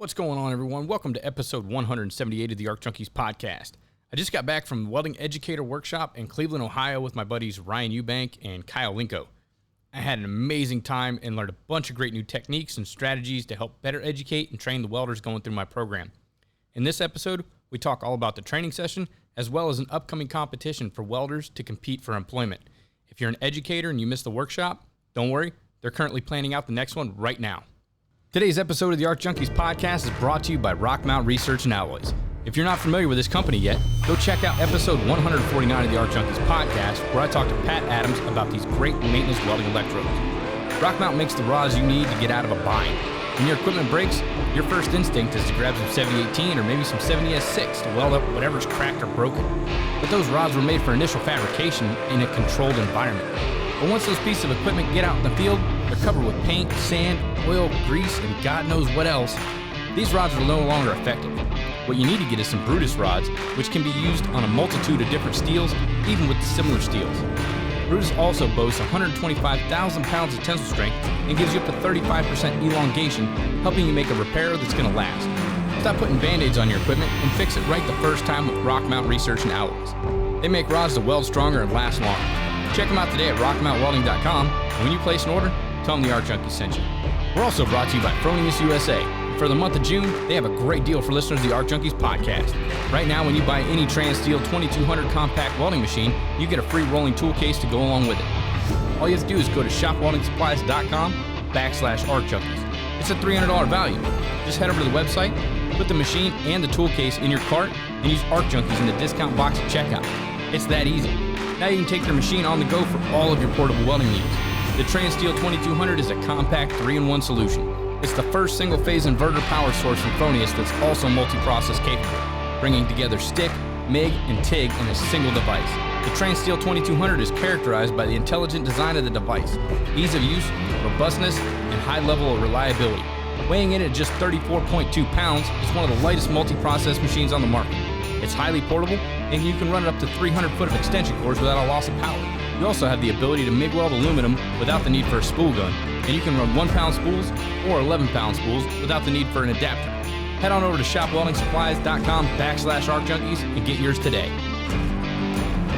What's going on, everyone? Welcome to episode 178 of the Junkies Podcast. I just got back from Welding Educator workshop in Cleveland, Ohio with my buddies Ryan Eubank and Kyle Linko. I had an amazing time and learned a bunch of great new techniques and strategies to help better educate and train the welders going through my program. In this episode, we talk all about the training session as well as an upcoming competition for welders to compete for employment. If you're an educator and you missed the workshop, don't worry, they're currently planning out the next one right now. Today's episode of the Junkies Podcast is brought to you by Rockmount Research and Alloys. If you're not familiar with this company yet, go check out episode 149 of the Junkies Podcast, where I talk to Pat Adams about these great maintenance welding electrodes. Rockmount makes the rods you need to get out of a bind. When your equipment breaks, your first instinct is to grab some 7018 or maybe some 70S6 to weld up whatever's cracked or broken. But those rods were made for initial fabrication in a controlled environment. But once those pieces of equipment get out in the field, they're covered with paint, sand, oil, grease, and God knows what else. These rods are no longer effective. What you need to get is some Brutus rods, which can be used on a multitude of different steels, even with similar steels. Brutus also boasts 125,000 pounds of tensile strength and gives you up to 35% elongation, helping you make a repair that's going to last. Stop putting band-aids on your equipment and fix it right the first time with Rockmount Research and Alloys. They make rods to weld stronger and last longer. Check them out today at rockmountwelding.com, and when you place an order, tell them the Junkies sent you. We're also brought to you by Fronius USA. For the month of June, they have a great deal for listeners of the Junkies Podcast. Right now, when you buy any Trans-Steel 2200 compact welding machine, you get a free rolling tool case to go along with it. All you have to do is go to shopweldingsupplies.com/ArcJunkies. It's a $300 value. Just head over to the website, put the machine and the tool case in your cart, and use Junkies in the discount box at checkout. It's that easy. Now you can take your machine on the go for all of your portable welding needs. The Trans-Steel 2200 is a compact 3-in-1 solution. It's the first single-phase inverter power source from Fronius that's also multi-process capable, bringing together stick, MIG, and TIG in a single device. The Trans-Steel 2200 is characterized by the intelligent design of the device, ease of use, robustness, and high level of reliability. Weighing in at just 34.2 pounds, it's one of the lightest multi-process machines on the market. It's highly portable, and you can run it up to 300 foot of extension cords without a loss of power. You also have the ability to MIG weld aluminum without the need for a spool gun, and you can run 1-pound spools or 11-pound spools without the need for an adapter. Head on over to shopweldingsupplies.com/ArcJunkies and get yours today.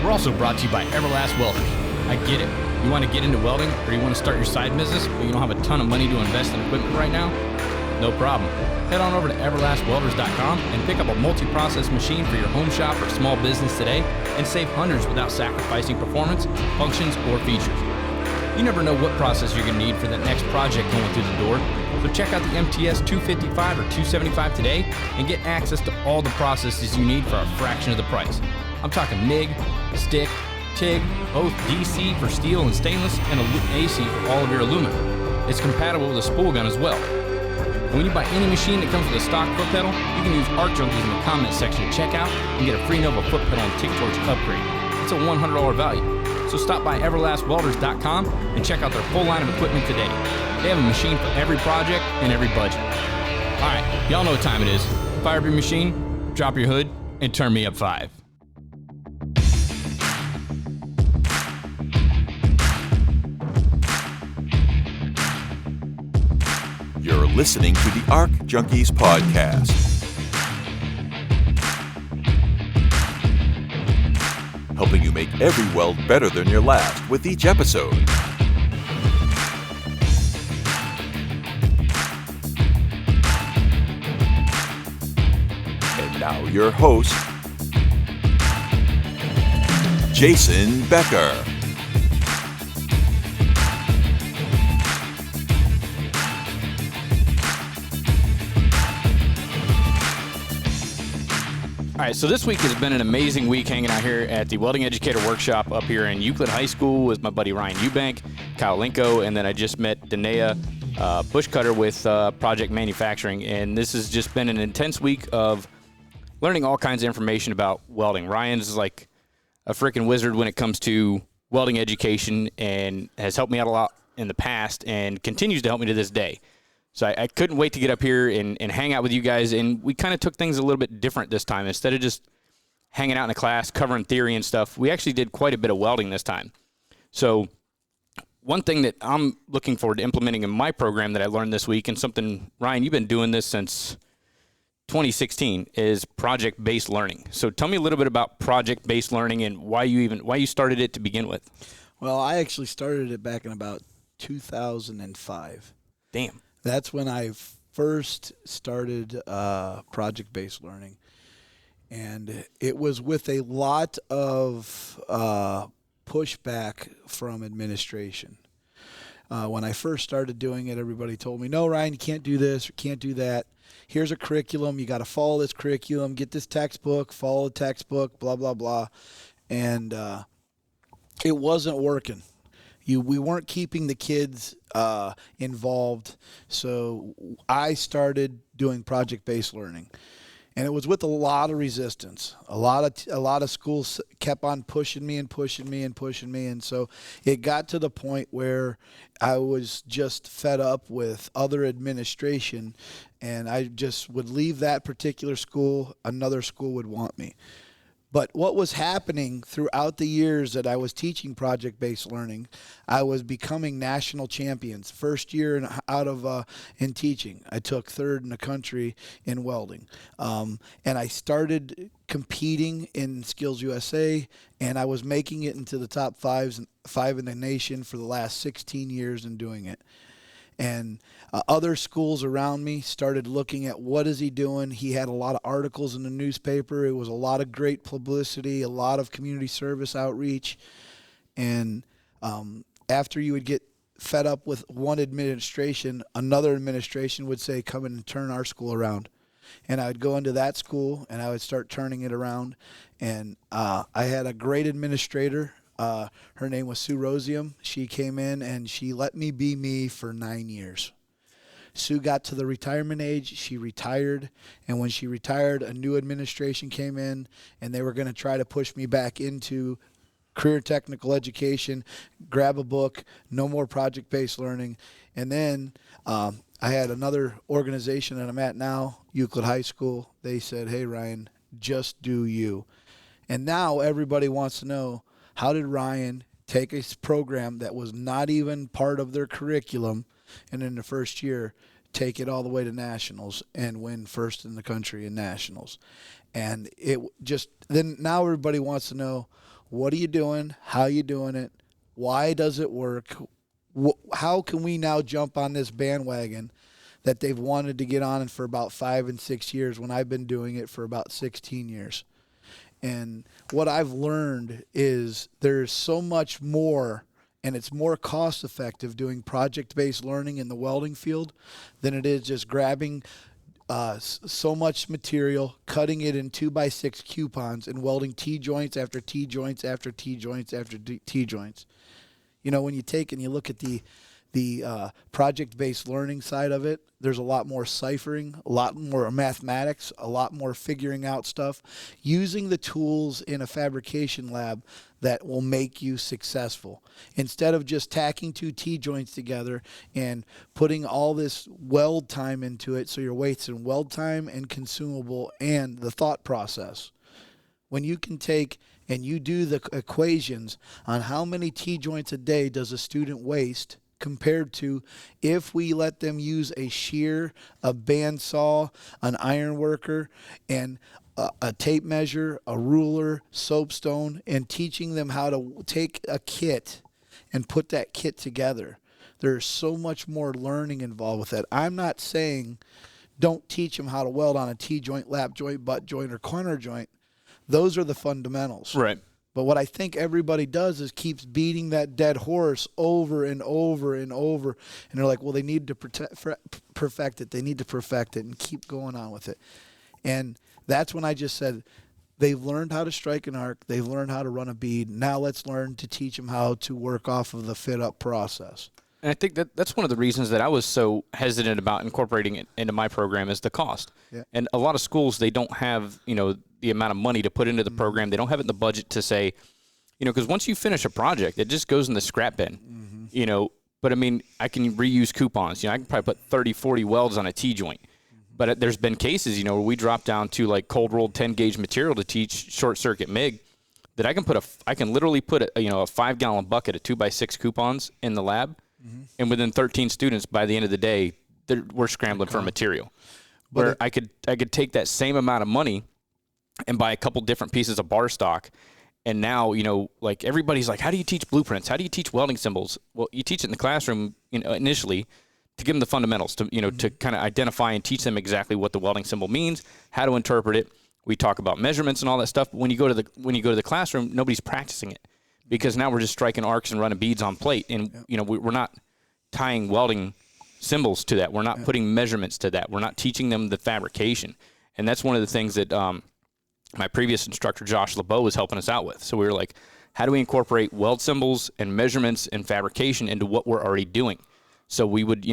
We're also brought to you by Everlast Welders. I get it. You want to get into welding or you want to start your side business, but you don't have a ton of money to invest in equipment right now? No problem. Head on over to everlastwelders.com and pick up a multi-process machine for your home shop or small business today and save hundreds without sacrificing performance, functions, or features. You never know what process you're going to need for that next project going through the door, so check out the MTS 255 or 275 today and get access to all the processes you need for a fraction of the price. I'm talking MIG, stick, TIG, both DC for steel and stainless, and AC for all of your aluminum. It's compatible with a spool gun as well. And when you buy any machine that comes with a stock foot pedal, you can use Junkies in the comment section to check out and get a free Nova foot pedal and TIG torch upgrade. It's a $100 value. So stop by everlastwelders.com and check out their full line of equipment today. They have a machine for every project and every budget. All right, y'all know what time it is. Fire up your machine, drop your hood, and turn me up 5. You're listening to the Junkies Podcast. Helping you make every weld better than your last with each episode. And now your host, Jason Becker. All right, so this week has been an amazing week hanging out here at the Welding Educator Workshop up here in Euclid High School with my buddy Ryan Eubank, Kyle Linko, and then I just met Danae Bushcutter with Project Manufacturing. And this has just been an intense week of learning all kinds of information about welding. Ryan is like a freaking wizard when it comes to welding education and has helped me out a lot in the past and continues to help me to this day. So I couldn't wait to get up here and hang out with you guys, and we kind of took things a little bit different this time. Instead of just hanging out in a class, covering theory and stuff, we actually did quite a bit of welding this time. So one thing that I'm looking forward to implementing in my program that I learned this week, and something, Ryan, you've been doing this since 2016 is project-based learning. So tell me a little bit about project-based learning and why you started it to begin with. Well, I actually started it back in about 2005. Damn. That's when I first started project-based learning. And it was with a lot of pushback from administration. When I first started doing it, everybody told me, no, Ryan, you can't do this or can't do that. Here's a curriculum. You got to follow this curriculum. Get this textbook. Follow the textbook, blah, blah, blah. And it wasn't working. We weren't keeping the kids involved. So I started doing project-based learning. And it was with a lot of resistance. A lot of schools kept on pushing me. And so it got to the point where I was just fed up with other administration, and I just would leave that particular school. Another school would want me. But what was happening throughout the years that I was teaching project-based learning, I was becoming national champions. First year in teaching, I took third in the country in welding. And I started competing in Skills USA, and I was making it into the top five in the nation for the last 16 years in doing it. And other schools around me started looking at what is he doing. He had a lot of articles in the newspaper. It was a lot of great publicity, a lot of community service outreach. And after you would get fed up with one administration, another administration would say, come in and turn our school around. And I would go into that school, and I would start turning it around. And I had a great administrator. Her name was Sue Rosium. She came in and she let me be me for 9 years. Sue got to the retirement age. She retired. And when she retired, a new administration came in, and they were going to try to push me back into career technical education, grab a book, no more project-based learning. And then I had another organization that I'm at now, Euclid High School. They said, hey, Ryan, just do you. And now everybody wants to know, how did Ryan take a program that was not even part of their curriculum, and in the first year take it all the way to nationals and win first in the country in nationals? And it just then now everybody wants to know, what are you doing? How are you doing it? Why does it work? How can we now jump on this bandwagon that they've wanted to get on for about 5 and 6 years when I've been doing it for about 16 years? And what I've learned is there's so much more, and it's more cost effective doing project-based learning in the welding field than it is just grabbing so much material, cutting it in 2x6 coupons, and welding T-joints after T-joints after T-joints after T-joints. You know, when you take and you look at the project-based learning side of it, there's a lot more ciphering, a lot more mathematics, a lot more figuring out stuff, using the tools in a fabrication lab that will make you successful. Instead of just tacking 2 T-joints together and putting all this weld time into it, so you're wasting weld time and consumable and the thought process. When you can take and you do the equations on how many T-joints a day does a student waste compared to if we let them use a shear, a bandsaw, an iron worker, and a tape measure, a ruler, soapstone, and teaching them how to take a kit and put that kit together. There's so much more learning involved with that. I'm not saying don't teach them how to weld on a T-joint, lap joint, butt joint, or corner joint. Those are the fundamentals. Right. But what I think everybody does is keeps beating that dead horse over and over and over. And they're like, well, they need to perfect it. They need to perfect it and keep going on with it. And that's when I just said, they've learned how to strike an arc. They've learned how to run a bead. Now let's learn to teach them how to work off of the fit-up process. And I think that's one of the reasons that I was so hesitant about incorporating it into my program is the cost. Yeah. And a lot of schools, they don't have, the amount of money to put into the program. They don't have it in the budget to say, because once you finish a project, it just goes in the scrap bin, But, I mean, I can reuse coupons. I can probably put 30, 40 welds on a T-joint. But there's been cases, where we drop down to, like, cold-rolled 10-gauge material to teach short-circuit MIG that I can literally put a 5-gallon bucket of 2x6 coupons in the lab. And within 13 students, by the end of the day, we're scrambling for material. where I could take that same amount of money and buy a couple different pieces of bar stock. And now, like everybody's like, how do you teach blueprints? How do you teach welding symbols? Well, you teach it in the classroom, initially to give them the fundamentals, to, to kind of identify and teach them exactly what the welding symbol means, how to interpret it. We talk about measurements and all that stuff. But when you go to the classroom, nobody's practicing it, because now we're just striking arcs and running beads on plate. And, we're not tying welding symbols to that. We're not putting measurements to that. We're not teaching them the fabrication. And that's one of the things that my previous instructor, Josh LeBeau, was helping us out with. So we were like, how do we incorporate weld symbols and measurements and fabrication into what we're already doing? So we would,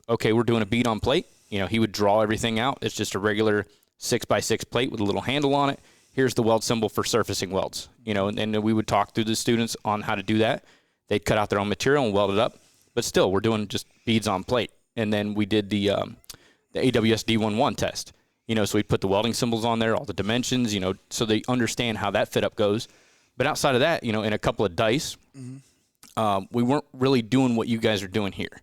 okay, we're doing a bead on plate. He would draw everything out. It's just a regular 6x6 plate with a little handle on it. Here's the weld symbol for surfacing welds, and we would talk through the students on how to do that. They'd cut out their own material and weld it up. But still, we're doing just beads on plate. And then we did the AWS D11 test. So we put the welding symbols on there, all the dimensions, so they understand how that fit up goes. But outside of that, in a couple of dice, we weren't really doing what you guys are doing here.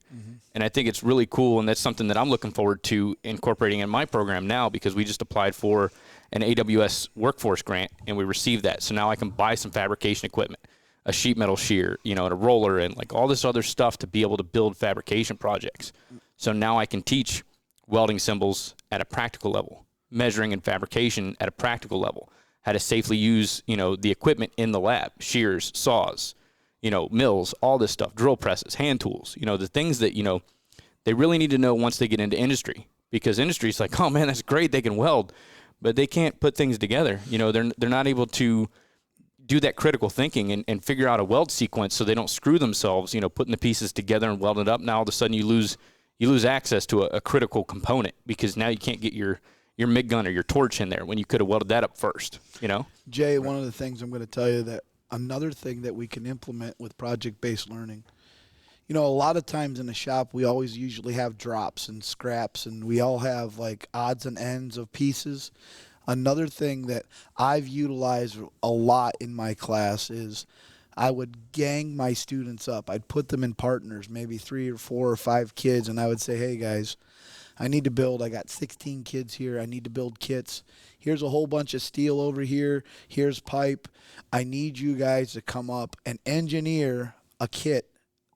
And I think it's really cool, and that's something that I'm looking forward to incorporating in my program now, because we just applied for an AWS workforce grant, and we received that. So now I can buy some fabrication equipment, a sheet metal shear, and a roller, and like all this other stuff to be able to build fabrication projects. So now I can teach welding symbols at a practical level, measuring and fabrication at a practical level, how to safely use, the equipment in the lab, shears, saws, mills, all this stuff, drill presses, hand tools, the things that, they really need to know once they get into industry, because industry's like, oh man, that's great, they can weld, but they can't put things together. They're not able to do that critical thinking and figure out a weld sequence so they don't screw themselves, putting the pieces together and welding it up. Now all of a sudden you lose access to a critical component, because now you can't get your MIG gun or your torch in there when you could have welded that up first, Jay, one of the things I'm going to tell you, that another thing that we can implement with project-based learning, a lot of times in the shop, we always usually have drops and scraps, and we all have like odds and ends of pieces. Another thing that I've utilized a lot in my class is I would gang my students up. I'd put them in partners, maybe 3 or 4 or 5 kids, and I would say, hey guys, I got 16 kids here. I need to build kits. Here's a whole bunch of steel over here. Here's pipe. I need you guys to come up and engineer a kit,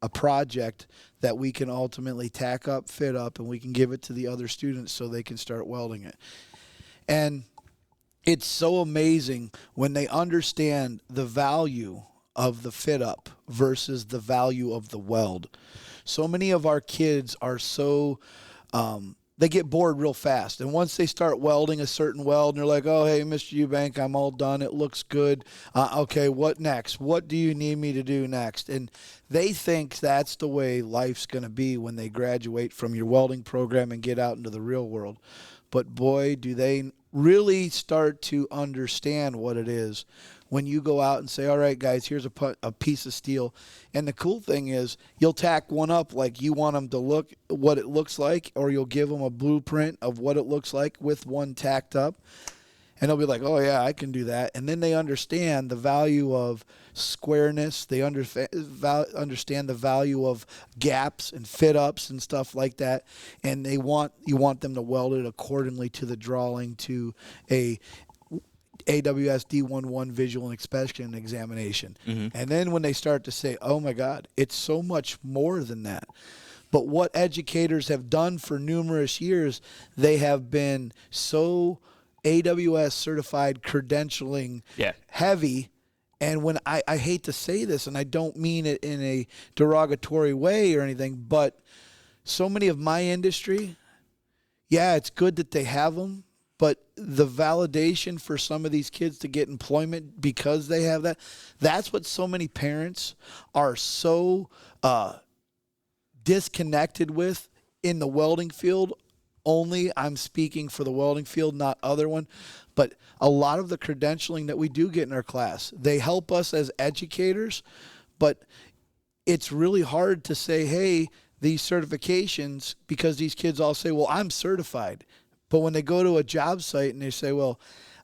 a project that we can ultimately tack up, fit up, and we can give it to the other students so they can start welding it. And it's so amazing when they understand the value of the fit up versus the value of the weld. So many of our kids are so they get bored real fast. And once they start welding a certain weld, and they're like, oh, hey, Mr. Eubank, I'm all done. It looks good. Okay, what next? What do you need me to do next? And they think that's the way life's going to be when they graduate from your welding program and get out into the real world. But boy, do they really start to understand what it is when you go out and say, all right, guys, here's a piece of steel. And the cool thing is you'll tack one up like you want them to look what it looks like, or you'll give them a blueprint of what it looks like with one tacked up. And they'll be like, oh, yeah, I can do that. And then they understand the value of squareness. They understand the value of gaps and fit-ups and stuff like that. And you want them to weld it accordingly to the drawing, to a AWS D11 visual inspection examination. And then when they start to say, oh, my God, it's so much more than that. But what educators have done for numerous years, they have been so AWS certified credentialing heavy. And when I hate to say this, and I don't mean it in a derogatory way or anything, but so many of my industry, it's good that they have them, but the validation for some of these kids to get employment because they have that's what so many parents are so disconnected with in the welding field. Only I'm speaking for the welding field, not other one. But a lot of the credentialing that we do get in our class, they help us as educators, but it's really hard to say, hey, these certifications, because these kids all say, well, I'm certified. But when they go to a job site and they say, well,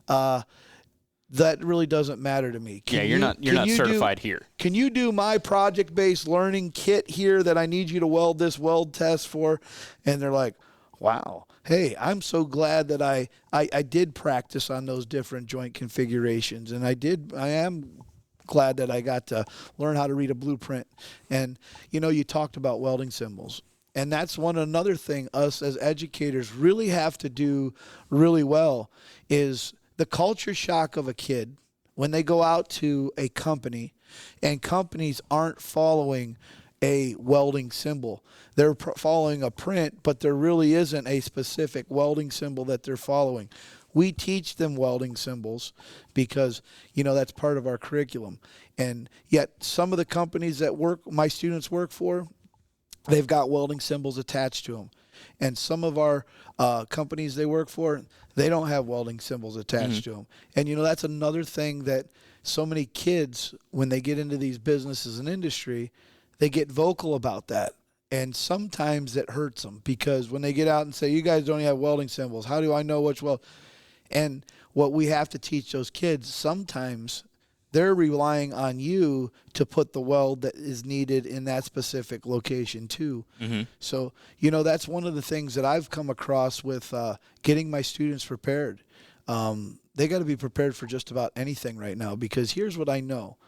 that really doesn't matter to me. You're not certified here. Can you do my project-based learning kit here that I need you to weld this weld test for? And they're like, wow, hey, I'm so glad that I did practice on those different joint configurations, and I am glad that I got to learn how to read a blueprint. And, you talked about welding symbols. And that's another thing us as educators really have to do really well is the culture shock of a kid when they go out to a company and companies aren't following a welding symbol. They're following a print, but there really isn't a specific welding symbol that they're following. We teach them welding symbols because, that's part of our curriculum. And yet some of the companies that my students work for, they've got welding symbols attached to them. And some of our companies they work for, they don't have welding symbols attached to them. And, that's another thing that so many kids, when they get into these businesses and industry, they get vocal about that. And sometimes it hurts them because when they get out and say, you guys don't even have welding symbols, how do I know which weld? And what we have to teach those kids, sometimes they're relying on you to put the weld that is needed in that specific location too. So, that's one of the things that I've come across with getting my students prepared. They got to be prepared for just about anything right now because here's what I know.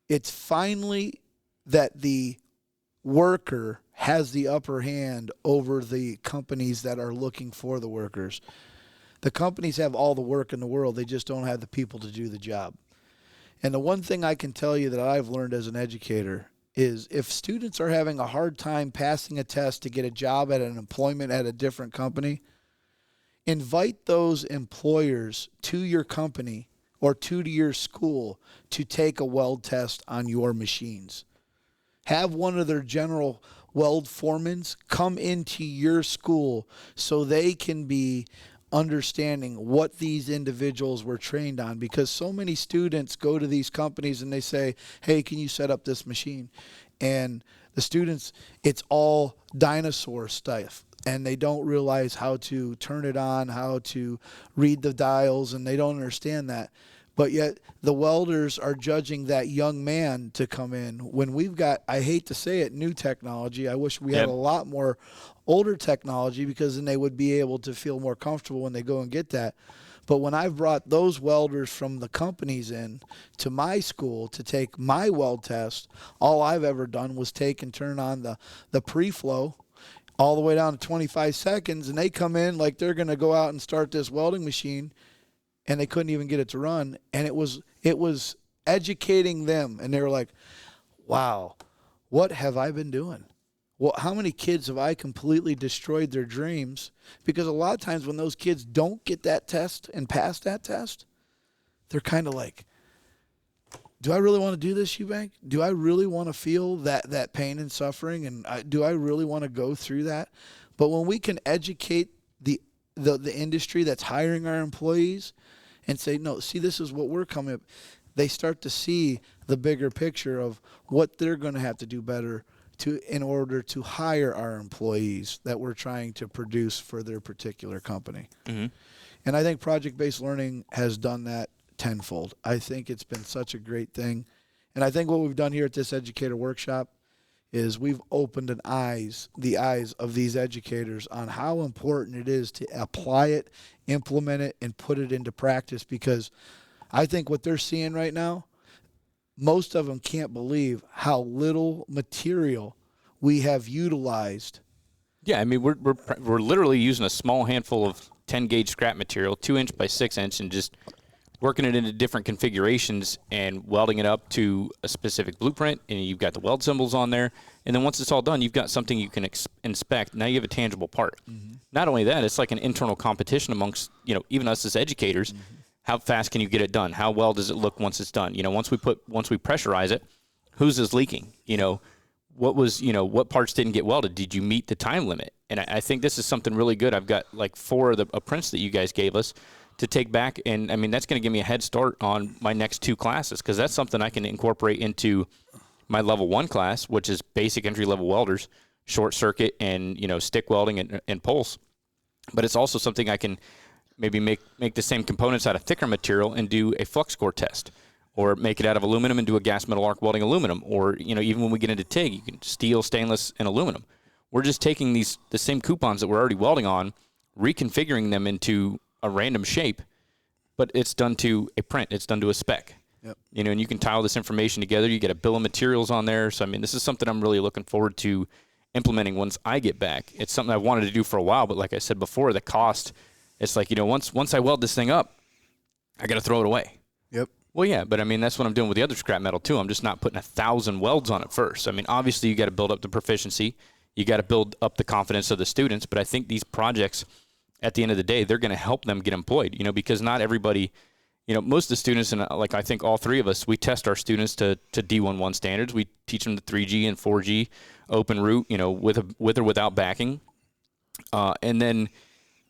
It's finally that the worker has the upper hand over the companies that are looking for the workers. The companies have all the work in the world. They just don't have the people to do the job. And the one thing I can tell you that I've learned as an educator is if students are having a hard time passing a test to get a job at an employment at a different company, invite those employers to your company or to your school to take a weld test on your machines. Have one of their general weld foremans come into your school so they can be understanding what these individuals were trained on, because so many students go to these companies and they say, hey, can you set up this machine? And the students, it's all dinosaur stuff, and they don't realize how to turn it on, how to read the dials, and they don't understand that. But yet the welders are judging that young man to come in when we've got, I hate to say it, new technology. I wish we had a lot more older technology because then they would be able to feel more comfortable when they go and get that. But when I've brought those welders from the companies in to my school to take my weld test, all I've ever done was take and turn on the pre-flow all the way down to 25 seconds, and they come in like they're going to go out and start this welding machine, and they couldn't even get it to run. And it was educating them, and they were like, wow, what have I been doing? Well, how many kids have I completely destroyed their dreams? Because a lot of times when those kids don't get that test and pass that test, they're kind of like, do I really want to do this, Eubank? Do I really want to feel that pain and suffering? And do I really want to go through that? But when we can educate the industry that's hiring our employees and say, no, see, this is what we're coming up, they start to see the bigger picture of what they're going to have to do better in order to hire our employees that we're trying to produce for their particular company. And I think project-based learning has done that tenfold. I think it's been such a great thing. And I think what we've done here at this educator workshop is we've opened the eyes of these educators on how important it is to apply it, implement it, and put it into practice, because I think what they're seeing right now, most of them can't believe how little material we have utilized. Yeah, I mean, we're literally using a small handful of 10-gauge scrap material, 2-inch by 6-inch, and just working it into different configurations and welding it up to a specific blueprint, and you've got the weld symbols on there. And then once it's all done, you've got something you can inspect. Now you have a tangible part. Not only that, it's like an internal competition amongst, even us as educators. How fast can you get it done? How well does it look once it's done? Once we pressurize it, whose is leaking? What parts didn't get welded? Did you meet the time limit? And I think this is something really good. I've got like 4 of the prints that you guys gave us to take back. And I mean, that's going to give me a head start on my next 2 classes, because that's something I can incorporate into my level 1 class, which is basic entry level welders, short circuit and, stick welding and pulse. But it's also something I can maybe make the same components out of thicker material and do a flux core test, or make it out of aluminum and do a gas metal arc welding aluminum, or, even when we get into TIG, you can steel, stainless, and aluminum. We're just taking the same coupons that we're already welding on, reconfiguring them into a random shape, but it's done to a print. It's done to a spec. Yep. You know, and you can tie all this information together. You get a bill of materials on there. So, I mean, this is something I'm really looking forward to implementing once I get back. It's something I wanted to do for a while, but like I said before, the cost, it's like, you know, once I weld this thing up, I got to throw it away. Yep. Well, yeah, but I mean, that's what I'm doing with the other scrap metal too. I'm just not putting 1,000 welds on it first. I mean, obviously you got to build up the proficiency. You got to build up the confidence of the students, but I think these projects, at the end of the day, they're going to help them get employed, you know, because not everybody, you know, most of the students, and like I think all three of us, we test our students to D11 standards. We teach them the 3G and 4G open route, you know, with or without backing. And then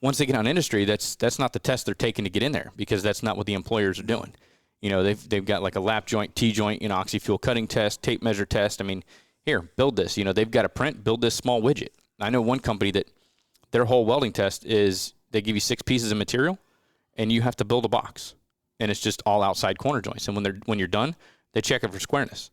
once they get on industry, that's not the test they're taking to get in there, because that's not what the employers are doing. You know, they've got like a lap joint, T-joint, you know, oxy-fuel cutting test, tape measure test. I mean, here, build this. You know, they've got a print, build this small widget. I know one company that their whole welding test is they give you 6 pieces of material, and you have to build a box. And it's just all outside corner joints. And when you're done, they check it for squareness.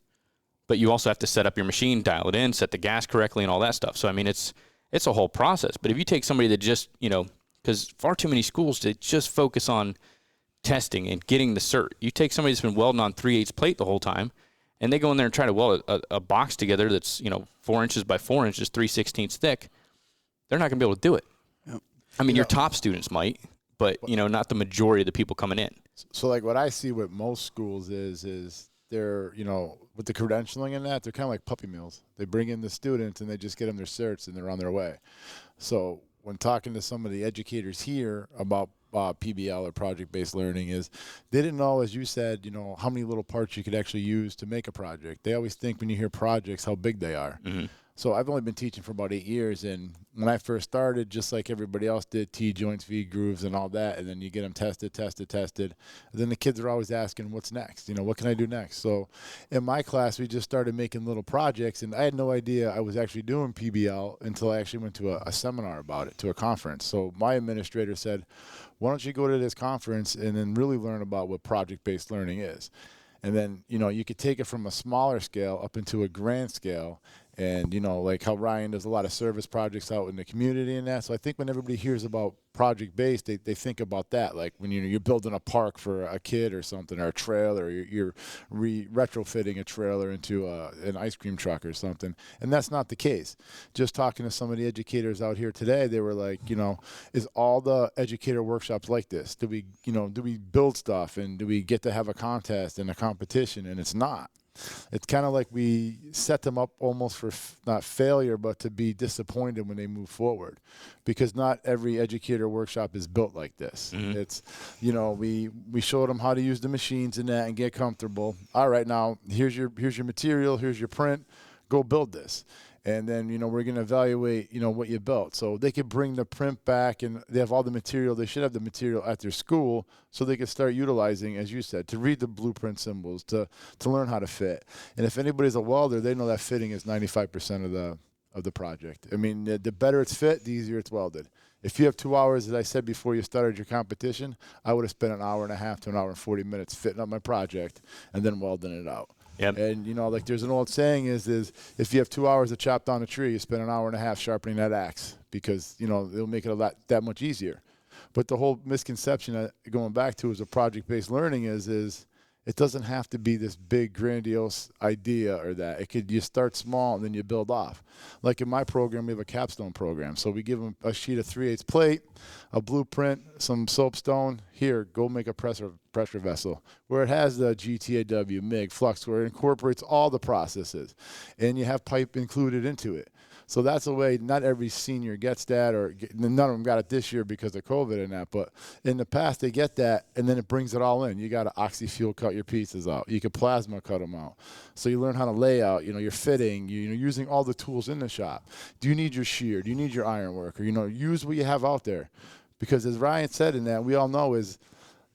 But you also have to set up your machine, dial it in, set the gas correctly, and all that stuff. So, I mean, it's a whole process. But if you take somebody that just, you know, because far too many schools, they just focus on testing and getting the cert. You take somebody that's been welding on 3/8 plate the whole time, and they go in there and try to weld a box together that's, you know, 4 inches by 4 inches, 3/16 thick. They're not going to be able to do it. Yep. I mean, your top students might, but, you know, not the majority of the people coming in. So, like, what I see with most schools is they're, you know, with the credentialing and that, they're kind of like puppy mills. They bring in the students and they just get them their certs and they're on their way. So when talking to some of the educators here about PBL or project-based learning, is they didn't know, as you said, you know, how many little parts you could actually use to make a project. They always think when you hear projects how big they are. Mm-hmm. So I've only been teaching for about 8 years, and when I first started, just like everybody else did, T-joints, V-grooves, and all that, and then you get them tested. And then the kids are always asking, what's next? You know, what can I do next? So in my class, we just started making little projects, and I had no idea I was actually doing PBL until I actually went to a seminar about it, to a conference. So my administrator said, why don't you go to this conference and then really learn about what project-based learning is? And then, you know, you could take it from a smaller scale up into a grand scale. And, you know, like how Ryan does a lot of service projects out in the community and that. So I think when everybody hears about project-based, they think about that. Like when you're building a park for a kid or something, or a trailer, or you're retrofitting a trailer into an ice cream truck or something. And that's not the case. Just talking to some of the educators out here today, they were like, you know, is all the educator workshops like this? Do we build stuff, and do we get to have a contest and a competition? And it's not. It's kind of like we set them up almost for not failure, but to be disappointed when they move forward, because not every educator workshop is built like this. Mm-hmm. It's, you know, we showed them how to use the machines and that and get comfortable. All right, now here's your material, here's your print, go build this. And then, you know, we're going to evaluate, you know, what you built. So they could bring the print back, and they have all the material. They should have the material at their school so they could start utilizing, as you said, to read the blueprint symbols, to learn how to fit. And if anybody's a welder, they know that fitting is 95% of the project. I mean, the better it's fit, the easier it's welded. If you have 2 hours, as I said before you started your competition, I would have spent an hour and a half to an hour and 40 minutes fitting up my project and then welding it out. Yep. And, you know, like there's an old saying is if you have 2 hours to chop down a tree, you spend an hour and a half sharpening that axe, because, you know, it'll make it that much easier. But the whole misconception going back to is a project-based learning is it doesn't have to be this big grandiose idea or that. It could, you start small and then you build off. Like in my program, we have a capstone program. So we give them a sheet of 3/8 plate, a blueprint, some soapstone. Here, go make a pressure vessel, where it has the GTAW, MIG, flux, where it incorporates all the processes. And you have pipe included into it. So that's a way, not every senior gets that, or none of them got it this year because of COVID and that, but in the past they get that, and then it brings it all in. You got to oxy-fuel cut your pieces out. You can plasma cut them out. So you learn how to lay out, you know, your fitting, you know, using all the tools in the shop. Do you need your shear? Do you need your iron work? Or, you know, use what you have out there. Because as Ryan said in that, we all know is,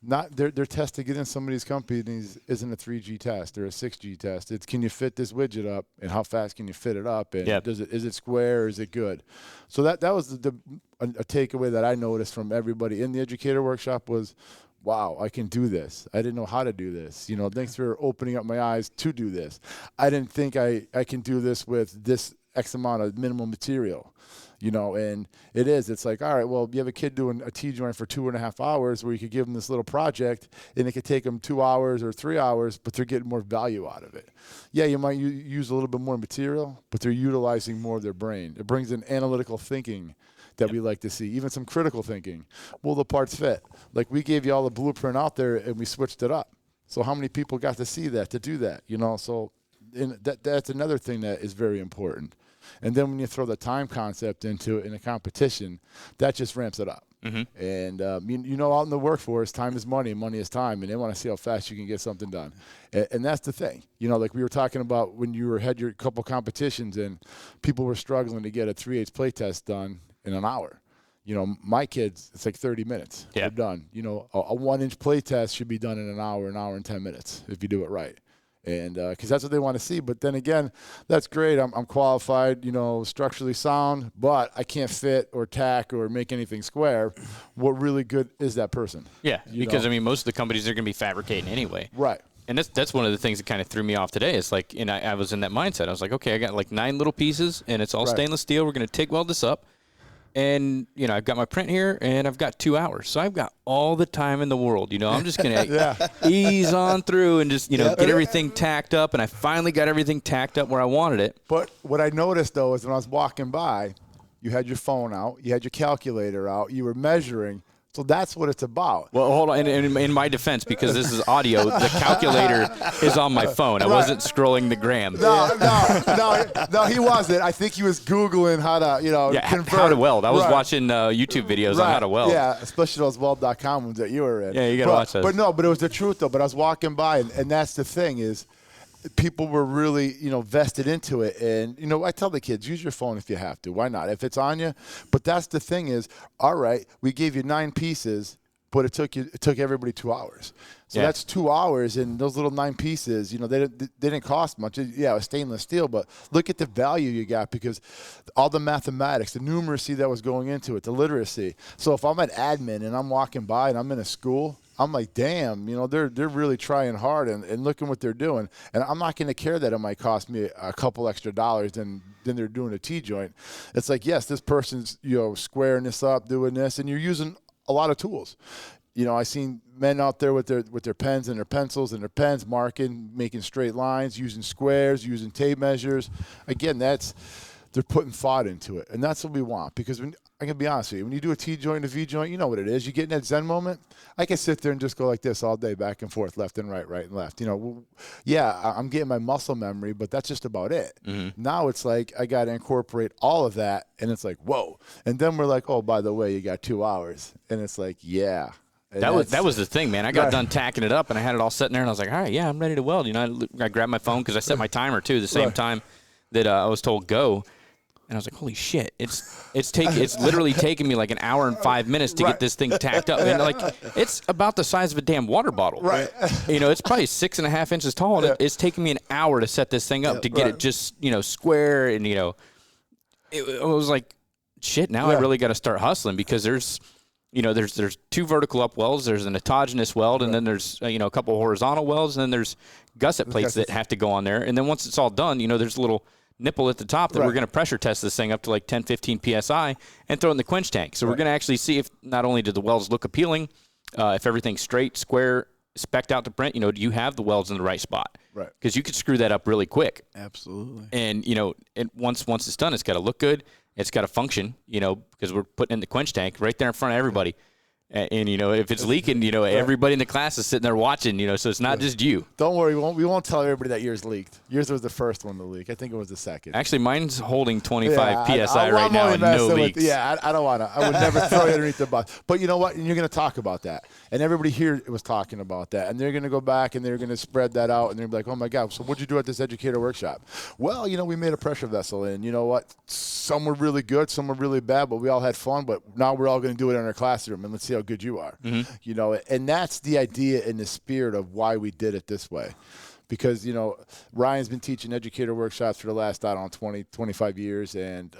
not their test to get in some of these companies isn't a 3G test or a 6G test. It's, can you fit this widget up, and how fast can you fit it up, and yep. is it square, or is it good? So that was a takeaway that I noticed from everybody in the educator workshop was, wow, I can do this. I didn't know how to do this. You know, thanks for opening up my eyes to do this. I didn't think I can do this with this X amount of minimum material. And it's like, all right, well, you have a kid doing a T-joint for 2.5 hours where you could give them this little project and it could take them 2 hours or 3 hours, but they're getting more value out of it. Yeah, you might use a little bit more material, but they're utilizing more of their brain. It brings in analytical thinking that we like to see, even some critical thinking. Will the parts fit? Like we gave you all the blueprint out there and we switched it up. So how many people got to see that, to do that? So that's another thing that is very important. And then when you throw the time concept into it in a competition, that just ramps it up. Mm-hmm. And, out in the workforce, time is money and money is time. And they want to see how fast you can get something done. And that's the thing. Like we were talking about when you had your couple competitions and people were struggling to get a 3/8 play test done in an hour. My kids, it's like 30 minutes. Yeah. They're done. A 1-inch play test should be done in an hour and 10 minutes if you do it right. And because that's what they want to see. But then again, that's great. I'm qualified, structurally sound, but I can't fit or tack or make anything square. What really good is that person? Yeah, because, most of the companies are going to be fabricating anyway. Right. And that's one of the things that kind of threw me off today. It's like, I was in that mindset. I was like, okay, I got like 9 little pieces, and it's all stainless steel. We're going to TIG weld this up. And, I've got my print here, and I've got 2 hours. So I've got all the time in the world. I'm just going to ease on through and just, get everything tacked up. And I finally got everything tacked up where I wanted it. But what I noticed, though, is when I was walking by, you had your phone out, you had your calculator out, you were measuring. So that's what it's about. Well, hold on. In my defense, because this is audio, the calculator is on my phone. I wasn't scrolling the gram. No, he wasn't. I think he was Googling how to, convert. How to weld. I was watching YouTube videos on how to weld. Yeah, especially those weld.com ones that you were in. Yeah, you got to watch those. But it was the truth, though. But I was walking by, and that's the thing is, people were really, vested into it. And, I tell the kids, use your phone if you have to. Why not? If it's on you. But that's the thing is, all right, we gave you 9 pieces, but it took everybody 2 hours. So that's 2 hours, and those little 9 pieces, they didn't cost much. Yeah, it was stainless steel, but look at the value you got because all the mathematics, the numeracy that was going into it, the literacy. So if I'm an admin and I'm walking by and I'm in a school, I'm like, damn, they're really trying hard and looking what they're doing. And I'm not going to care that it might cost me a couple extra dollars than they're doing a T-joint. It's like, yes, this person's, squaring this up, doing this, and you're using a lot of tools. I seen men out there with their pens and their pencils and their pens marking, making straight lines, using squares, using tape measures. Again, they're putting thought into it, and that's what we want. Because I can be honest with you, when you do a T-joint, a V-joint, you know what it is. You get in that Zen moment. I can sit there and just go like this all day, back and forth, left and right, right and left. I'm getting my muscle memory, but that's just about it. Mm-hmm. Now it's like I got to incorporate all of that, and it's like, whoa. And then we're like, oh, by the way, you got 2 hours. And it's like, yeah. And that was the thing, man. I got done tacking it up, and I had it all sitting there, and I was like, all right, yeah, I'm ready to weld. I grabbed my phone because I set my timer, too, the same time that I was told go. And I was like, holy shit, it's literally taking me like an hour and 5 minutes to get this thing tacked up. And it's about the size of a damn water bottle. Right. It's probably 6.5 inches tall, and it's taking me an hour to set this thing up to get it just, square. And, it was like, shit, now I really got to start hustling because there's 2 vertical up welds, there's an autogenous weld, and then there's, a couple horizontal welds, and then there's gusset plates that have to go on there. And then once it's all done, there's a little nipple at the top that we're going to pressure test this thing up to like 10, 15 PSI and throw it in the quench tank. So we're going to actually see if not only do the welds look appealing, if everything's straight, square, spec'd out to print, do you have the welds in the right spot? Right. Because you could screw that up really quick. Absolutely. And, once it's done, it's got to look good. It's got to function, because we're putting in the quench tank right there in front of everybody. And if it's leaking, everybody in the class is sitting there watching, so it's not just you. Don't worry, we won't tell everybody that yours leaked. Yours was the first one to leak. I think it was the second. Actually, mine's holding 25 PSI right now and no leaks. I don't want to. I would never throw you underneath the bus. But you know what? And you're going to talk about that. And everybody here was talking about that. And they're going to go back and they're going to spread that out. And they're going to be like, oh, my God, so what'd you do at this Educator workshop? Well, we made a pressure vessel. And you know what? Some were really good, some were really bad, but we all had fun. But now we're all going to do it in our classroom. And let's see how good you are. Mm-hmm. And that's the idea and the spirit of why we did it this way. Because, Ryan's been teaching Educator workshops for the last, 20, 25 years. And,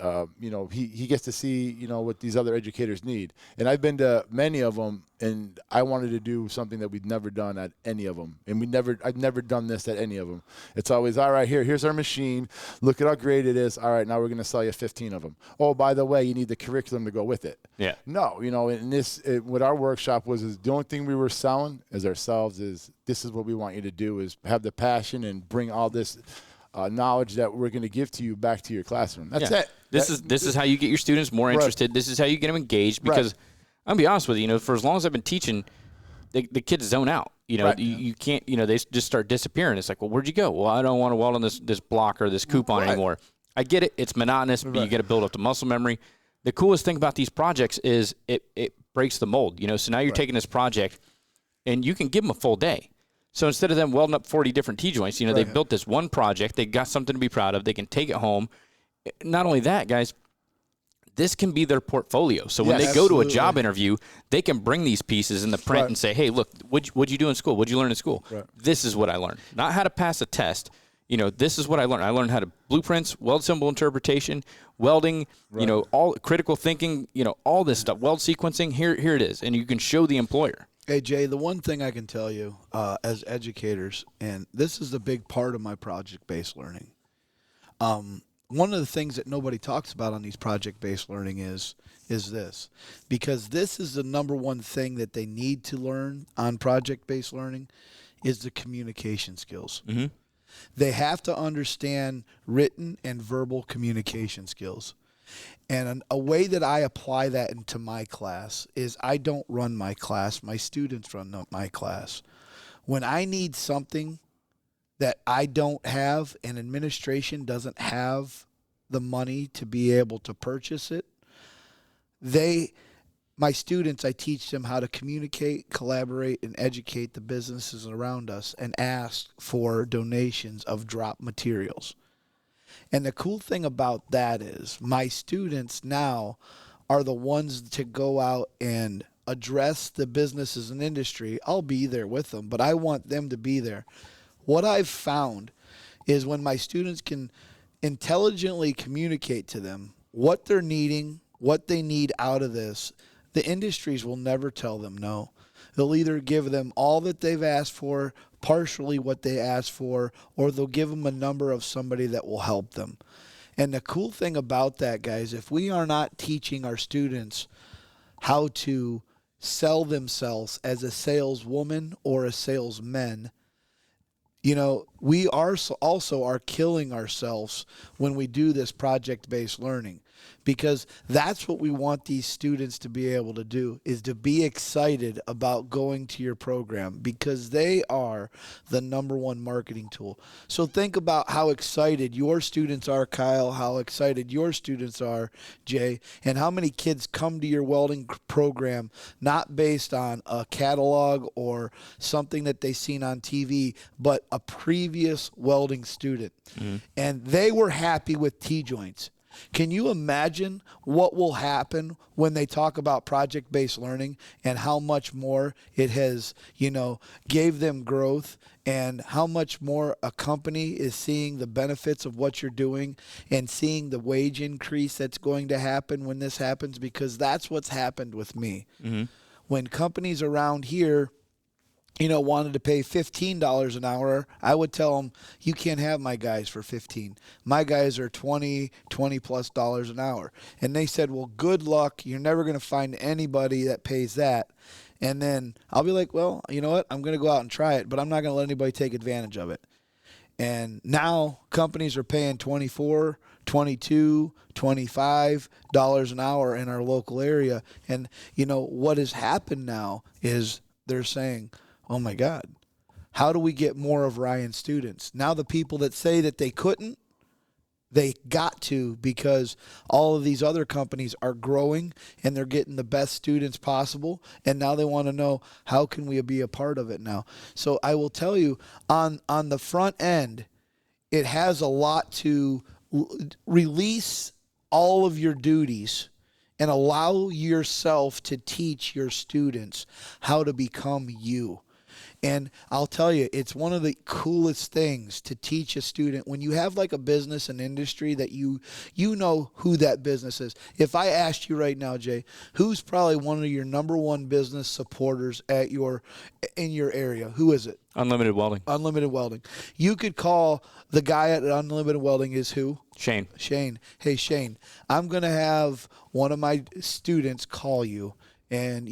he gets to see, what these other educators need. And I've been to many of them, And I wanted to do something that we'd never done at any of them. And I'd never done this at any of them. It's always, all right, here's our machine. Look at how great it is. All right, now we're going to sell you 15 of them. Oh, by the way, you need the curriculum to go with it. Yeah. No, what our workshop was the only thing we were selling as ourselves is this is what we want you to do is have the passion and bring all this knowledge that we're going to give to you back to your classroom. That's it. This is how you get your students more interested. Right. This is how you get them engaged because I'll be honest with you, for as long as I've been teaching, the kids zone out. You can't, they just start disappearing. It's like, well, where'd you go? Well, I don't want to weld on this block or this coupon anymore. I get it. It's monotonous, but you got to build up the muscle memory. The coolest thing about these projects is it breaks the mold. So now you're taking this project and you can give them a full day. So instead of them welding up 40 different T-joints, they built this one project. They got something to be proud of. They can take it home. Not only that, guys, this can be their portfolio. So when they go to a job interview, they can bring these pieces in the print and say, hey, look, what'd you do in school? What'd you learn in school? Right. This is what I learned. Not how to pass a test. This is what I learned. I learned how to blueprints, weld symbol interpretation, welding, all critical thinking, all this stuff, weld sequencing. Here it is. And you can show the employer. Hey, Jay, the one thing I can tell you as educators, and this is a big part of my project-based learning, one of the things that nobody talks about on these project-based learning is this. Because this is the number one thing that they need to learn on project-based learning is the communication skills. Mm-hmm. They have to understand written and verbal communication skills. And a way that I apply that into my class is I don't run my class. My students run my class. When I need something that I don't have and administration doesn't have the money to be able to purchase it, my students, I teach them how to communicate, collaborate, and educate the businesses around us and ask for donations of drop materials. And the cool thing about that is my students now are the ones to go out and address the businesses and industry. I'll be there with them, but I want them to be there. What I've found is when my students can intelligently communicate to them what they're needing, what they need out of this, the industries will never tell them no. They'll either give them all that they've asked for, partially what they asked for, or they'll give them a number of somebody that will help them. And the cool thing about that, guys, if we are not teaching our students how to sell themselves as a saleswoman or a salesman, we also are killing ourselves when we do this project-based learning, because that's what we want these students to be able to do, is to be excited about going to your program, because they are the number one marketing tool. So think about how excited your students are, Kyle, how excited your students are, Jay, and how many kids come to your welding program not based on a catalog or something that they've seen on TV, but a previous welding student. Mm-hmm. And they were happy with T-joints. Can you imagine what will happen when they talk about project-based learning and how much more it has, gave them growth, and how much more a company is seeing the benefits of what you're doing and seeing the wage increase that's going to happen when this happens? Because that's what's happened with me. Mm-hmm. When companies around here wanted to pay $15 an hour, I would tell them, you can't have my guys for 15. My guys are $20 plus an hour. And they said, well, good luck. You're never going to find anybody that pays that. And then I'll be like, well, you know what? I'm going to go out and try it, but I'm not going to let anybody take advantage of it. And now companies are paying $24, $22, $25 an hour in our local area. And, what has happened now is they're saying, oh my God, how do we get more of Ryan's students? Now the people that say that they couldn't, they got to, because all of these other companies are growing and they're getting the best students possible. And now they want to know, how can we be a part of it now? So I will tell you, on the front end, it has a lot to release all of your duties and allow yourself to teach your students how to become you. And I'll tell you, it's one of the coolest things to teach a student when you have like a business and industry that you know who that business is. If I asked you right now, Jay, who's probably one of your number one business supporters in your area? Who is it? Unlimited Welding. Unlimited Welding. You could call the guy at Unlimited Welding is who? Shane. Hey, Shane, I'm going to have one of my students call you, and,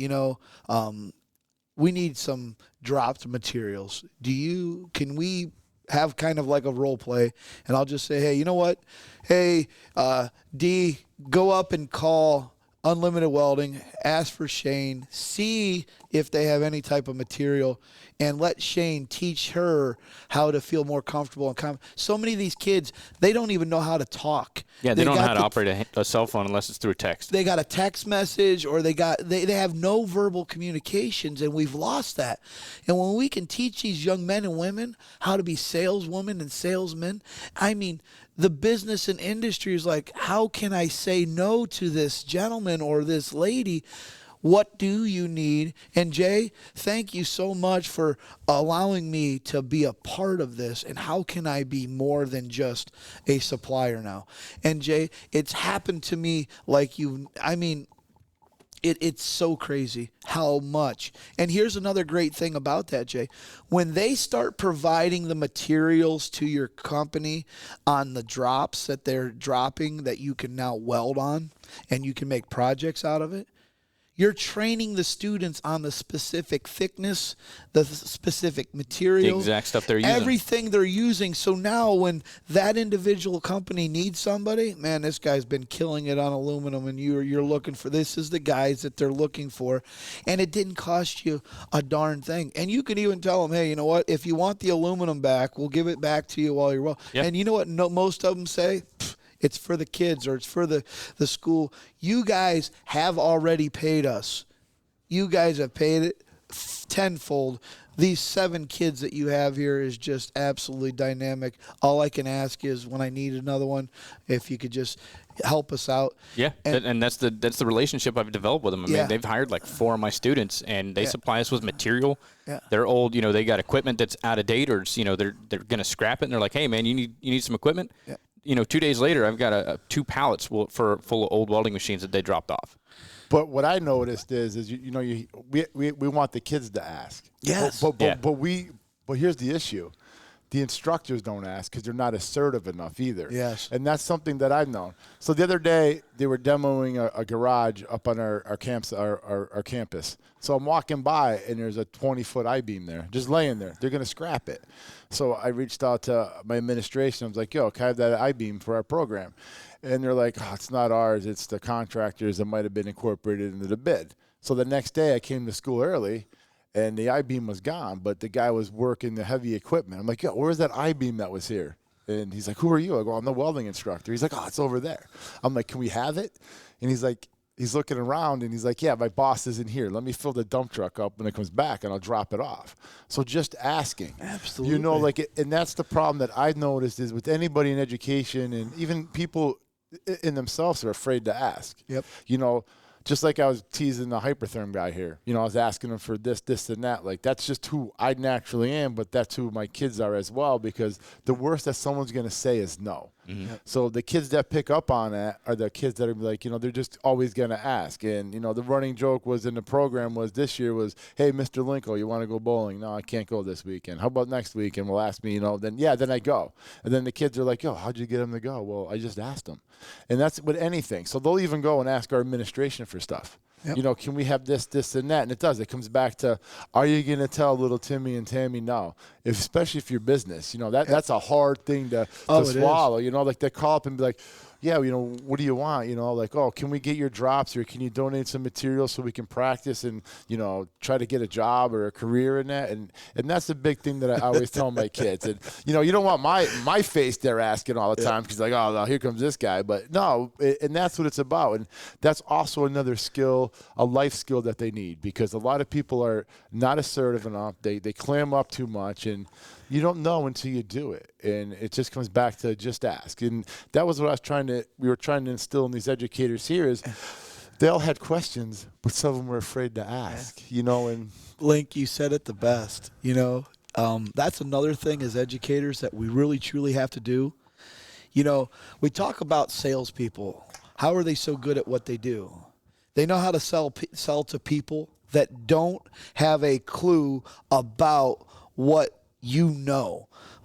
we need some dropped materials. Can we have kind of like a role play? And I'll just say, hey, you know what? Hey, D, go up and call Unlimited Welding, ask for Shane, see if they have any type of material, and let Shane teach her how to feel more comfortable and so many of these kids, they don't even know how to talk. Yeah, they don't know how to operate a cell phone unless it's through text. They got a text message, or they have no verbal communications, and we've lost that. And when we can teach these young men and women how to be saleswomen and salesmen, I mean, the business and industry is like, how can I say no to this gentleman or this lady? What do you need? And Jay, thank you so much for allowing me to be a part of this. And how can I be more than just a supplier now? And Jay, it's happened to me it's so crazy how much. And here's another great thing about that, Jay. When they start providing the materials to your company on the drops that they're dropping that you can now weld on and you can make projects out of it, you're training the students on the specific thickness, the specific material. The exact stuff they're using. Everything they're using. So now when that individual company needs somebody, man, this guy's been killing it on aluminum, and you're looking for, this is the guys that they're looking for. And it didn't cost you a darn thing. And you can even tell them, hey, you know what? If you want the aluminum back, we'll give it back to you while you're well. Yep. And you know what most of them say? It's for the kids, or it's for the school. You guys have already paid us. You guys have paid it tenfold. These 7 kids that you have here is just absolutely dynamic. All I can ask is, when I need another one, if you could just help us out. Yeah, and that's the relationship I've developed with them. I mean, they've hired like 4 of my students, and they supply us with material. Yeah. They're old, they got equipment that's out of date, or they're going to scrap it, and they're like, hey, man, you need some equipment? Yeah. 2 days later, I've got 2 pallets full of old welding machines that they dropped off. But what I noticed is we want the kids to ask. Yes. But here's the issue. The instructors don't ask because they're not assertive enough either. Yes. And that's something that I've known. So the other day, they were demoing a garage up on our campus. So I'm walking by, and there's a 20-foot I-beam there, just laying there. They're going to scrap it. So I reached out to my administration. I was like, yo, can I have that I-beam for our program? And they're like, oh, it's not ours. It's the contractors that might have been incorporated into the bid. So the next day, I came to school early, and the I-beam was gone, but the guy was working the heavy equipment. I'm like, yo, where's that I-beam that was here? And he's like, who are you? I go, I'm the welding instructor. He's like, oh, it's over there. I'm like, can we have it? And he's like, he's looking around, and he's like, yeah, my boss isn't here. Let me fill the dump truck up when it comes back, and I'll drop it off. So just asking. Absolutely. And that's the problem that I've noticed is with anybody in education, and even people in themselves are afraid to ask. Yep. Just like I was teasing the hypertherm guy here. I was asking him for this, and that. Like, that's just who I naturally am, but that's who my kids are as well, because the worst that someone's going to say is no. Mm-hmm. So the kids that pick up on that are the kids that are like, they're just always going to ask. And, the running joke was in the program was this year was, hey, Mr. Linko, you want to go bowling? No, I can't go this weekend. How about next weekend? Will ask me, then I go. And then the kids are like, yo, how'd you get them to go? Well, I just asked them. And that's with anything. So they'll even go and ask our administration for stuff. Yep. Can we have this, and that? And it does. It comes back to, are you going to tell little Timmy and Tammy no? Especially if you're business. That's a hard thing to swallow. Like they call up and be like, yeah, what do you want? Like, oh, can we get your drops, or can you donate some material so we can practice and, try to get a job or a career in that? And that's the big thing that I always tell my kids. And, you don't want my face there asking all the time, because like, oh, no, here comes this guy. But no, and that's what it's about. And that's also another skill, a life skill that they need, because a lot of people are not assertive enough. They clam up too much, and you don't know until you do it. And it just comes back to just ask. And that was what we were trying to instill in these educators here is they all had questions, but some of them were afraid to ask, and Link, you said it the best. That's another thing as educators that we really truly have to do. We talk about salespeople. How are they so good at what they do? They know how to sell to people that don't have a clue about what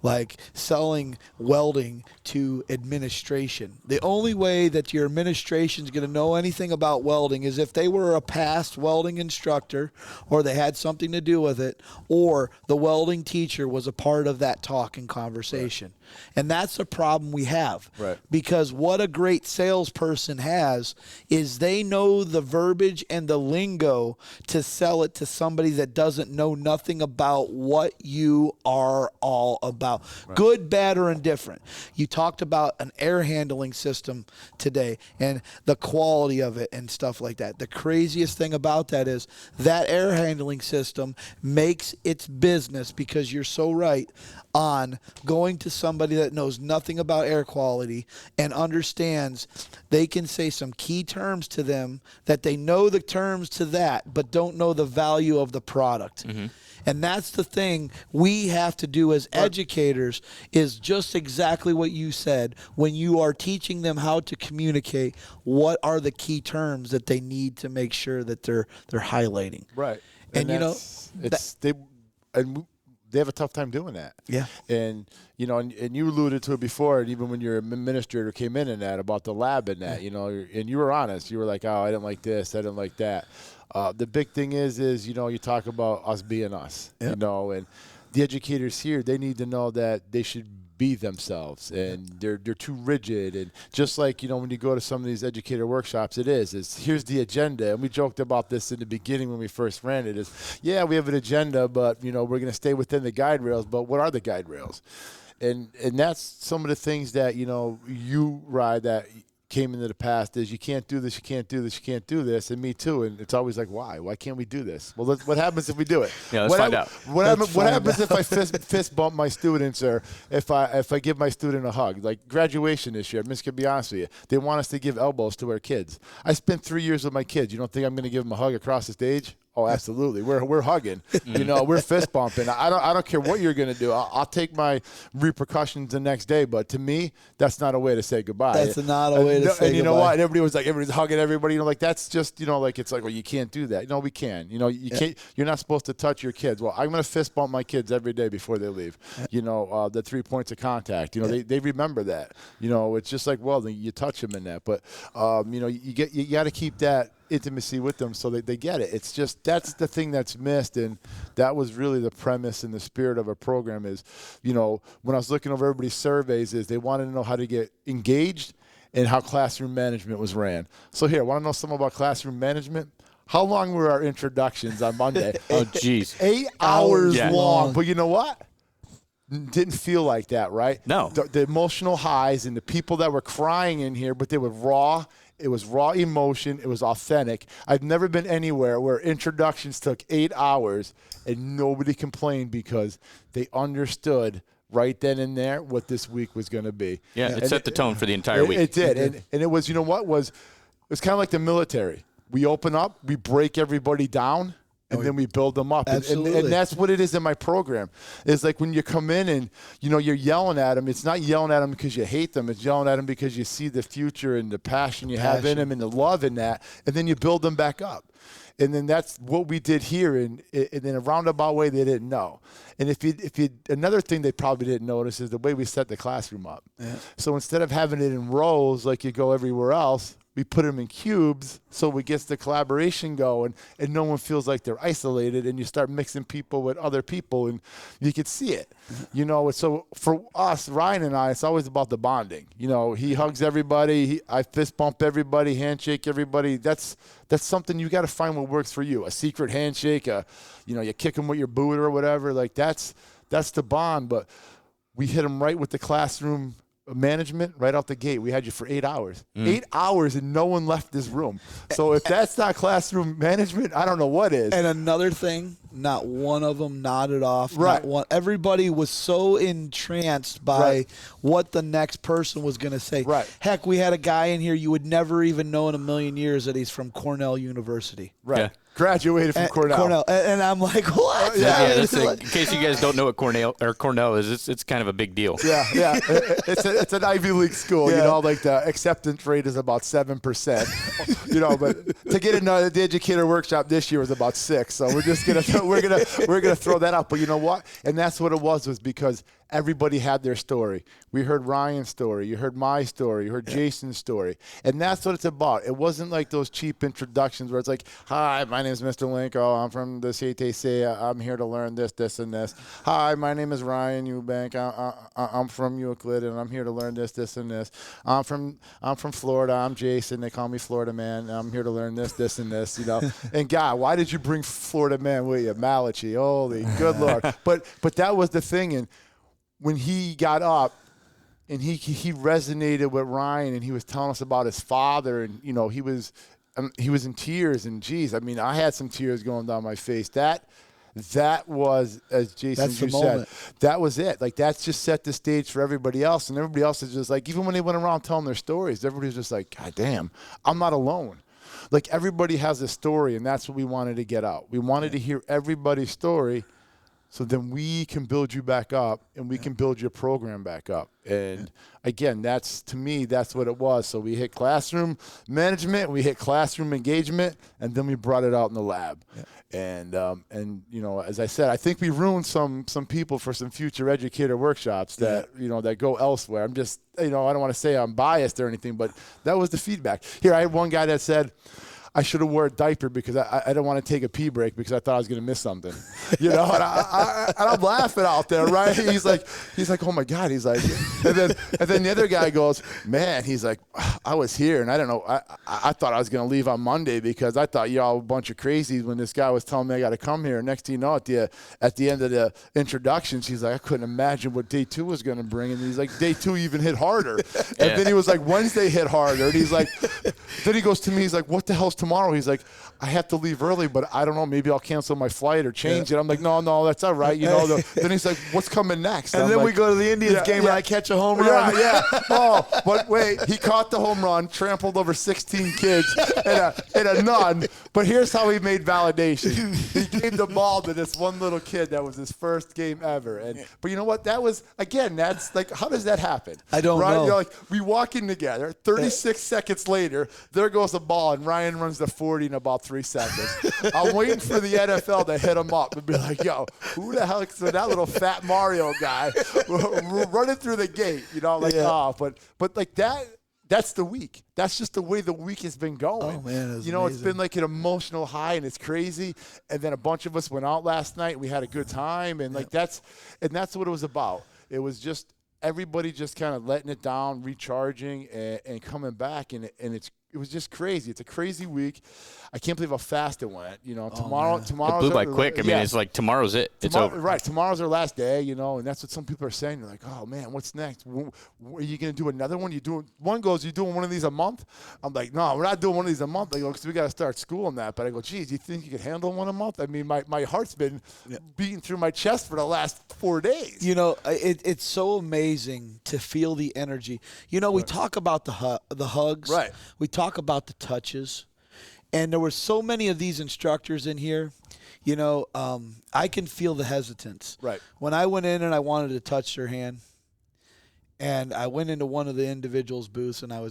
like selling welding to administration. The only way that your administration is going to know anything about welding is if they were a past welding instructor, or they had something to do with it, or the welding teacher was a part of that talk and conversation. Right. And that's the problem we have. Right. Because what a great salesperson has is they know the verbiage and the lingo to sell it to somebody that doesn't know nothing about what you are all about. Right. Good, bad, or indifferent. You talked about an air handling system today and the quality of it and stuff like that. The craziest thing about that is that air handling system makes its business, because you're so right, on going to somebody that knows nothing about air quality and understands they can say some key terms to them that they know the terms to that but don't know the value of the product. Mm-hmm. And that's the thing we have to do as educators, is just exactly what you said. When you are teaching them how to communicate, what are the key terms that they need to make sure that they're highlighting. Right. And they have a tough time doing that. Yeah. And and you alluded to it before, and even when your administrator came in and that about the lab and that, and you were honest. You were like, oh, I didn't like this, I didn't like that. The big thing is you talk about us being us, and the educators here, they need to know that they should be themselves, and they're too rigid. And just like, when you go to some of these educator workshops, is here's the agenda. And we joked about this in the beginning when we first ran it, we have an agenda, but, we're going to stay within the guide rails. But what are the guide rails? And that's some of the things that, you ride that came into the past is you can't do this, you can't do this, you can't do this, and me too. And it's always like, why can't we do this? Well, what happens if we do it? Yeah, let's find out. What happens if I fist bump my students, or if I give my student a hug? Like graduation this year, I'm just gonna be honest with you, they want us to give elbows to our kids. I spent 3 years with my kids. You don't think I'm gonna give them a hug across the stage? Oh, absolutely. We're hugging. We're fist bumping. I don't care what you're going to do. I'll take my repercussions the next day. But to me, that's not a way to say goodbye. That's not a way to say goodbye. And you know what? Everybody's hugging everybody. That's just, it's like, well, you can't do that. No, we can. You can't. You're not supposed to touch your kids. Well, I'm going to fist bump my kids every day before they leave. The 3 points of contact. They remember that. It's just like, well, you touch them in that. But you got to keep that intimacy with them so that they get it. It's just, that's the thing that's missed, and that was really the premise and the spirit of our program is, when I was looking over everybody's surveys, is they wanted to know how to get engaged and how classroom management was ran. So here, want to know something about classroom management? How long were our introductions on Monday? Oh, geez. 8 hours long. But you know what? Didn't feel like that, right? No. The emotional highs and the people that were crying in here, but they were raw. It was raw emotion. It was authentic. I've never been anywhere where introductions took 8 hours and nobody complained because they understood right then and there what this week was going to be. Yeah, it set the tone for the entire week. It did. And it was, it was kind of like the military. We open up, we break everybody down, and then we build them up. And that's what it is in my program. It's like when you come in and, you're yelling at them, it's not yelling at them because you hate them. It's yelling at them because you see the future and the passion you have in them and the love in that. And then you build them back up. And then that's what we did here. And in a roundabout way, they didn't know. And if you another thing they probably didn't notice is the way we set the classroom up. Yeah. So instead of having it in rows like you go everywhere else, we put them in cubes so we get the collaboration going and no one feels like they're isolated, and you start mixing people with other people and you can see it. So for us, Ryan and I, it's always about the bonding. He hugs everybody. I fist bump everybody, handshake everybody. That's something you got to find what works for you. A secret handshake, you kick them with your boot or whatever. Like that's the bond. But we hit them right with the classroom management right out the gate. We had you for 8 hours. 8 hours and no one left this room. So if that's not classroom management, I don't know what is. And another thing, not one of them nodded off. Right. Everybody was so entranced by what the next person was going to say. Right. Heck, we had a guy in here you would never even know in a million years that he's from Cornell University. Right. Yeah. Graduated from Cornell. And I'm like, what? That's in case you guys don't know what Cornell is, it's kind of a big deal. Yeah. It's an Ivy League school. You know, like the acceptance rate is about 7%. You know, but to get into the Educator workshop this year was about 6%. So we're just gonna throw that out. But you know what? And that's what it was because everybody had their story. We heard Ryan's story. You heard my story. You heard Jason's story. And that's what it's about. It wasn't like those cheap introductions where it's like, hi, my name is Mr. Linko. I'm from the CTC. I'm here to learn this, this, and this. Hi, my name is Ryan Eubank. I'm from Euclid, and I'm here to learn this, this, and this. I'm from Florida. I'm Jason. They call me Florida Man. I'm here to learn this, this, and this, you know. And God, why did you bring Florida Man with you? Malachi. Holy good Lord. But that was the thing. And when he got up and he resonated with Ryan and he was telling us about his father and, you know, he was in tears and geez, I mean, I had some tears going down my face. That was, as Jason you said, that was it. Like that's just set the stage for everybody else. And everybody else is just like, even when they went around telling their stories, everybody was just like, God damn, I'm not alone. Like everybody has a story and that's what we wanted to get out. We wanted to hear everybody's story. So then we can build you back up and we can build your program back up. And again, to me, that's what it was. So we hit classroom management, we hit classroom engagement, and then we brought it out in the lab. Yeah. And you know, as I said, I think we ruined some people for some future Educator workshops that, you know, that go elsewhere. I'm just, you know, I don't want to say I'm biased or anything, but that was the feedback. Here, I had one guy that said, I should have wore a diaper because I don't want to take a pee break because I thought I was going to miss something, you know. And I'm laughing out there, right? He's like, oh my God. He's like, and then the other guy goes, man. He's like, I was here and I don't know. I thought I was going to leave on Monday because I thought y'all a bunch of crazies when this guy was telling me I got to come here. Next thing you know, at the end of the introduction, she's like, I couldn't imagine what day 2 was going to bring. And he's like, day 2 even hit harder. And then he was like, Wednesday hit harder. And he's like, then he goes to me, he's like, what the hell's tomorrow? He's like, I have to leave early, but I don't know. Maybe I'll cancel my flight or change it. I'm like, no, that's all right. You know. Then he's like, what's coming next? And then we go to the Indians game and I catch a home run. Yeah. Oh, but wait, he caught the home run, trampled over 16 kids and a nun. But here's how he made validation. He gave the ball to this one little kid that was his first game ever. But you know what? That was, again, that's like, how does that happen? I don't know. You know, like we walk in together. 36 seconds later, there goes the ball, and Ryan runs the 40 in about 3 seconds. I'm waiting for the NFL to hit him up and be like, yo, who the hell is that little fat Mario guy running through the gate? You know, like, but like that's the week. That's just the way the week has been going. Oh, man, you know, amazing. It's been like an emotional high, and it's crazy. And then a bunch of us went out last night. We had a good time, and like that's what it was about. It was just everybody just kind of letting it down, recharging, and coming back, and it was just crazy. It's a crazy week. I can't believe how fast it went. You know, tomorrow it blew by quick. I mean, it's like tomorrow's it. It's over. Right. Tomorrow's our last day, you know, and that's what some people are saying. They're like, oh, man, what's next? Are you going to do another one? One goes, you doing one of these a month? I'm like, no, we're not doing one of these a month. I go, because we got to start school and that. But I go, geez, you think you could handle one a month? I mean, my heart's been beating through my chest for the last 4 days. You know, it's so amazing to feel the energy. You know, we talk about the hugs. Right. We talk about the touches. And there were so many of these instructors in here, you know, I can feel the hesitance. Right. When I went in and I wanted to touch their hand, and I went into one of the individuals' booths, and I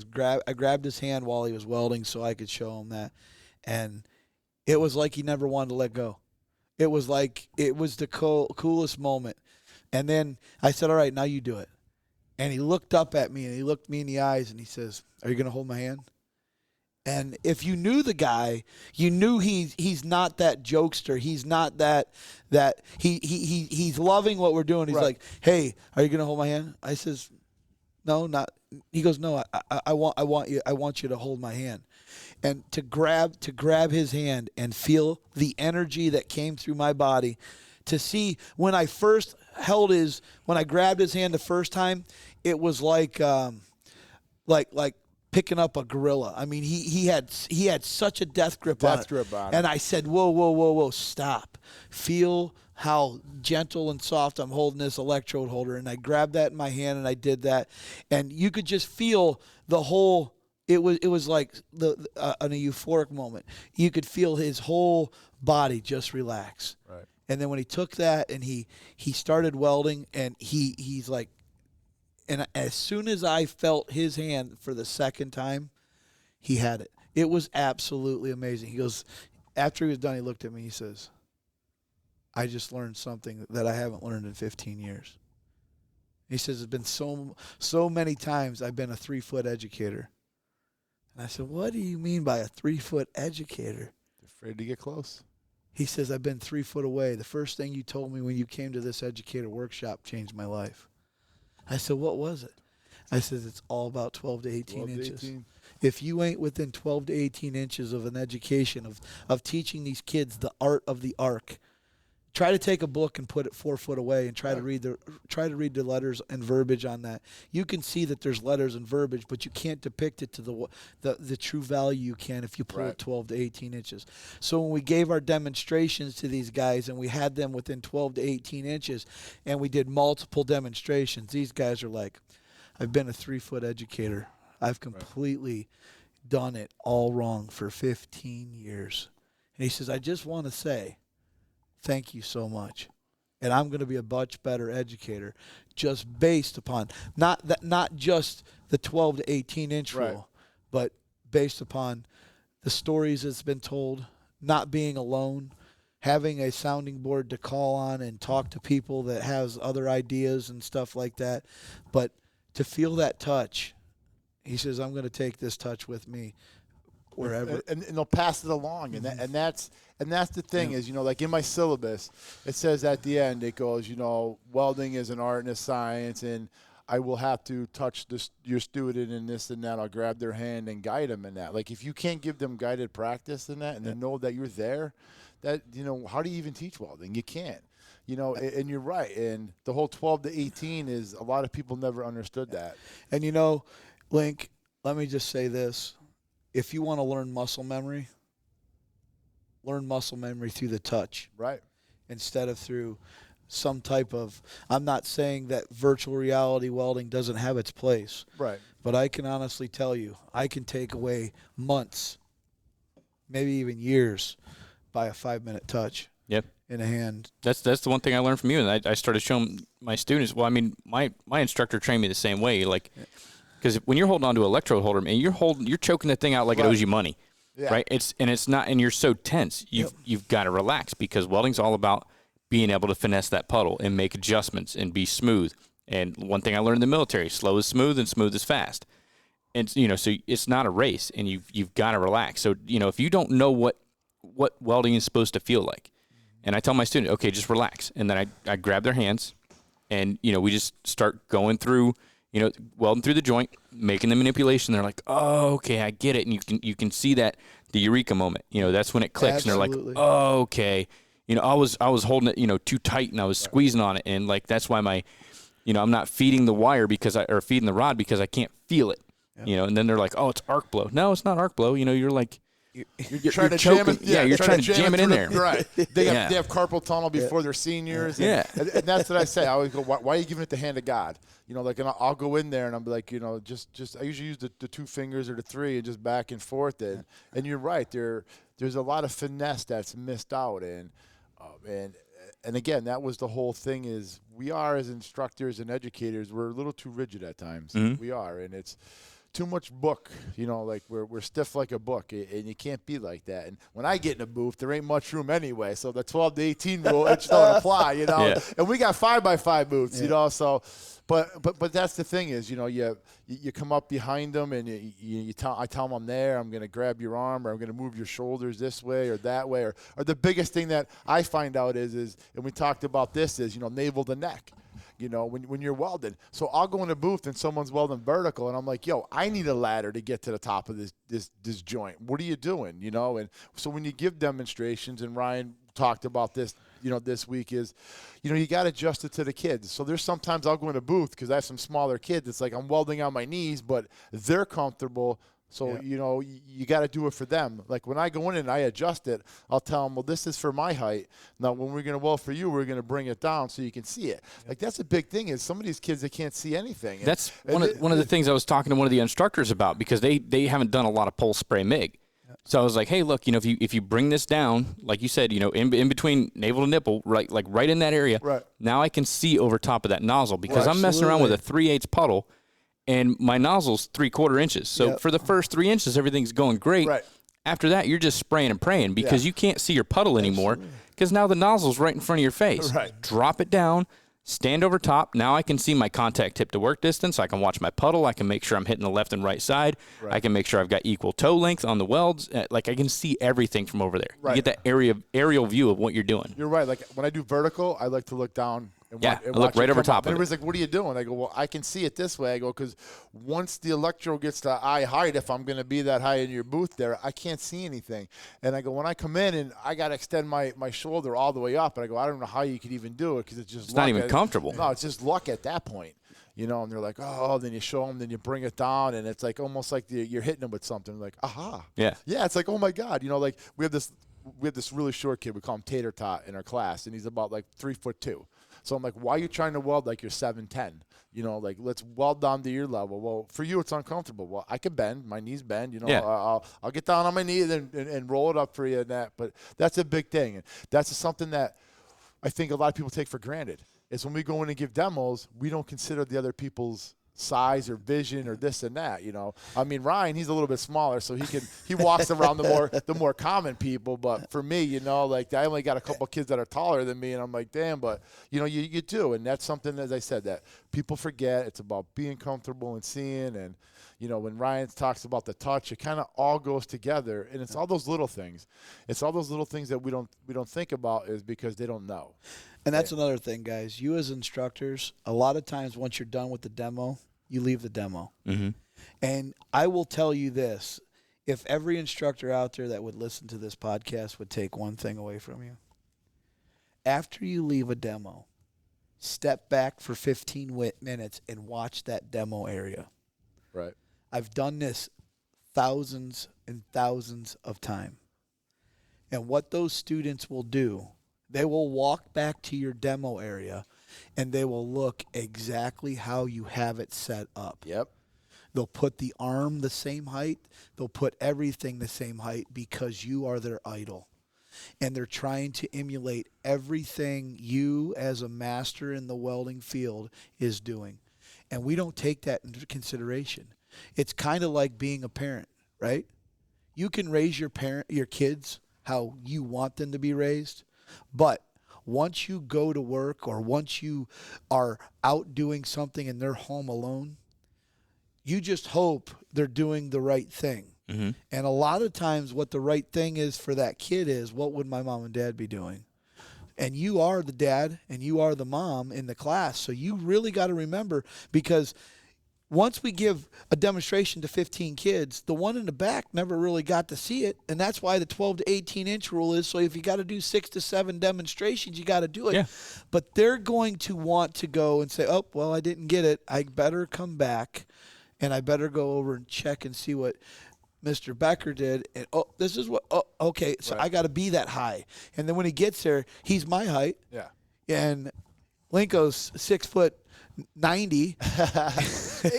grabbed his hand while he was welding so I could show him that. And it was like he never wanted to let go. It was like it was the coolest moment. And then I said, all right, now you do it. And he looked up at me, and he looked me in the eyes, and he says, are you going to hold my hand? And if you knew the guy, you knew he's not that jokester. He's not that he's loving what we're doing. He's like, hey, are you gonna hold my hand? I says, no, not. He goes, no, I want you to hold my hand, and to grab his hand and feel the energy that came through my body, to see when I grabbed his hand the first time, it was like picking up a gorilla. I mean, he had such a death grip on it. And I said, whoa, stop. Feel how gentle and soft I'm holding this electrode holder. And I grabbed that in my hand and I did that. And you could just feel the whole It was like in a euphoric moment. You could feel his whole body just relax. Right. And then when he took that and he started welding, and he's like, and as soon as I felt his hand for the second time, he had it. It was absolutely amazing. He goes, after he was done, he looked at me. He says, I just learned something that I haven't learned in 15 years. He says, it's been so many times I've been a 3-foot educator. And I said, what do you mean by a 3-foot educator? They're afraid to get close. He says, I've been 3 foot away. The first thing you told me when you came to this educator workshop changed my life. I said, what was it? I said, it's all about 12 to 18 inches. 18. If you ain't within 12 to 18 inches of an education, of teaching these kids the art of the arc, try to take a book and put it 4 foot away and try to read the letters and verbiage on that. You can see that there's letters and verbiage, but you can't depict it to the true value you can if you pull it 12 to 18 inches. So when we gave our demonstrations to these guys and we had them within 12 to 18 inches and we did multiple demonstrations, these guys are like, I've been a 3-foot educator. I've completely done it all wrong for 15 years. And he says, I just want to say, thank you so much. And I'm going to be a much better educator just based upon not just the 12 to 18 inch rule, but based upon the stories that's been told, not being alone, having a sounding board to call on and talk to people that has other ideas and stuff like that. But to feel that touch, he says, I'm going to take this touch with me wherever. And they'll pass it along. And that's the thing is, like in my syllabus, it says at the end, it goes, welding is an art and a science, and I will have to touch your student and this and that. I'll grab their hand and guide them in that. Like if you can't give them guided practice in that and they know that you're there, that, how do you even teach welding? You can't. And you're right. And the whole 12 to 18 is, a lot of people never understood that. And Link, let me just say this. If you want to learn muscle memory through the touch. Right. Instead of through some type of, I'm not saying that virtual reality welding doesn't have its place. Right. But I can honestly tell you, I can take away months, maybe even years, by a 5-minute touch. Yep. In a hand. That's the one thing I learned from you, and I started showing my students. Well, I mean, my instructor trained me the same way, like, because when you're holding on to an electrode holder, man, you're choking that thing out like it owes you money, right? It's not, and you're so tense. You've got to relax, because welding's all about being able to finesse that puddle and make adjustments and be smooth. And one thing I learned in the military: slow is smooth and smooth is fast. And so it's not a race, and you've got to relax. So if you don't know what welding is supposed to feel like. And I tell my student, okay, just relax. And then I grab their hands, and, we just start going through, welding through the joint, making the manipulation. They're like, oh, okay, I get it. And you can see that, the eureka moment. That's when it clicks. Absolutely. And they're like, oh, okay. I was holding it, too tight, and I was squeezing on it. And, like, that's why I'm not feeding the wire or feeding the rod because I can't feel it. Yep. And then they're like, oh, it's arc blow. No, it's not arc blow. You're like, You're trying to jam it. Yeah, you're trying to jam it in there. Right. They have carpal tunnel before they're seniors. And that's what I say. I always go, why are you giving it the hand of God? And I'll go in there and I'll be like, just I usually use the 2 fingers or the 3 and just back and forth. And you're right. There's a lot of finesse that's missed out. And again, that was the whole thing, is we are, as instructors and educators, we're a little too rigid at times. Mm-hmm. We are. And it's too much book, like we're stiff like a book, and you can't be like that. And when I get in a booth, there ain't much room anyway, so the 12 to 18 rule, it just don't apply, Yeah. And we got 5x5 booths, so. But that's the thing is, you come up behind them and I tell them I'm there, I'm going to grab your arm, or I'm going to move your shoulders this way or that way, or the biggest thing that I find out is, and we talked about this, is navel to neck. When you're welding. So I'll go in a booth and someone's welding vertical, and I'm like, yo, I need a ladder to get to the top of this joint. What are you doing? And so when you give demonstrations, and Ryan talked about this, this week, is, you got to adjust it to the kids. So there's sometimes I'll go in a booth because I have some smaller kids. It's like I'm welding on my knees, but they're comfortable So, you got to do it for them. Like when I go in and I adjust it, I'll tell them, well, this is for my height. Now, when we're going to weld for you, we're going to bring it down so you can see it. Like that's a big thing is some of these kids, they can't see anything. That's one of the things I was talking to one of the instructors about because they haven't done a lot of pole spray MIG. So I was like, hey, look, if you bring this down, like you said, in between navel to nipple, right in that area, now I can see over top of that nozzle because I'm messing around with a 3/8 puddle. And my nozzle's 3/4 inches. So for the first 3 inches, everything's going great. Right. After that, you're just spraying and praying because you can't see your puddle anymore because now the nozzle's right in front of your face. Right. Drop it down, stand over top. Now I can see my contact tip to work distance. I can watch my puddle. I can make sure I'm hitting the left and right side. Right. I can make sure I've got equal toe length on the welds. Like I can see everything from over there. Right. You get that aerial view of what you're doing. You're right. Like when I do vertical, I like to look down. I look right over top of it. Everybody's like, what are you doing? I go, well, I can see it this way. I go, because once the electrode gets to eye height, if I'm going to be that high in your booth there, I can't see anything. And I go, when I come in and I got to extend my shoulder all the way up, and I go, I don't know how you could even do it because it's not even comfortable. No, it's just luck at that point. And they're like, oh, then you show them, then you bring it down, and it's like almost like you're hitting them with something. Like, aha. Yeah. Yeah, it's like, oh, my God. Like we have this really short kid. We call him Tater Tot in our class, and he's about like 3'2". So I'm like, why are you trying to weld like you're 7'10"? Like let's weld down to your level. Well, for you, it's uncomfortable. Well, I can bend. My knees bend. I'll get down on my knee and roll it up for you and that. But that's a big thing. And that's something that I think a lot of people take for granted. Is when we go in and give demos, we don't consider the other people's size or vision or this and that. I mean, Ryan, he's a little bit smaller, so he walks around the more common people. But for me, like I only got a couple kids that are taller than me, and I'm like, damn. But you do, and that's something, as I said, that people forget. It's about being comfortable and seeing, and when Ryan talks about the touch, it kind of all goes together, and it's all those little things. It's all those little things that we don't think about is because they don't know. And that's another thing, guys. You as instructors, a lot of times once you're done with the demo, you leave the demo. Mm-hmm. And I will tell you this. If every instructor out there that would listen to this podcast would take one thing away from you, after you leave a demo, step back for 15 minutes and watch that demo area. Right. I've done this thousands and thousands of times. And what those students will do, they will walk back to your demo area and they will look exactly how you have it set up. Yep. They'll put the arm the same height. They'll put everything the same height because you are their idol. And they're trying to emulate everything you as a master in the welding field is doing. And we don't take that into consideration. It's kind of like being a parent, right? You can raise your kids how you want them to be raised. But once you go to work or once you are out doing something and they're home alone, you just hope they're doing the right thing. Mm-hmm. And a lot of times what the right thing is for that kid is, what would my mom and dad be doing? And you are the dad and you are the mom in the class. So you really got to remember, because once we give a demonstration to 15 kids, the one in the back never really got to see it. And that's why the 12 to 18 inch rule is, so if you got to do 6 to 7 demonstrations, you got to do it. Yeah. But they're going to want to go and say, oh, well, I didn't get it. I better come back and I better go over and check and see what Mr. Becker did. And, this is what, okay, so right. I got to be that high. And then when he gets there, he's my height. Yeah. And Linko's 6'90".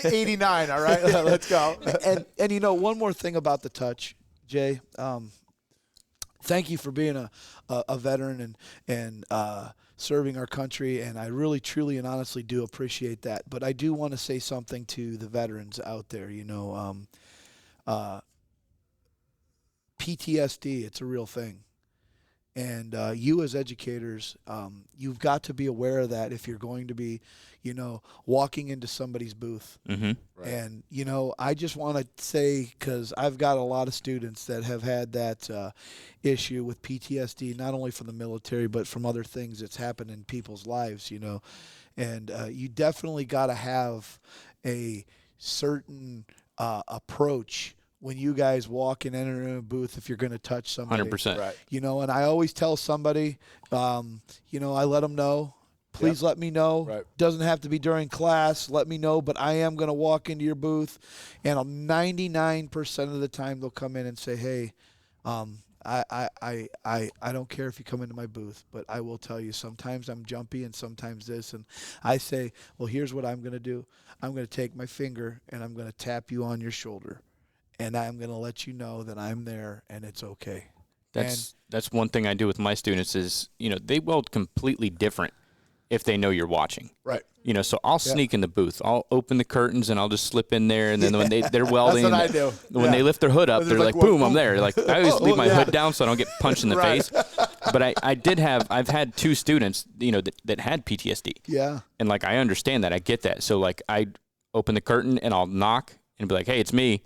89, all right? Let's go. And one more thing about the touch, Jay. Thank you for being a veteran and serving our country, and I really, truly, and honestly do appreciate that. But I do want to say something to the veterans out there. PTSD, it's a real thing. And you as educators, you've got to be aware of that if you're going to be, walking into somebody's booth. Mm-hmm. Right. And, I just want to say, because I've got a lot of students that have had that issue with PTSD, not only from the military, but from other things that's happened in people's lives, And you definitely got to have a certain approach when you guys walk and enter in a booth, if you're going to touch somebody. 100%. Right. And I always tell somebody, I let them know, please let me know. Right. Doesn't have to be during class. Let me know, but I am going to walk into your booth, and 99% of the time they'll come in and say, hey, I don't care if you come into my booth, but I will tell you sometimes I'm jumpy and sometimes this. And I say, well, here's what I'm going to do. I'm going to take my finger and I'm going to tap you on your shoulder, and I'm going to let you know that I'm there and it's okay. That's one thing I do with my students is, they weld completely different if they know you're watching. Right. So I'll sneak in the booth. I'll open the curtains and I'll just slip in there. And then when they're welding, That's what I do. When they lift their hood up, they're like, boom, I'm there. Like I always leave my hood down so I don't get punched in the face. But I've had 2 students, that had PTSD. Yeah. And like, I understand that. I get that. So like I open the curtain and I'll knock and be like, hey, it's me.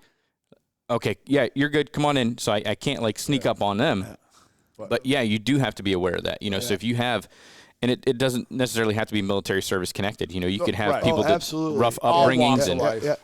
Okay. Yeah, you're good. Come on in. So I can't like sneak up on them. Yeah. But yeah, you do have to be aware of that, so if you have, and it doesn't necessarily have to be military service connected. You could have people that rough upbringings and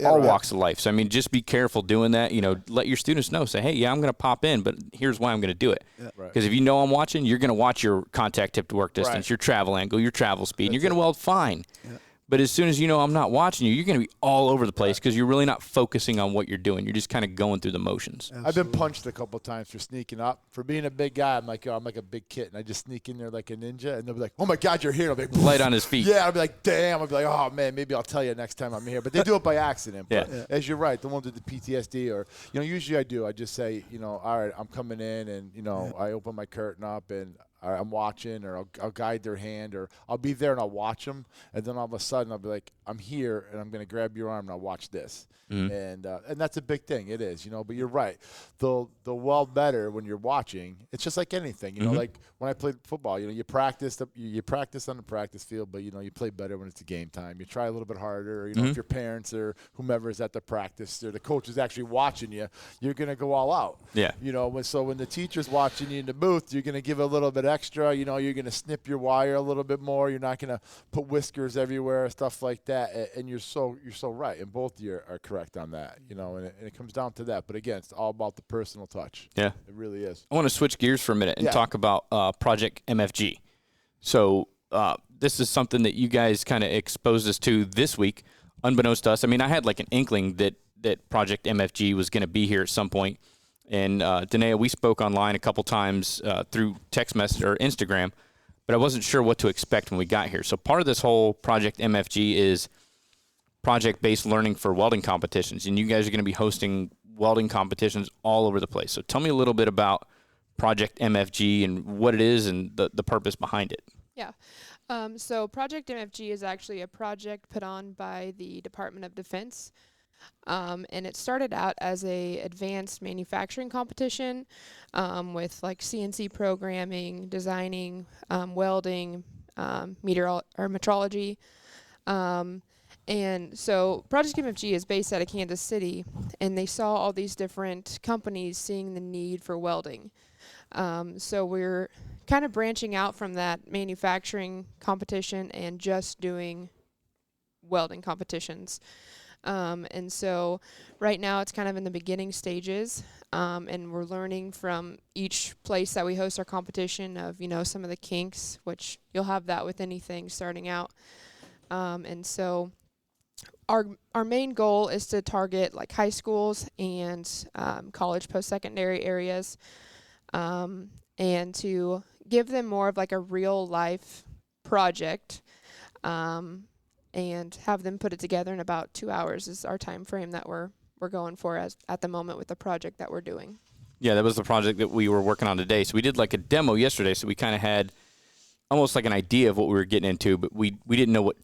all walks of life. So, I mean, just be careful doing that. Let your students know. Say, hey, yeah, I'm going to pop in, but here's why I'm going to do it. Because if you know I'm watching, you're going to watch your contact tip to work distance, your travel angle, your travel speed, and you're going to weld fine. Yeah. But as soon as you know I'm not watching you, you're going to be all over the place because you're really not focusing on what you're doing. You're just kind of going through the motions. Absolutely. I've been punched a couple of times for sneaking up. For being a big guy, I'm like a big kid, and I just sneak in there like a ninja, and they'll be like, oh, my God, you're here. I'll be like, light on his feet. Yeah, I'll be like, damn. I'll be like, oh, man, maybe I'll tell you next time I'm here. But they do it by accident. But as you're right, the ones with the PTSD or, usually I do. I just say, all right, I'm coming in, and, I open my curtain up, and I'm watching, or I'll guide their hand, or I'll be there and I'll watch them, and then all of a sudden I'll be like, I'm here, and I'm going to grab your arm and I'll watch this. Mm-hmm. And that's a big thing. It is, but you're right. They'll weld better when you're watching. It's just like anything, like when I played football, you practice you practice on the practice field, but you play better when it's a game time. You try a little bit harder, if your parents or whomever is at the practice or the coach is actually watching you, you're going to go all out. Yeah. So when the teacher's watching you in the booth, you're going to give a little bit extra, you're going to snip your wire a little bit more. You're not going to put whiskers everywhere, stuff like that. And you're so right. And both of you are correct on that, and it comes down to that. But again, it's all about the personal touch. Yeah. It really is. I want to switch gears for a minute and talk about Project MFG. So this is something that you guys kind of exposed us to this week, unbeknownst to us. I mean, I had like an inkling that Project MFG was going to be here at some point. And Danae, we spoke online a couple times through text message or Instagram, but I wasn't sure what to expect when we got here. So part of this whole Project MFG is project-based learning for welding competitions, and you guys are going to be hosting welding competitions all over the place. So tell me a little bit about Project MFG and what it is and the purpose behind it. Yeah. So Project MFG is actually a project put on by the Department of Defense. And it started out as a advanced manufacturing competition with like CNC programming, designing, welding, metrology. And so Project MFG is based out of Kansas City, and they saw all these different companies seeing the need for welding. So we're kind of branching out from that manufacturing competition and just doing welding competitions. And so right now it's kind of in the beginning stages, and we're learning from each place that we host our competition of, some of the kinks, which you'll have that with anything starting out. And so our main goal is to target like high schools and college post-secondary areas, and to give them more of like a real life project, and have them put it together in about 2 hours is our time frame that we're going for at the moment with the project that we're doing. Yeah, that was the project that we were working on today. So we did like a demo yesterday, so we kind of had almost like an idea of what we were getting into, but we didn't know what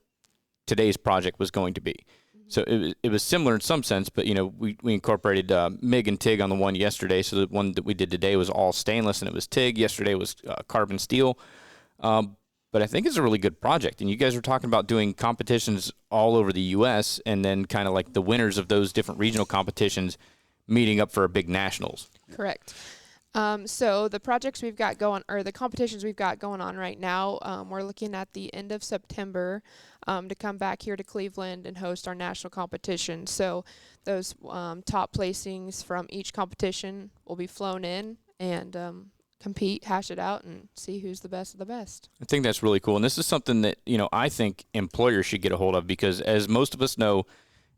today's project was going to be. So it was similar in some sense, but we incorporated MIG and TIG on the one yesterday. So the one that we did today was all stainless and it was TIG. Yesterday was carbon steel. But I think it's a really good project. And you guys are talking about doing competitions all over the U.S. and then kind of like the winners of those different regional competitions meeting up for a big nationals. Correct. So the projects we've got going, or the competitions we've got going on right now, we're looking at the end of September to come back here to Cleveland and host our national competition. So those top placings from each competition will be flown in, and compete, hash it out, and see who's the best of the best. I think that's really cool. And this is something that, I think employers should get a hold of, because as most of us know,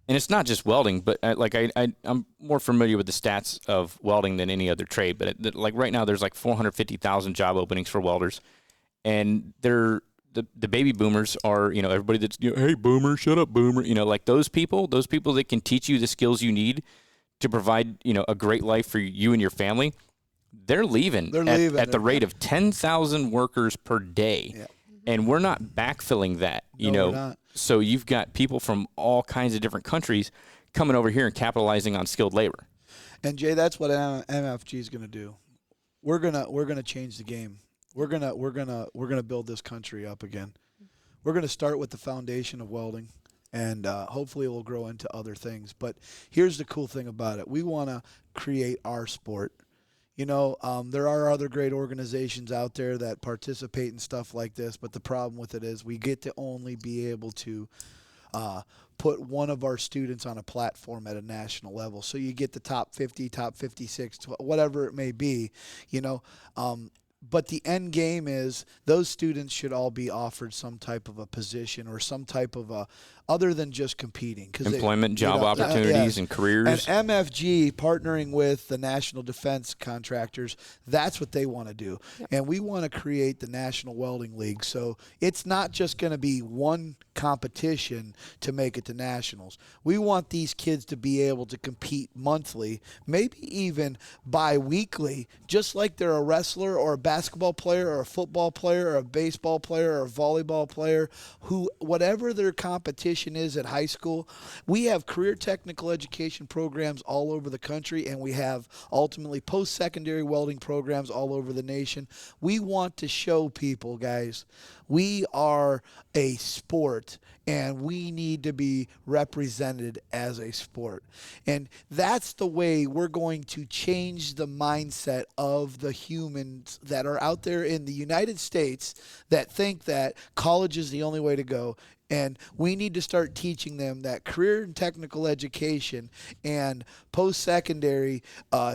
and it's not just welding, but I'm more familiar with the stats of welding than any other trade. But like right now, there's like 450,000 job openings for welders, and the baby boomers are, everybody that's, hey boomer, shut up boomer, like those people that can teach you the skills you need to provide, a great life for you and your family. They're leaving at the rate of 10,000 workers per day. Yeah. And we're not backfilling that, No, we're not. So you've got people from all kinds of different countries coming over here and capitalizing on skilled labor. And Jay, that's what MFG is going to do. We're gonna change the game. We're gonna build this country up again. We're gonna start with the foundation of welding, and hopefully it will grow into other things. But here's the cool thing about it: we want to create our sport. There are other great organizations out there that participate in stuff like this, but the problem with it is we get to only be able to put one of our students on a platform at a national level. So you get the top 50, top 56, whatever it may be, but the end game is those students should all be offered some type of a position or some type of a, other than just competing. Employment, job opportunities, and careers. And MFG partnering with the national defense contractors, that's what they want to do. Yep. And we want to create the National Welding League. So it's not just going to be one competition to make it to nationals. We want these kids to be able to compete monthly, maybe even bi-weekly, just like they're a wrestler or a basketball player or a football player or a baseball player or a volleyball player, who whatever their competition is at high school. We have career technical education programs all over the country, and we have ultimately post-secondary welding programs all over the nation. We want to show people, guys, we are a sport, and we need to be represented as a sport. And that's the way we're going to change the mindset of the humans that are out there in the United States that think that college is the only way to go. And we need to start teaching them that career and technical education and post-secondary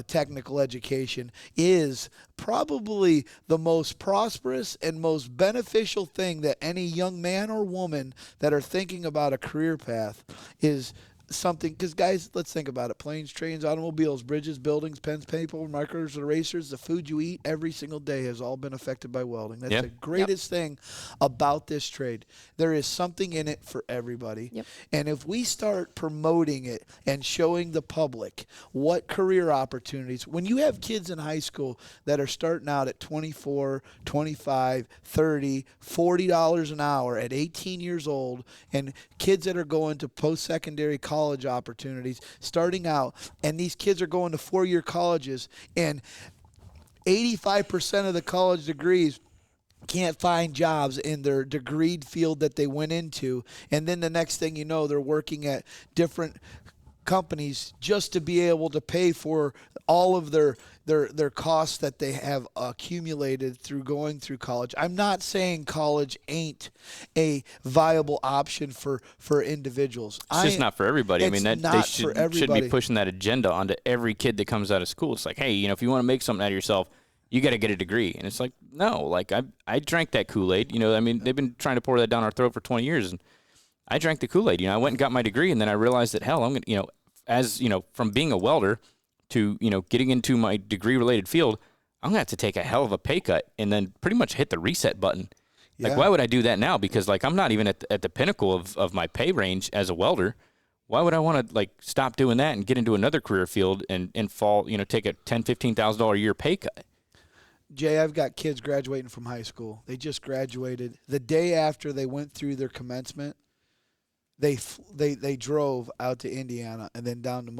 technical education is probably the most prosperous and most beneficial thing that any young man or woman that are thinking about a career path is something. Because, guys, let's think about it. Planes, trains, automobiles, bridges, buildings, pens, paper, markers, erasers, the food you eat every single day has all been affected by welding. That's the greatest thing about this trade. There is something in it for everybody. Yep. And if we start promoting it and showing the public what career opportunities, when you have kids in high school that are starting out at $24, $25, $30, $40 an hour at 18 years old, and kids that are going to post-secondary college opportunities starting out, and these kids are going to four-year colleges, and 85% of the college degrees can't find jobs in their degreed field that they went into, and then the next thing you know, they're working at different companies just to be able to pay for all of their costs that they have accumulated through going through college. I'm not saying college ain't a viable option for individuals. It's just not for everybody. I mean, that they should be pushing that agenda onto every kid that comes out of school. It's like, hey, if you want to make something out of yourself, you got to get a degree. And it's like, no, like I drank that Kool-Aid. I mean, they've been trying to pour that down our throat for 20 years, and I drank the Kool-Aid. I went and got my degree, and then I realized that, hell, I'm going to, as, from being a welder to, getting into my degree-related field, I'm going to have to take a hell of a pay cut and then pretty much hit the reset button. Yeah. Like, why would I do that now? Because, I'm not even at the pinnacle of my pay range as a welder. Why would I want to, stop doing that and get into another career field and fall, take a $10,000, $15,000 a year pay cut? Jay, I've got kids graduating from high school. They just graduated. The day after they went through their commencement, they drove out to Indiana and then down to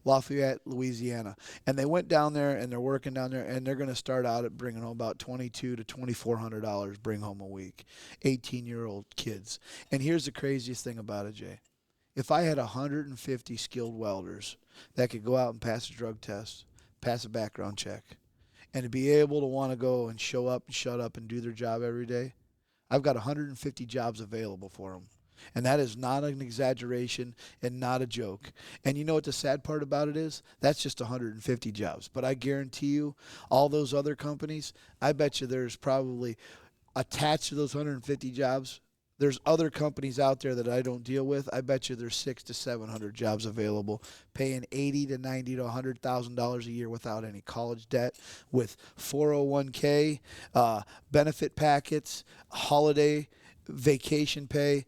Lafayette, Louisiana. And they went down there, and they're working down there, and they're going to start out at bringing home about $2,200 to $2,400 bring home a week. 18-year-old kids. And here's the craziest thing about it, Jay. If I had 150 skilled welders that could go out and pass a drug test, pass a background check, and to be able to want to go and show up and shut up and do their job every day, I've got 150 jobs available for them. And that is not an exaggeration and not a joke. And you know what the sad part about it is? That's just 150 jobs. But I guarantee you, all those other companies, I bet you there's probably attached to those 150 jobs, there's other companies out there that I don't deal with. I bet you there's 600 to 700 jobs available, paying $80 to $90 to $100,000 a year without any college debt, with 401k, benefit packets, holiday, vacation pay.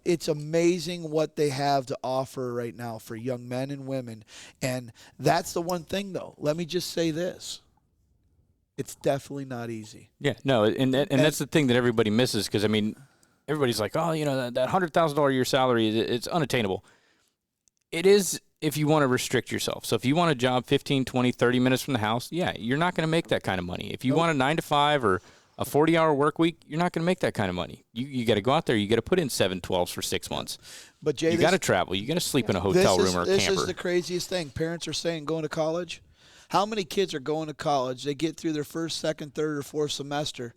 It's amazing what they have to offer right now for young men and women. And that's the one thing, though. Let me just say this. It's definitely not easy. Yeah, no, and that's the thing that everybody misses, because, I mean, everybody's like, oh, you know, that $100,000 a year salary, it's unattainable. It is if you want to restrict yourself. So if you want a job 15, 20, 30 minutes from the house, yeah, you're not going to make that kind of money. If you want a 9 to 5 or a 40-hour work week, you're not going to make that kind of money. You got to go out there. You got to put in 7/12s for 6 months. But Jay, you got to travel. You got to sleep in a hotel room or a camper. This is the craziest thing. Parents are saying going to college. How many kids are going to college? They get through their first, second, third, or fourth semester,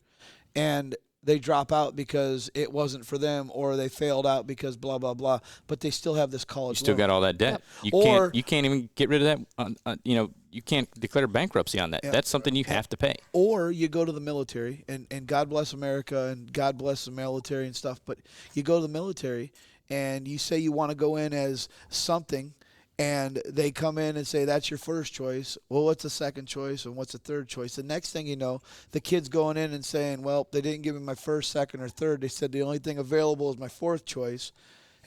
and they drop out because it wasn't for them, or they failed out because blah, blah, blah. But they still have this college You still loan. got all that debt. Yep. You can't even get rid of that. You can't declare bankruptcy on that. Yep. That's something you have to pay. Or you go to the military, and God bless America, and God bless the military and stuff. But you go to the military, and you say you want to go in as something, and they come in and say, that's your first choice. Well, what's the second choice and what's the third choice? The next thing you know, the kid's going in and saying, well, they didn't give me my first, second, or third. They said the only thing available is my fourth choice,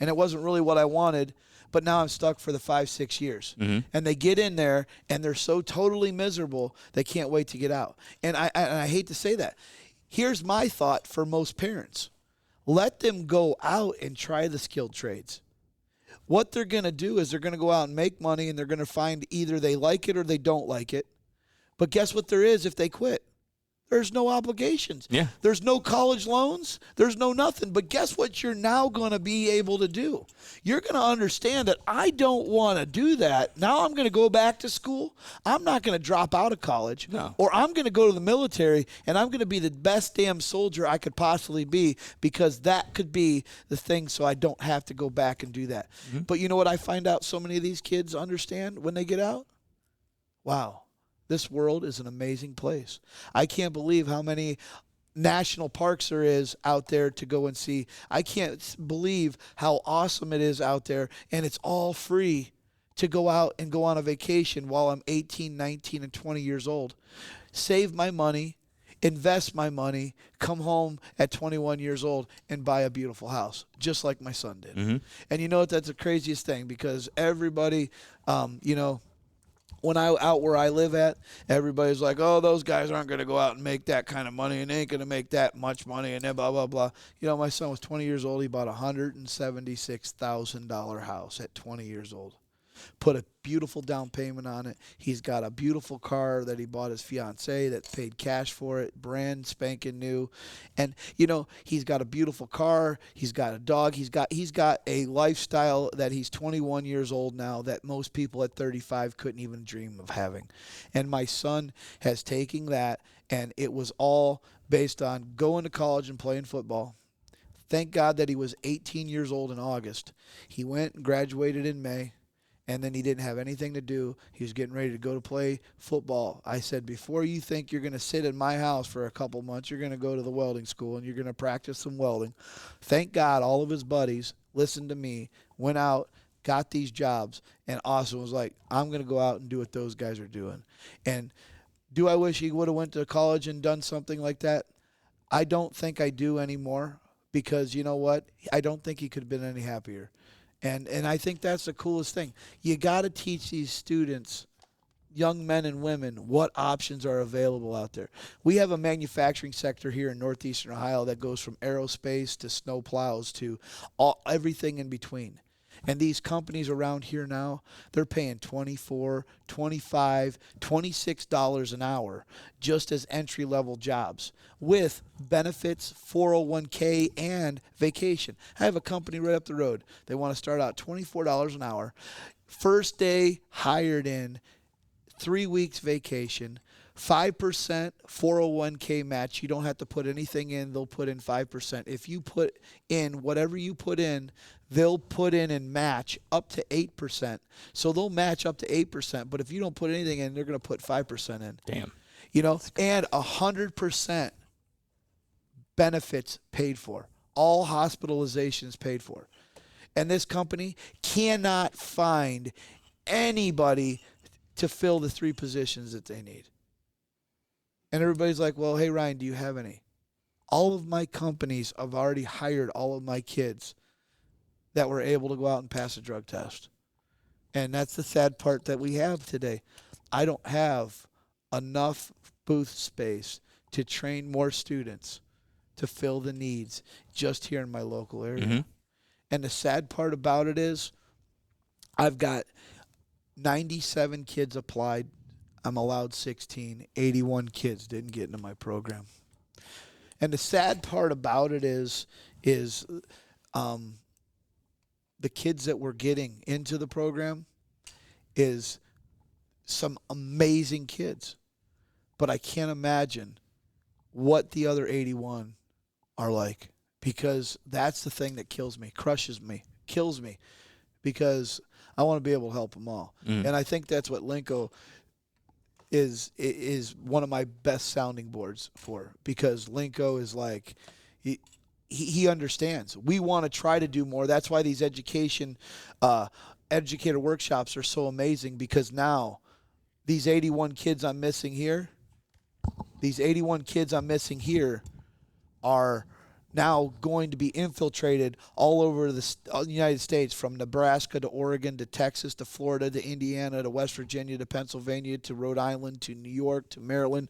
and it wasn't really what I wanted, but now I'm stuck for the 5-6 years. Mm-hmm. And they get in there, and they're so totally miserable, they can't wait to get out. And I hate to say that. Here's my thought for most parents. Let them go out and try the skilled trades. What they're going to do is they're going to go out and make money, and they're going to find either they like it or they don't like it. But guess what there is if they quit? There's no obligations. Yeah. There's no college loans. There's no nothing. But guess what you're now going to be able to do? You're going to understand that I don't want to do that. Now I'm going to go back to school. I'm not going to drop out of college. No. Or I'm going to go to the military, and I'm going to be the best damn soldier I could possibly be, because that could be the thing, so I don't have to go back and do that. Mm-hmm. But you know what I find out so many of these kids understand when they get out? Wow. This world is an amazing place. I can't believe how many national parks there is out there to go and see. I can't believe how awesome it is out there, and it's all free to go out and go on a vacation while I'm 18, 19, and 20 years old. Save my money, invest my money, come home at 21 years old and buy a beautiful house, just like my son did. Mm-hmm. And you know what? That's the craziest thing, because everybody, when out where I live at, everybody's like, oh, those guys aren't going to go out and make that kind of money, and they ain't going to make that much money, and then blah, blah, blah. You know, my son was 20 years old. He bought a $176,000 house at 20 years old. Put a beautiful down payment on it. He's got a beautiful car that he bought his fiancée that paid cash for it, brand spanking new. And, you know, he's got a beautiful car. He's got a dog. He's got a lifestyle that he's 21 years old now that most people at 35 couldn't even dream of having. And my son has taken that, and it was all based on going to college and playing football. Thank God that he was 18 years old in August. He went and graduated in May. And then he didn't have anything to do. He was getting ready to go to play football. I said, before you think you're going to sit in my house for a couple months, you're going to go to the welding school and you're going to practice some welding. Thank God all of his buddies listened to me, went out, got these jobs, and Austin was like, I'm going to go out and do what those guys are doing. And do I wish he would have went to college and done something like that? I don't think I do anymore, because you know what? I don't think he could have been any happier. And I think that's the coolest thing. You got to teach these students, young men and women, what options are available out there. We have a manufacturing sector here in northeastern Ohio that goes from aerospace to snow plows to everything in between. And these companies around here now, they're paying $24, $25, $26 an hour just as entry-level jobs with benefits, 401k, and vacation. I have a company right up the road. They want to start out $24 an hour. First day hired in, 3 weeks vacation, 5% 401k match. You don't have to put anything in. They'll put in 5%. If you put in whatever you put in, they'll put in and match up to 8%. So they'll match up to 8%. But if you don't put anything in, they're going to put 5% in. Damn. You know, and 100% benefits paid for. All hospitalizations paid for. And this company cannot find anybody to fill the 3 positions that they need. And everybody's like, well, hey, Ryan, do you have any? All of my companies have already hired all of my kids that were able to go out and pass a drug test. And that's the sad part that we have today. I don't have enough booth space to train more students to fill the needs just here in my local area. Mm-hmm. And the sad part about it is I've got 97 kids applied. I'm allowed 16. 81 kids didn't get into my program. And the sad part about it is the kids that we're getting into the program is some amazing kids. But I can't imagine what the other 81 are like, because that's the thing that kills me, crushes me, kills me, because I want to be able to help them all. And I think that's what Linko is one of my best sounding boards for, because Linko is like, he understands. We want to try to do more. That's why these educator workshops are so amazing, because now these 81 kids I'm missing here, are now going to be infiltrated all over the United States, from Nebraska to Oregon to Texas to Florida to Indiana to West Virginia to Pennsylvania to Rhode Island to New York to Maryland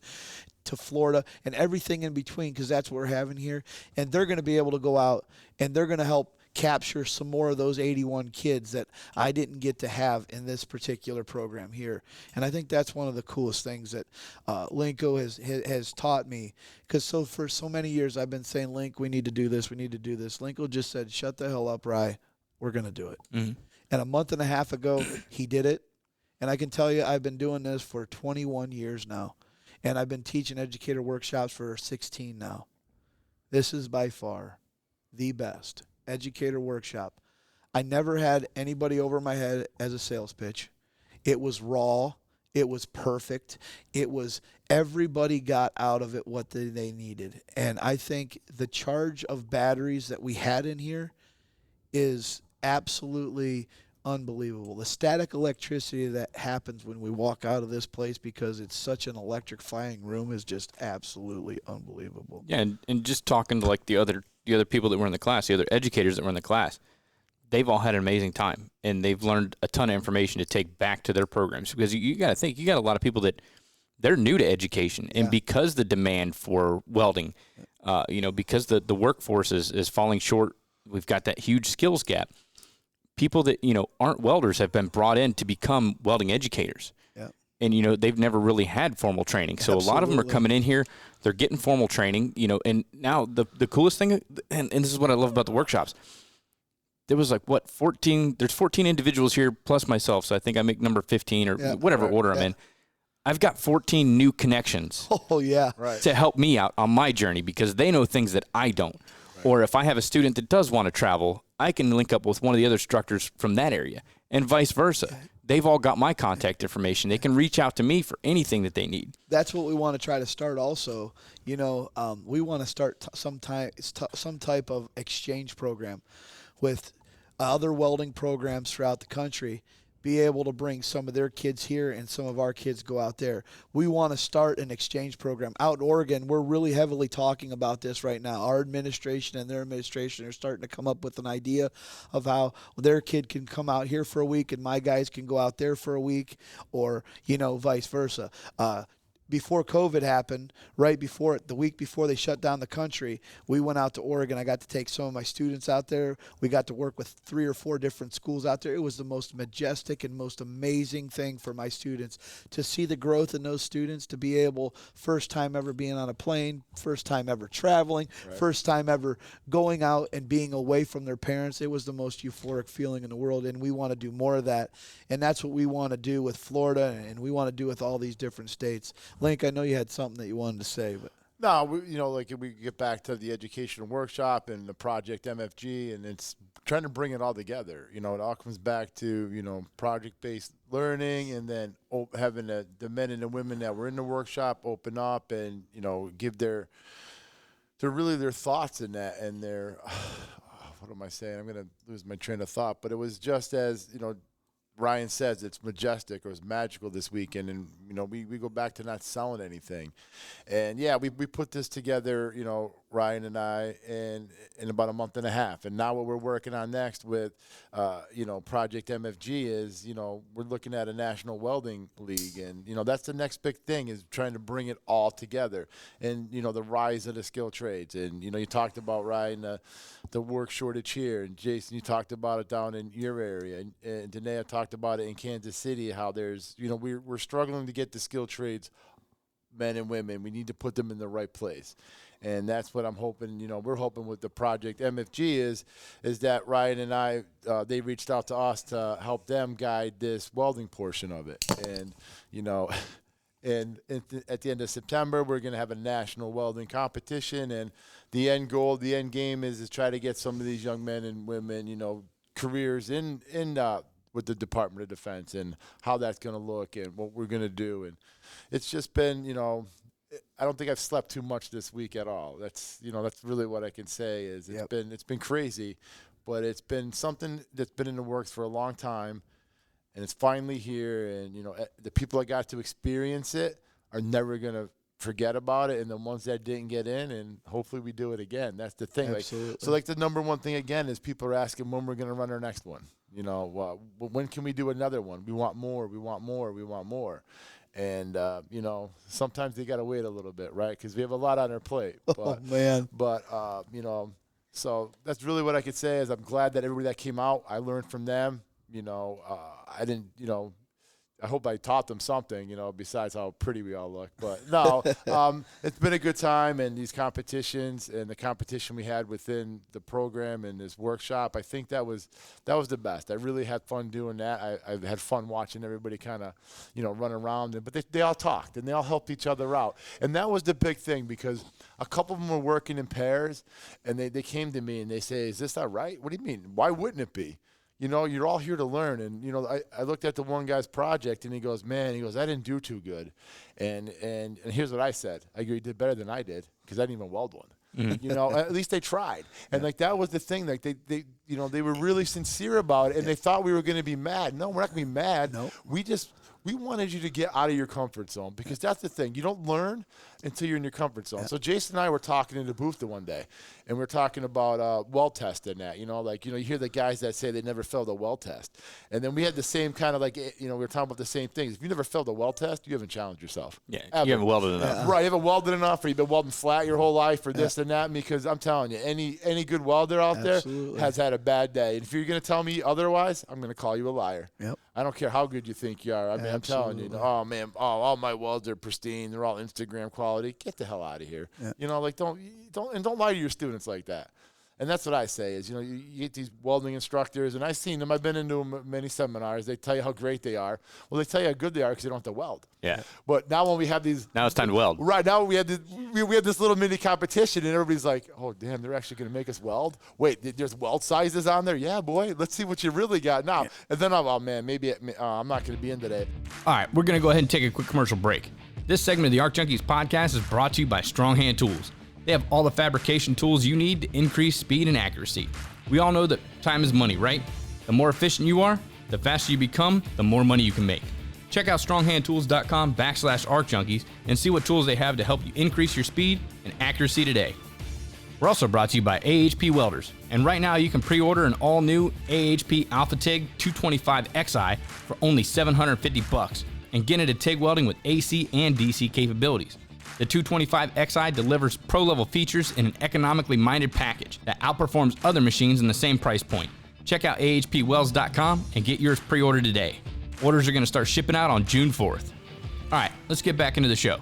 to Florida and everything in between, because that's what we're having here. And they're going to be able to go out and they're going to help capture some more of those 81 kids that I didn't get to have in this particular program here. And I think that's one of the coolest things that Linko has taught me, because for so many years I've been saying, Link, we need to do this, Linko just said, shut the hell up, Rye, we're going to do it. And a month and a half ago he did it. And I can tell you, I've been doing this for 21 years now, and I've been teaching educator workshops for 16 now. This is by far the best educator workshop. I never had anybody over my head as a sales pitch. It was raw. It was perfect. It was, everybody got out of it what they needed. And I think the charge of batteries that we had in here is absolutely unbelievable. The static electricity that happens when we walk out of this place, because it's such an electrifying room, is just absolutely unbelievable. Yeah, and just talking to like the other people that were in the class, the other educators that were in the class, they've all had an amazing time, and they've learned a ton of information to take back to their programs. Because you got to think, you got a lot of people that they're new to education, and because the demand for welding, because the workforce is falling short, we've got that huge skills gap. People that, aren't welders have been brought in to become welding educators. Yeah. And, they've never really had formal training. So a lot of them are coming in here, they're getting formal training, and now the coolest thing, and this is what I love about the workshops, there was like, 14 individuals here plus myself. So I think I make number 15 or whatever order I'm in. I've got 14 new connections to help me out on my journey, because they know things that I don't. Right. Or if I have a student that does want to travel, I can link up with one of the other instructors from that area, and vice versa. They've all got my contact information. They can reach out to me for anything that they need. That's what we want to try to start also. We want to start some type of exchange program with other welding programs throughout the country, be able to bring some of their kids here and some of our kids go out there. We want to start an exchange program. Out in Oregon, we're really heavily talking about this right now. Our administration and their administration are starting to come up with an idea of how their kid can come out here for a week and my guys can go out there for a week, or, vice versa. Before COVID happened, the week before they shut down the country, we went out to Oregon. I got to take some of my students out there. We got to work with 3 or 4 different schools out there. It was the most majestic and most amazing thing for my students to see the growth in those students, to be able, first time ever being on a plane, first time ever traveling, first time ever going out and being away from their parents. It was the most euphoric feeling in the world, and we want to do more of that. And that's what we want to do with Florida, and we want to do with all these different states. Link, I know you had something that you wanted to say, but. No, like we get back to the educational workshop and the Project MFG, and it's trying to bring it all together. It all comes back to, project-based learning, and then having the men and the women that were in the workshop open up and, give their thoughts in that and their, what am I saying? I'm going to lose my train of thought. But it was just as, Ryan says, it's majestic or it's magical this weekend, and we go back to not selling anything, and we put this together, Ryan and I, in about a month and a half, and now what we're working on next with Project MFG is we're looking at a national welding league, and that's the next big thing, is trying to bring it all together, and the rise of the skilled trades, and you talked about, Ryan, the work shortage here, and Jason, you talked about it down in your area, and Danae talked about it in Kansas City, how there's we're struggling to get the skilled trades men and women. We need to put them in the right place, and that's what I'm hoping. We're hoping with the Project MFG is that Ryan and I, they reached out to us to help them guide this welding portion of it, and and at the end of September, we're going to have a national welding competition, and the end goal, the end game is try to get some of these young men and women, careers in with the Department of Defense, and how that's going to look and what we're going to do. And it's just been, I don't think I've slept too much this week at all. That's really what I can say is it's been crazy, but it's been something that's been in the works for a long time, and it's finally here. And, the people that got to experience it are never going to forget about it, and the ones that didn't get in, and hopefully we do it again. That's the thing. Absolutely. The number one thing again is people are asking when we're going to run our next one. When can we do another one? We want more. We want more. We want more. And sometimes they got to wait a little bit, right? Because we have a lot on our plate. But, oh man. But so that's really what I could say. Is I'm glad that everybody that came out, I learned from them. I didn't. I hope I taught them something, besides how pretty we all look. But no, it's been a good time, and these competitions and the competition we had within the program and this workshop, I think that was the best. I really had fun doing that. I had fun watching everybody kind of, run around. But they all talked, and they all helped each other out. And that was the big thing, because a couple of them were working in pairs, and they came to me and they say, "Is this all right?" What do you mean? Why wouldn't it be? You're all here to learn. And, I looked at the one guy's project, and he goes, I didn't do too good. And here's what I said. I go, you did better than I did, because I didn't even weld one. Mm-hmm. At least they tried. And, that was the thing. They were really sincere about it, and they thought we were going to be mad. No, we're not going to be mad. Nope. We wanted you to get out of your comfort zone, because that's the thing. You don't learn until you're in your comfort zone. Yeah. So Jason and I were talking in the booth the one day, and we're talking about weld test and that. You hear the guys that say they never failed a weld test. And then we had the same kind of we were talking about the same things. If you never failed a weld test, you haven't challenged yourself. Yeah, ever. you haven't welded enough. Yeah. Right, you haven't welded enough, or you've been welding flat your whole life, or this and that. Because I'm telling you, any good welder out Absolutely. there has had a bad day. And if you're going to tell me otherwise, I'm going to call you a liar. Yep. I don't care how good you think you are. I mean, Absolutely. I'm telling you, oh man, all my welds are pristine. They're all Instagram quality. Get the hell out of here. Yeah. Don't lie to your students like that. And that's what I say is, you get these welding instructors, and I've seen them. I've been into many seminars. They tell you how great they are. Well, they tell you how good they are because they don't have to weld. Yeah. But now when we have these. Now it's time to weld. Right. Now we have this little mini competition, and everybody's like, oh, damn, they're actually going to make us weld? Wait, there's weld sizes on there? Yeah, boy. Let's see what you really got now. Yeah. And then I'm not going to be in today. All right. We're going to go ahead and take a quick commercial break. This segment of the Arc Junkies podcast is brought to you by Strong Hand Tools. They have all the fabrication tools you need to increase speed and accuracy. We all know that time is money, right? The more efficient you are, the faster you become, the more money you can make. Check out stronghandtools.com/arcjunkies and see what tools they have to help you increase your speed and accuracy today. We're also brought to you by AHP Welders. And right now you can pre-order an all-new AHP Alpha TIG 225XI for only $750 and get into TIG welding with AC and DC capabilities. The 225XI delivers pro-level features in an economically minded package that outperforms other machines in the same price point. Check out ahpwelds.com and get yours pre-ordered today. Orders are going to start shipping out on June 4th. All right, let's get back into the show.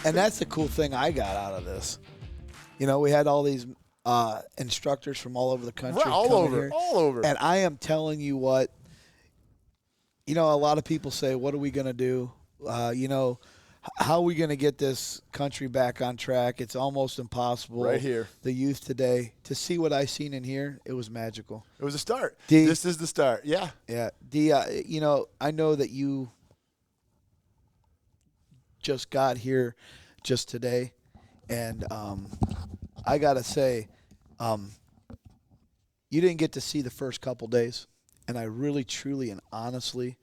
And that's the cool thing I got out of this. We had all these instructors from all over the country. Right, all over. And I am telling you what, a lot of people say, what are we going to do? how are we going to get this country back on track? It's almost impossible. Right here. The youth today, to see what I seen in here, it was magical. It was a start. D, this is the start. Yeah. Yeah. D, you know, I know that you just got here just today, and I got to say, you didn't get to see the first couple days, and I really, truly, and honestly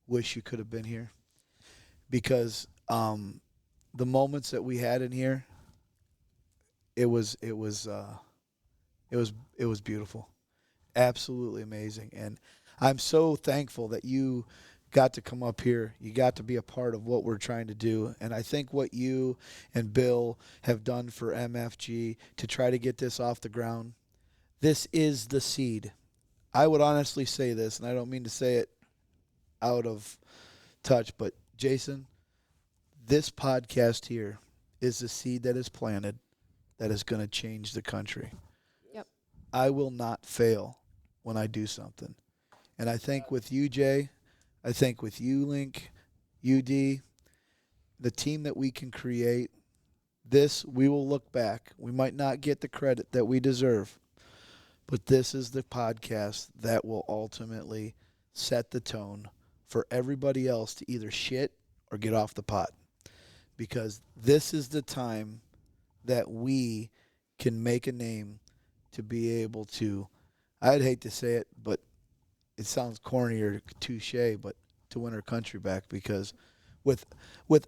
wish you could have been here, because the moments that we had in here, it was beautiful, absolutely amazing, and I'm so thankful that you got to come up here. You got to be a part of what we're trying to do, and I think what you and Bill have done for MFG to try to get this off the ground, this is the seed. I would honestly say this, and I don't mean to say it out of touch, but Jason, this podcast here is the seed that is planted that is going to change the country. Yep. I will not fail when I do something. And I think with you, Jay, I think with you, Link, UD, the team that we can create, this, we will look back. We might not get the credit that we deserve, but this is the podcast that will ultimately set the tone for everybody else to either shit or get off the pot. Because this is the time that we can make a name to be able to, I'd hate to say it, but it sounds corny or touche, but to win our country back. Because with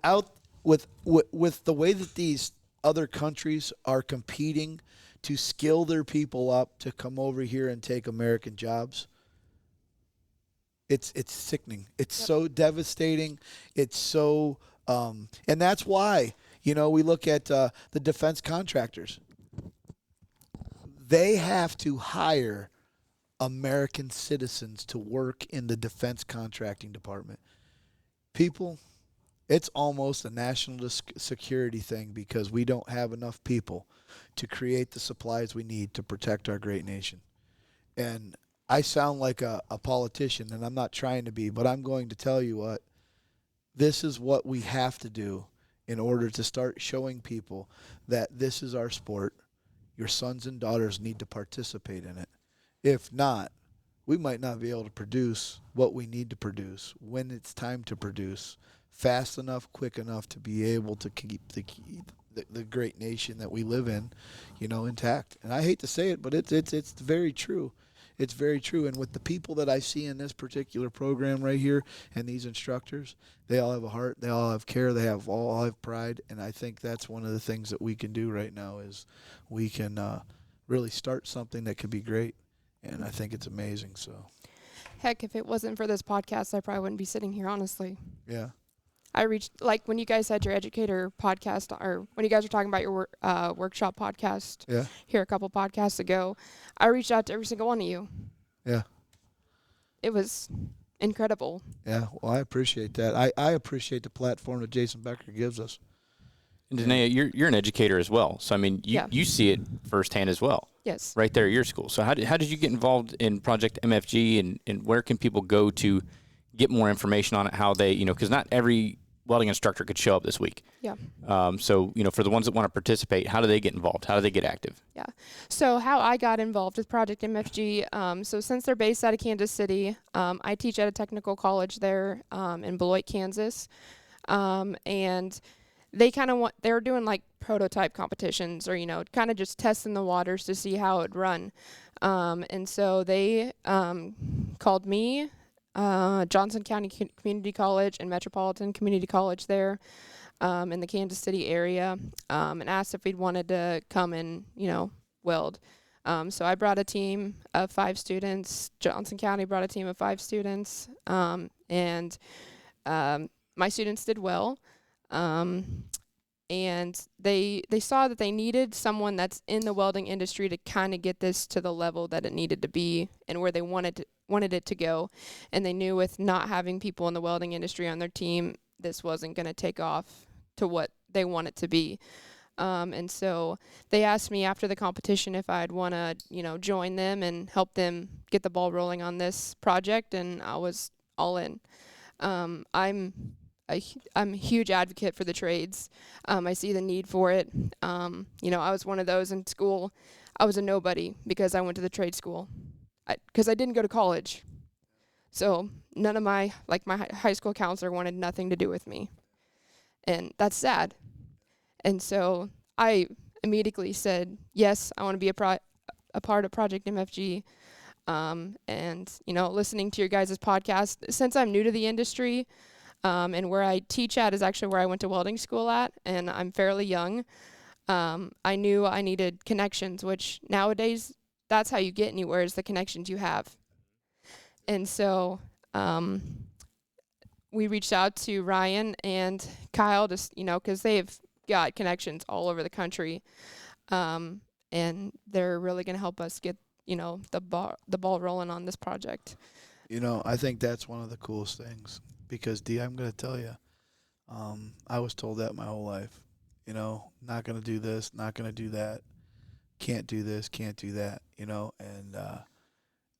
the way that these other countries are competing to skill their people up to come over here and take American jobs, it's sickening. It's so devastating. It's so and that's why, you know, we look at the defense contractors. They have to hire American citizens to work in the defense contracting department. People, it's almost a national security thing, because we don't have enough people to create the supplies we need to protect our great nation. And I sound like a politician, and I'm not trying to be, but I'm going to tell you what, this is what we have to do in order to start showing people that this is our sport. Your sons and daughters need to participate in it. If not, we might not be able to produce what we need to produce when it's time to produce, fast enough, quick enough to be able to keep the great nation that we live in, you know, intact. And I hate to say it, but it's very true. It's very true. And with the people that I see in this particular program right here and these instructors, they all have a heart, they all have care, they all have pride. And I think that's one of the things that we can do right now is we can really start something that could be great. And I think it's amazing. So, Heck, if it wasn't for this podcast, I probably wouldn't be sitting here, honestly. Yeah. I reached, like when you guys had your Educator podcast, or when you guys were talking about your workshop podcast here a couple podcasts ago, I reached out to every single one of you. Yeah. It was incredible. Yeah, well, I appreciate that. I appreciate the platform that Jason Becker gives us. And Danae, you're an educator as well. So, I mean, you see it firsthand as well. Yes. Right there at your school. So how did you get involved in Project MFG, and where can people go to get more information on it, how they, you know, because not every welding instructor could show up this week. Yeah. So, you know, for the ones that want to participate, how do they get involved? How do they get active? Yeah. So how I got involved with Project MFG, so since they're based out of Kansas City, I teach at a technical college there in Beloit, Kansas. And they kind of they were doing like prototype competitions, or, you know, kind of just testing the waters to see how it would run. And so they called me, Johnson County Community College and Metropolitan Community College there in the Kansas City area, and asked if we'd wanted to come and, you know, weld. So I brought a team of 5 students. Johnson County brought a team of 5 students, and my students did well. And they saw that they needed someone that's in the welding industry to kind of get this to the level that it needed to be and where they wanted it to go. And they knew with not having people in the welding industry on their team, this wasn't going to take off to what they want it to be. And so they asked me after the competition if I'd want to, you know, join them and help them get the ball rolling on this project, and I was all in. I'm I'm a huge advocate for the trades. I see the need for it. I was one of those in school. I was a nobody because I went to the trade school because I didn't go to college. So none of my high school counselor wanted nothing to do with me. And that's sad. And so I immediately said, yes, I want to be a part of Project MFG. And, listening to your guys' podcast, since I'm new to the industry, and where I teach at is actually where I went to welding school at, and I'm fairly young, I knew I needed connections, which nowadays, that's how you get anywhere, is the connections you have. And so we reached out to Ryan and Kyle, just, because they've got connections all over the country, and they're really going to help us get the ball rolling on this project. I think that's one of the coolest things because, Dee, I'm going to tell you, I was told that my whole life. Not going to do this, not going to do that, can't do this, can't do that, and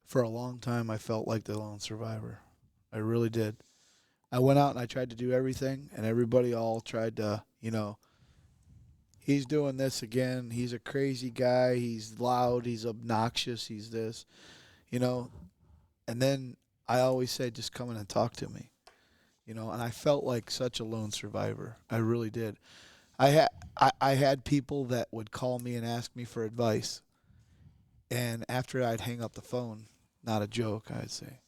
for a long time I felt like the lone survivor. I really did. I went out and I tried to do everything, and everybody all tried to, he's doing this again. He's a crazy guy. He's loud. He's obnoxious. He's this, And then I always say, just come in and talk to me, And I felt like such a lone survivor. I really did. I had people that would call me and ask me for advice. And after I'd hang up the phone, not a joke, I'd say,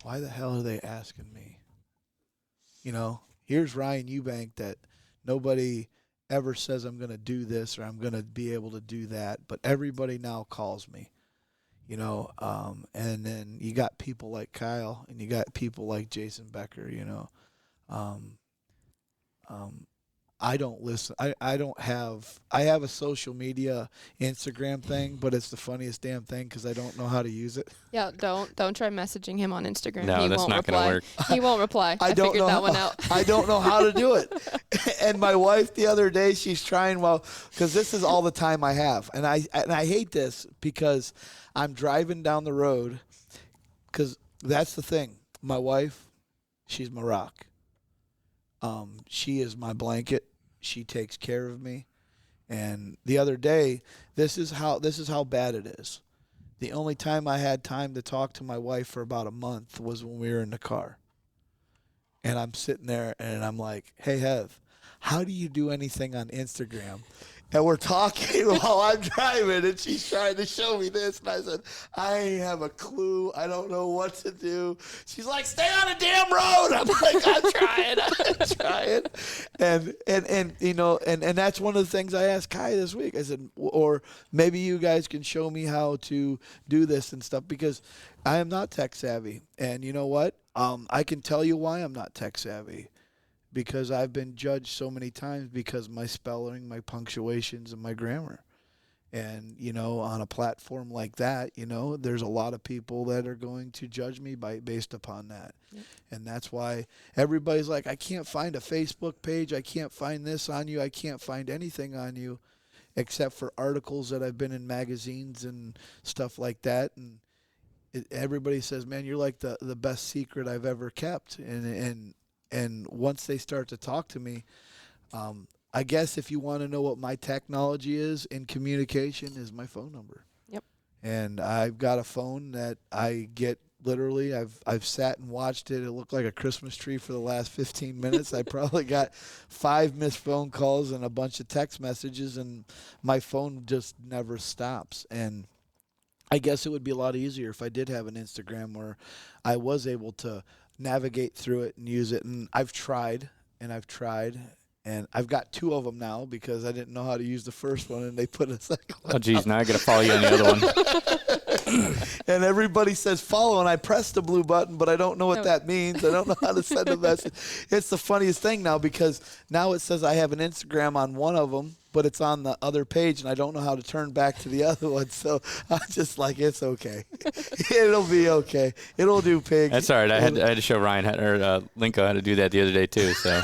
why the hell are they asking me? Here's Ryan Eubank that nobody ever says I'm going to do this or I'm going to be able to do that, but everybody now calls me, and then you got people like Kyle and you got people like Jason Becker, I don't listen. I have a social media Instagram thing, but it's the funniest damn thing because I don't know how to use it. Yeah, don't try messaging him on Instagram. No, that's not going to work. He won't reply. I don't figured know that one out. I don't know how to do it. And my wife the other day, she's trying, because this is all the time I have. And I hate this because I'm driving down the road because that's the thing. My wife, she's my rock. She is my blanket. She takes care of me. And the other day, this is how bad it is. The only time I had time to talk to my wife for about a month was when we were in the car. And I'm sitting there and I'm like, hey, Hev, how do you do anything on Instagram? And we're talking while I'm driving, and she's trying to show me this. And I said, I ain't have a clue. I don't know what to do. She's like, stay on a damn road. I'm like, I'm trying. And that's one of the things I asked Kai this week. I said, or maybe you guys can show me how to do this and stuff, because I am not tech savvy. And you know what? I can tell you why I'm not tech savvy. Because I've been judged so many times because my spelling, my punctuations, and my grammar. And, on a platform like that, there's a lot of people that are going to judge me based upon that. Yep. And that's why everybody's like, I can't find a Facebook page. I can't find this on you. I can't find anything on you except for articles that I've been in magazines and stuff like that. And everybody says, man, you're like the best secret I've ever kept. And once they start to talk to me, I guess if you want to know what my technology is in communication is my phone number. Yep. And I've got a phone that I get literally. I've sat and watched it. It looked like a Christmas tree for the last 15 minutes. I probably got 5 missed phone calls and a bunch of text messages, and my phone just never stops. And I guess it would be a lot easier if I did have an Instagram where I was able to navigate through it and use it. And I've tried, and I've got 2 of them now because I didn't know how to use the first one, and they put a second one. Oh, geez, now I got to follow you on the other one. And everybody says follow, and I press the blue button, but I don't know what that means. I don't know how to send a message. It's the funniest thing now because now it says I have an Instagram on one of them, but it's on the other page, and I don't know how to turn back to the other one. So I'm just like, it's okay. It'll be okay. It'll do, pig. That's all right. I had to show Ryan Linko how to do that the other day too. So.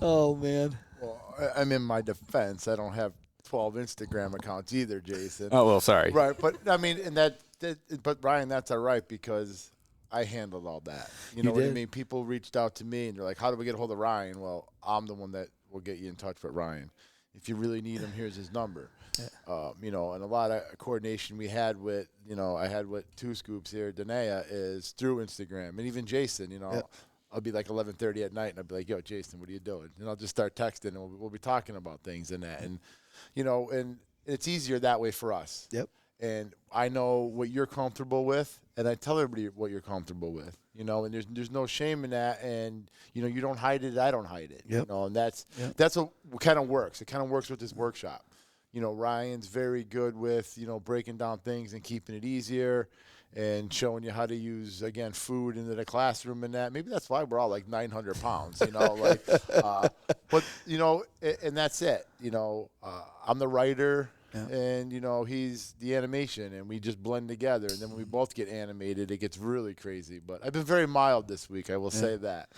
Oh man. Well, I'm in my defense. I don't have 12 Instagram accounts either, Jason. Oh well, sorry. Right, but I mean, but Ryan, that's all right because I handled all that. You know what I mean? People reached out to me and they're like, how do we get a hold of Ryan? Well, I'm the one that will get you in touch with Ryan. If you really need him, here's his number. You know, and a lot of coordination we had with, you know, I had with Two Scoops here, Danae, is through Instagram. And even Jason, you know, I'll be like 11:30 at night and I'll be like, yo, Jason, what are you doing? And I'll just start texting and we'll be talking about things and that. And, you know, and it's easier that way for us. Yep. And I know what you're comfortable with, and I tell everybody what you're comfortable with, you know, and there's no shame in that. And, you know, you don't hide it, I don't hide it, you know, and that's what kind of works. It kind of works with this workshop. You know, Ryan's very good with, you know, breaking down things and keeping it easier and showing you how to use, again, food into the classroom and that. Maybe that's why we're all like 900 pounds, you know, like, but, you know, and that's it. You know, I'm the writer. Yeah. And, you know, he's the animation, and we just blend together. And then when we both get animated, it gets really crazy. But I've been very mild this week, I will say that.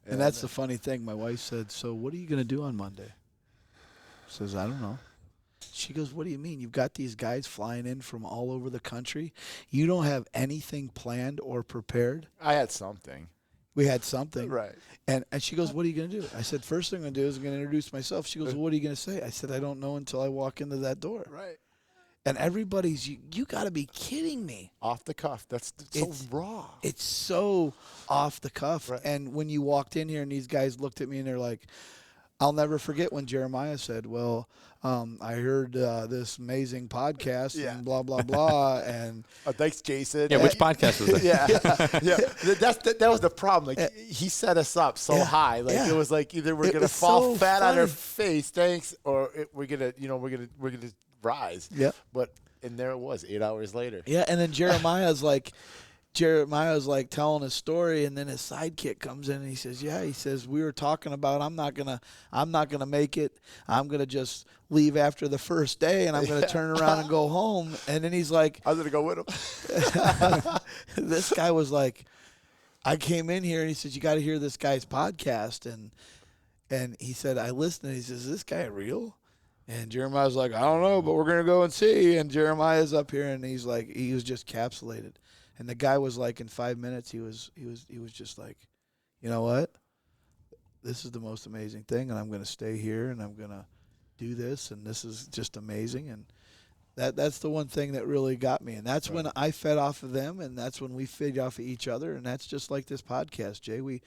And that's the funny thing. My wife said, so what are you going to do on Monday? I says, I don't know. She goes, what do you mean? You've got these guys flying in from all over the country. You don't have anything planned or prepared? I had something. We had something. Right. And she goes, what are you going to do? I said, first thing I'm going to do is I'm going to introduce myself. She goes, well, what are you going to say? I said, I don't know until I walk into that door. Right. And everybody's, you got to be kidding me. Off the cuff. That's so raw. It's so off the cuff. Right. And when you walked in here and these guys looked at me and they're like, I'll never forget when Jeremiah said, well, I heard this amazing podcast and blah, blah, blah. And thanks, Jason. Yeah, which podcast was that? That was the problem. Like, he set us up so high. Like, it was like either we're going to fall fat on our face, thanks, or we're going to rise. Yeah. But, and there it was 8 hours later. Yeah, and then Jeremiah's like telling his story, and then his sidekick comes in and he says, he says, we were talking about I'm not gonna make it. I'm gonna just leave after the first day and I'm gonna turn around and go home. And then he's like, I was gonna go with him. This guy was like, I came in here and he said, you gotta hear this guy's podcast, and he said, I listened, and he says, is this guy real? And Jeremiah's like, I don't know, but we're gonna go and see. And Jeremiah's up here and he's like, he was just capsulated. And the guy was like, in 5 minutes, he was just like, you know what? This is the most amazing thing, and I'm going to stay here, and I'm going to do this, and this is just amazing. And that's the one thing that really got me. And that's when I fed off of them, and that's when we fed off of each other. And that's just like this podcast, Jay. We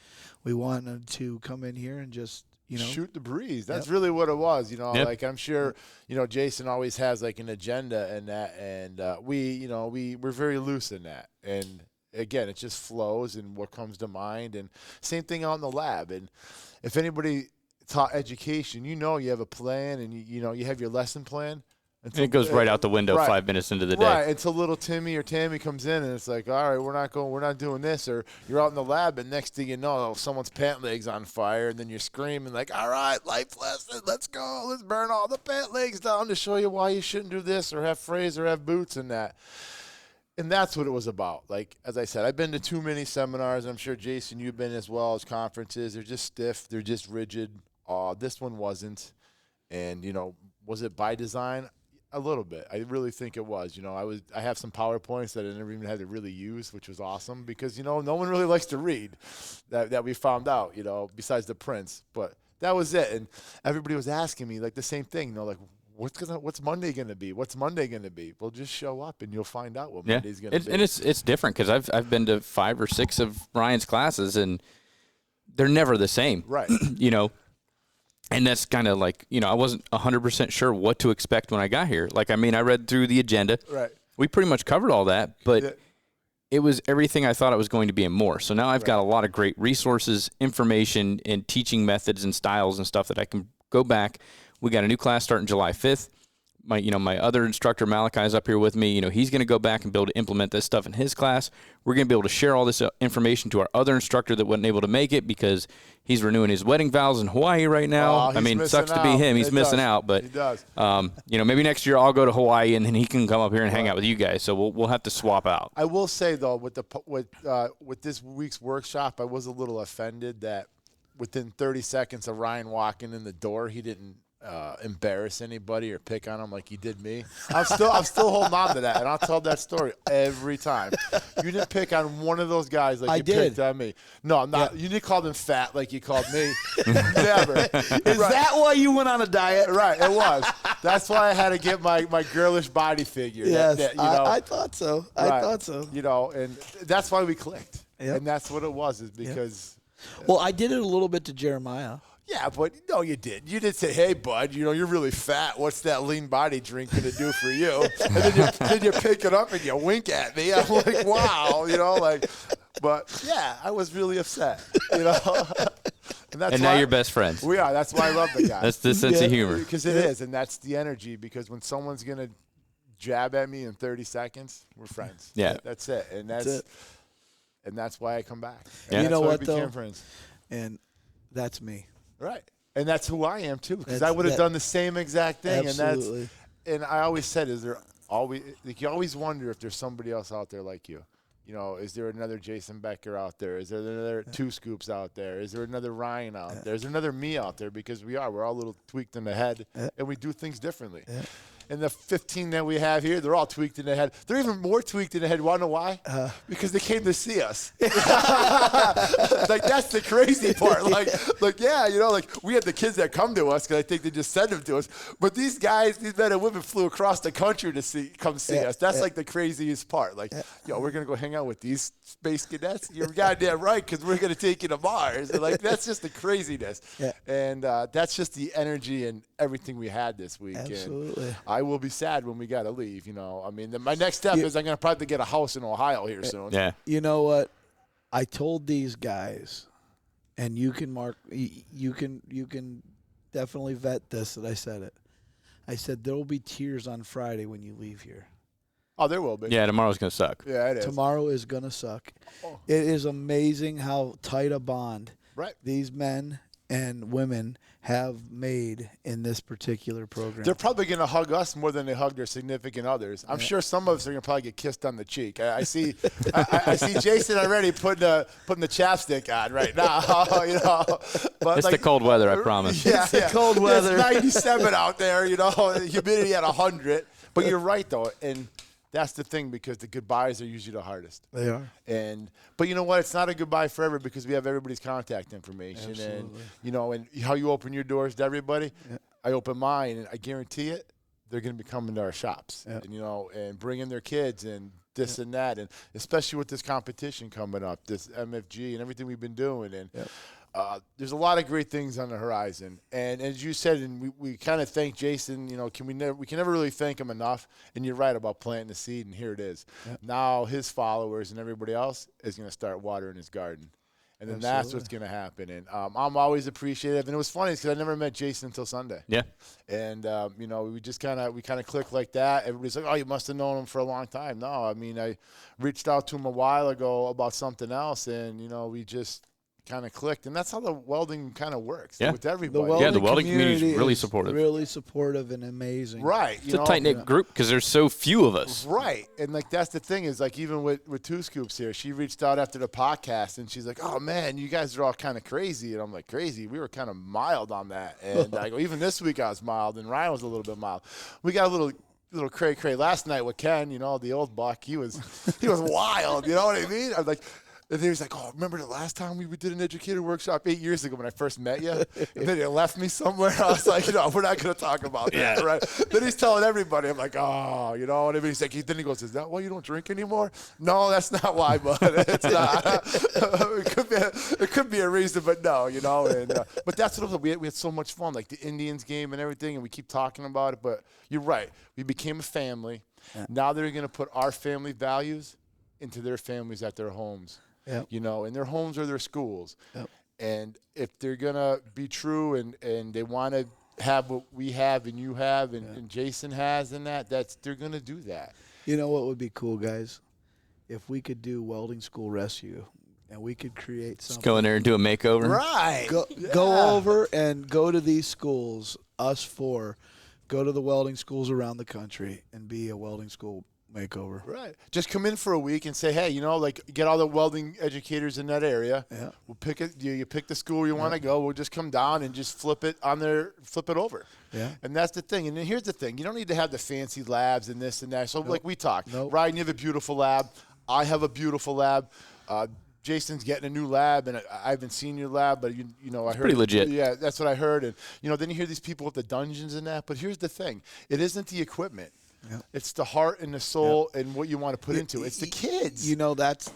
wanted to come in here and just, you know, shoot the breeze. That's really what it was, you know. Like, I'm sure, you know, Jason always has like an agenda and that, and we're very loose in that. And again, it just flows and what comes to mind. And same thing out in the lab. And if anybody taught education, you know, you have a plan, and you know you have your lesson plan. And it goes right out the window 5 minutes into the day. Right, until little Timmy or Tammy comes in and it's like, all right, we're not doing this. Or you're out in the lab and next thing you know, someone's pant leg's on fire, and then you're screaming like, all right, life lesson, let's go. Let's burn all the pant legs down to show you why you shouldn't do this or have frays or have boots and that. And that's what it was about. Like, as I said, I've been to too many seminars. I'm sure, Jason, you've been as well as conferences. They're just stiff. They're just rigid. This one wasn't. And, you know, was it by design? A little bit. I really think it was. You know, I have some PowerPoints that I never even had to really use, which was awesome because, you know, no one really likes to read that we found out, you know, besides the prints. But that was it. And everybody was asking me like the same thing, you know, like, what's Monday going to be? What's Monday going to be? Well, just show up and you'll find out what Monday's going to be. And it's different because I've been to 5 or 6 of Ryan's classes and they're never the same. Right. You know. And that's kind of like, you know, I wasn't 100% sure what to expect when I got here. Like, I mean, I read through the agenda. Right. We pretty much covered all that, but it was everything I thought it was going to be and more. So now I've got a lot of great resources, information, and teaching methods and styles and stuff that I can go back. We got a new class starting July 5th. My other instructor, Malachi, is up here with me. You know, he's going to go back and be able to implement this stuff in his class. We're going to be able to share all this information to our other instructor that wasn't able to make it because he's renewing his wedding vows in Hawaii right now. I mean, it sucks to be him. He's missing out, but he does. You know, maybe next year I'll go to Hawaii and then he can come up here and hang out with you guys. So we'll have to swap out. I will say though, with this week's workshop, I was a little offended that within 30 seconds of Ryan walking in the door, he didn't embarrass anybody or pick on them like you did me. I'm still holding on to that, and I'll tell that story every time. You didn't pick on one of those guys like you picked on me. No, I'm not. Yeah. You didn't call them fat like you called me. Never. Is that why you went on a diet? Right, it was. That's why I had to get my girlish body figure. Yes, I thought so. Right, I thought so. And that's why we clicked. Yep. And that's what it was, is because. Well, I did it a little bit to Jeremiah. Yeah, but no, you did. You did say, "Hey, bud, you're really fat. What's that lean body drink going to do for you?" And then you pick it up and you wink at me. I'm like, "Wow," But yeah, I was really upset, And now you're best friends. We are. That's why I love the guy. That's the sense of humor. Because it is, and that's the energy. Because when someone's going to jab at me in 30 seconds, we're friends. Yeah, that's it, and that's why I come back. Yeah. You know what though? Friends. And that's me. Right. And that's who I am, too, because I would have done the same exact thing. Absolutely. And I always said, you always wonder if there's somebody else out there like you. Is there another Jason Becker out there? Is there another Two Scoops out there? Is there another Ryan out there? Is there another me out there? Because we're all a little tweaked in the head, and we do things differently. Yeah. And the 15 that we have here, they're all tweaked in the head. They're even more tweaked in the head. You want to know why? Because they came to see us. That's the crazy part. We had the kids that come to us because I think they just send them to us. But these guys, these men and women flew across the country to come see us. That's the craziest part. We're going to go hang out with these space cadets. You're goddamn right, because we're going to take you to Mars. And that's just the craziness. Yeah. And that's just the energy and everything we had this week. Absolutely. And I will be sad when we got to leave, my next step is I'm going to probably get a house in Ohio here soon. Yeah. You know what? I told these guys, and you can definitely vet this, that I said it. I said there will be tears on Friday when you leave here. Oh, there will be. Yeah, tomorrow's going to suck. Yeah, it is. Tomorrow is going to suck. Oh. It is amazing how tight a bond these men and women have made in this particular program. They're probably going to hug us more than they hug their significant others. I'm sure some of us are going to probably get kissed on the cheek. I see I see Jason already putting the chapstick on right now. But it's the cold weather, I promise. Yeah, it's the cold weather. It's 97 out there, humidity at 100. But you're right, though, and that's the thing, because the goodbyes are usually the hardest. They are. But you know what? It's not a goodbye forever, because we have everybody's contact information. Absolutely. And how you open your doors to everybody, I open mine, and I guarantee it, they're going to be coming to our shops, and bringing their kids and this and that, and especially with this competition coming up, this MFG and everything we've been doing. And there's a lot of great things on the horizon. And as you said, and we kind of thank Jason, we can never really thank him enough. And you're right about planting the seed, and here it is. Yep. Now his followers and everybody else is going to start watering his garden. And then that's what's going to happen. And I'm always appreciative. And it was funny because I never met Jason until Sunday. Yeah. And, we just kind of clicked like that. Everybody's like, oh, you must have known him for a long time. No, I reached out to him a while ago about something else, and, we just kind of clicked. And that's how the welding kind of works with everybody. The welding community is really supportive. Really supportive and amazing. Right. It's a tight-knit group because there's so few of us. Right. And, that's the thing is, even with Two Scoops here, she reached out after the podcast, and she's like, oh, man, you guys are all kind of crazy. And I'm like, crazy? We were kind of mild on that. And I go, even this week I was mild, and Ryan was a little bit mild. We got a little cray last night with Ken, the old buck. He was wild, you know what I mean? I was like, and he was like, oh, remember the last time we did an educator workshop 8 years ago when I first met you? And then he left me somewhere. I was like, we're not going to talk about that, right? Then he's telling everybody. I'm like, oh, you know what I mean? He's like, then he goes, is that why you don't drink anymore? No, that's not why, bud. It's not. It could be a reason, but no, And but that's what we had so much fun, like the Indians game and everything, and we keep talking about it. But you're right. We became a family. Yeah. Now they're going to put our family values into their families at their homes. Yep. And their homes are their schools. Yep. And if they're going to be true and they want to have what we have and you have and Jason has and they're going to do that. You know what would be cool, guys? If we could do welding school rescue and we could create something. Just go in there and do a makeover. Right. Go over and go to these schools, us four, go to the welding schools around the country and be a welding school makeover. Right. Just come in for a week and say, hey, like get all the welding educators in that area. Yeah. We'll pick it. You pick the school you want to go. We'll just come down and just flip it over. Yeah. And that's the thing. And then here's the thing. You don't need to have the fancy labs and this and that. So like we talked, Ryan, you have a beautiful lab. I have a beautiful lab. Jason's getting a new lab, and I haven't seen your lab, but I heard pretty legit. Yeah, that's what I heard. And then you hear these people with the dungeons and that. But here's the thing: it isn't the equipment. Yeah. It's the heart and the soul and what you want to put into it. It's the kids.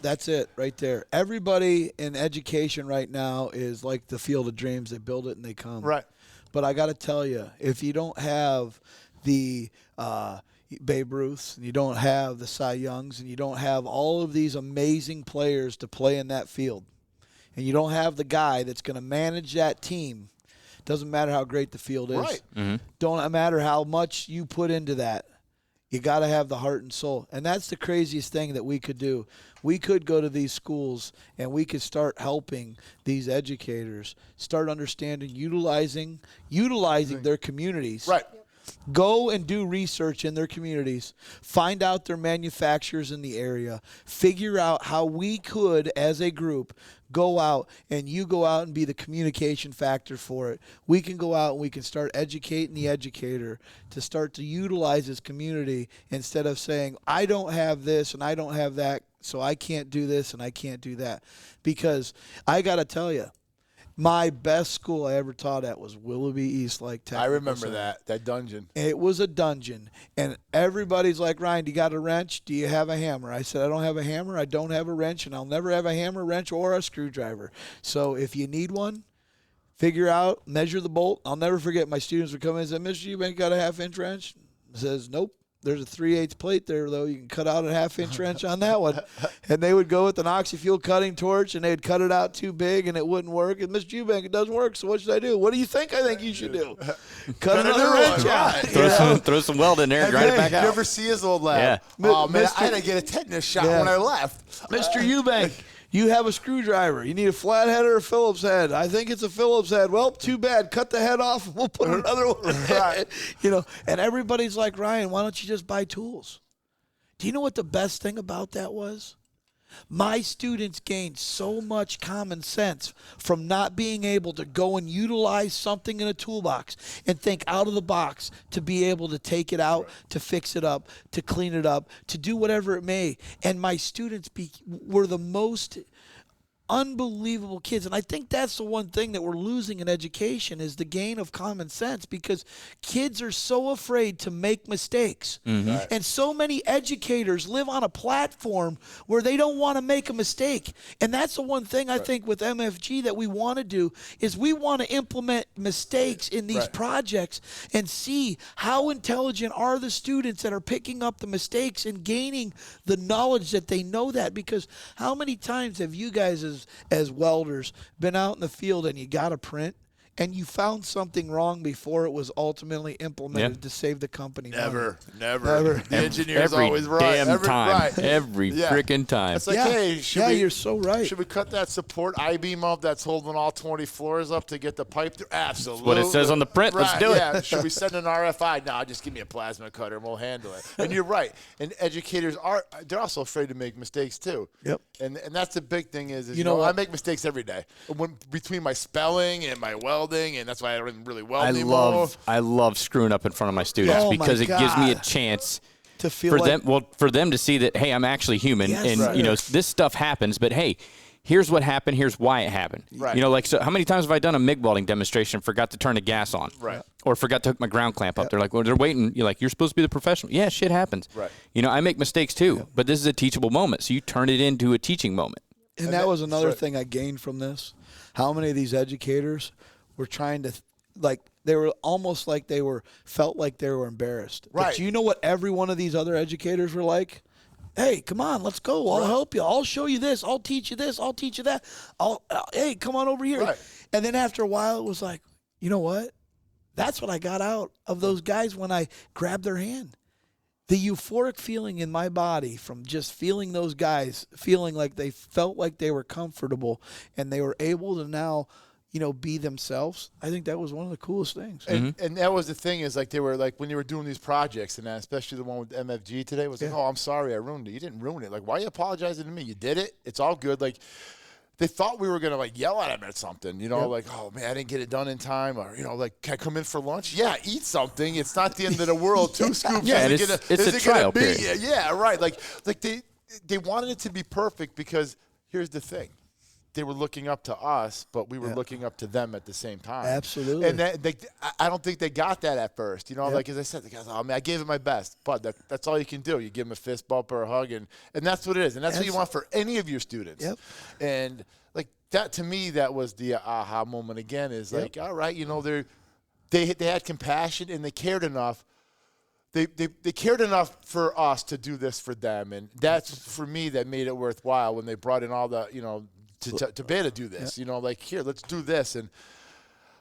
That's it right there. Everybody in education right now is like the Field of Dreams. They build it and they come. Right. But I got to tell you, if you don't have the Babe Ruths, and you don't have the Cy Youngs, and you don't have all of these amazing players to play in that field, and you don't have the guy that's going to manage that team, doesn't matter how great the field is. Right. Mm-hmm. Don't matter how much you put into that. You got to have the heart and soul. And that's the craziest thing that we could do. We could go to these schools and we could start helping these educators start understanding, utilizing their communities. Right. Go and do research in their communities. Find out their manufacturers in the area. Figure out how we could, as a group, go out and you go out and be the communication factor for it. We can go out and we can start educating the educator to start to utilize his community instead of saying, I don't have this and I don't have that, so I can't do this and I can't do that. Because I got to tell you, my best school I ever taught at was Willoughby East Lake Technical I remember Center. that dungeon. It was a dungeon. And everybody's like, Ryan, do you got a wrench? Do you have a hammer? I said, I don't have a hammer. I don't have a wrench. And I'll never have a hammer, wrench, or a screwdriver. So if you need one, figure out, measure the bolt. I'll never forget my students would come in and say, Mr. Eubank, got a 1/2-inch wrench? I says, nope. There's a 3/8 plate there, though. You can cut out a 1/2-inch wrench on that one. And they would go with an oxy-fuel cutting torch, and they'd cut it out too big, and it wouldn't work. And Mr. Eubank, it doesn't work, so what should I do? What do you think I think you should do? Cut another wrench out. Throw some weld in there and grind it back Did out. you ever see his old lab? Yeah. Oh, man, I had to get a tetanus shot when I left. Mr. Eubank, you have a screwdriver. You need a flathead or a Phillips head. I think it's a Phillips head. Well, too bad. Cut the head off and we'll put another one. Right. And everybody's like, Ryan, why don't you just buy tools? Do you know what the best thing about that was? My students gained so much common sense from not being able to go and utilize something in a toolbox and think out of the box to be able to take it out, to fix it up, to clean it up, to do whatever it may. And my students were the most unbelievable kids. And I think that's the one thing that we're losing in education is the gain of common sense, because kids are so afraid to make mistakes. Mm-hmm. Right. And so many educators live on a platform where they don't want to make a mistake. And that's the one thing I think with MFG that we want to do is we want to implement mistakes in these projects and see how intelligent are the students that are picking up the mistakes and gaining the knowledge that they know that. Because how many times have you guys as welders been out in the field and you got a print and you found something wrong before it was ultimately implemented to save the company money? Never. The engineer's always right. Every freaking time. It's like, hey, you're so right. Should we cut that support I-beam up that's holding all 20 floors up to get the pipe through? Absolutely. That's what it says on the print. Let's do it. Yeah. Should we send an RFI? No, just give me a plasma cutter and we'll handle it. And you're right. And educators they're also afraid to make mistakes too. Yep. And that's the big thing is you know what? I make mistakes every day. Between my spelling and my welding, and that's why I don't really weld anymore. I love screwing up in front of my students because it gives me a chance to feel for them to see that, hey, I'm actually human, this stuff happens, but hey, here's what happened, here's why it happened. Right. So how many times have I done a MIG welding demonstration, forgot to turn the gas on? Right. Or forgot to hook my ground clamp up. They're like, well, they're waiting. You're like, you're supposed to be the professional. Yeah, shit happens. Right. I make mistakes too, but this is a teachable moment, so you turn it into a teaching moment. And that was another thing I gained from this. How many of these educators were trying to, they were almost like felt like they were embarrassed. Right. But do you know what every one of these other educators were like? Hey, come on, let's go. I'll help you. I'll show you this. I'll teach you this. I'll teach you that. Hey, come on over here. Right. And then after a while, it was like, you know what? That's what I got out of those guys when I grabbed their hand. The euphoric feeling in my body from just feeling those guys, feeling like they felt like they were comfortable and they were able to now be themselves. I think that was one of the coolest things. And that was the thing is like they were like when you were doing these projects and especially the one with MFG today was like, oh, I'm sorry I ruined it. You didn't ruin it. Like, why are you apologizing to me? You did it. It's all good. Like they thought we were going to like yell at them or something, like, oh man, I didn't get it done in time. Or, like, can I come in for lunch? Yeah, eat something. It's not the end of the world. 2 scoops. Yeah, it's a trial period. Yeah, right. Like they wanted it to be perfect because here's the thing. They were looking up to us, but we were looking up to them at the same time. Absolutely. And I don't think they got that at first. Like as I said, the guys, oh, man, I gave it my best. But that's all you can do. You give them a fist bump or a hug, and that's what it is. And that's what you want for any of your students. Yep. And, like, that to me, that was the aha moment again is like, all right, they had compassion and they cared enough. They cared enough for us to do this for them. And that's, for me, that made it worthwhile when they brought in all the, to be able to do this, like, here, let's do this. And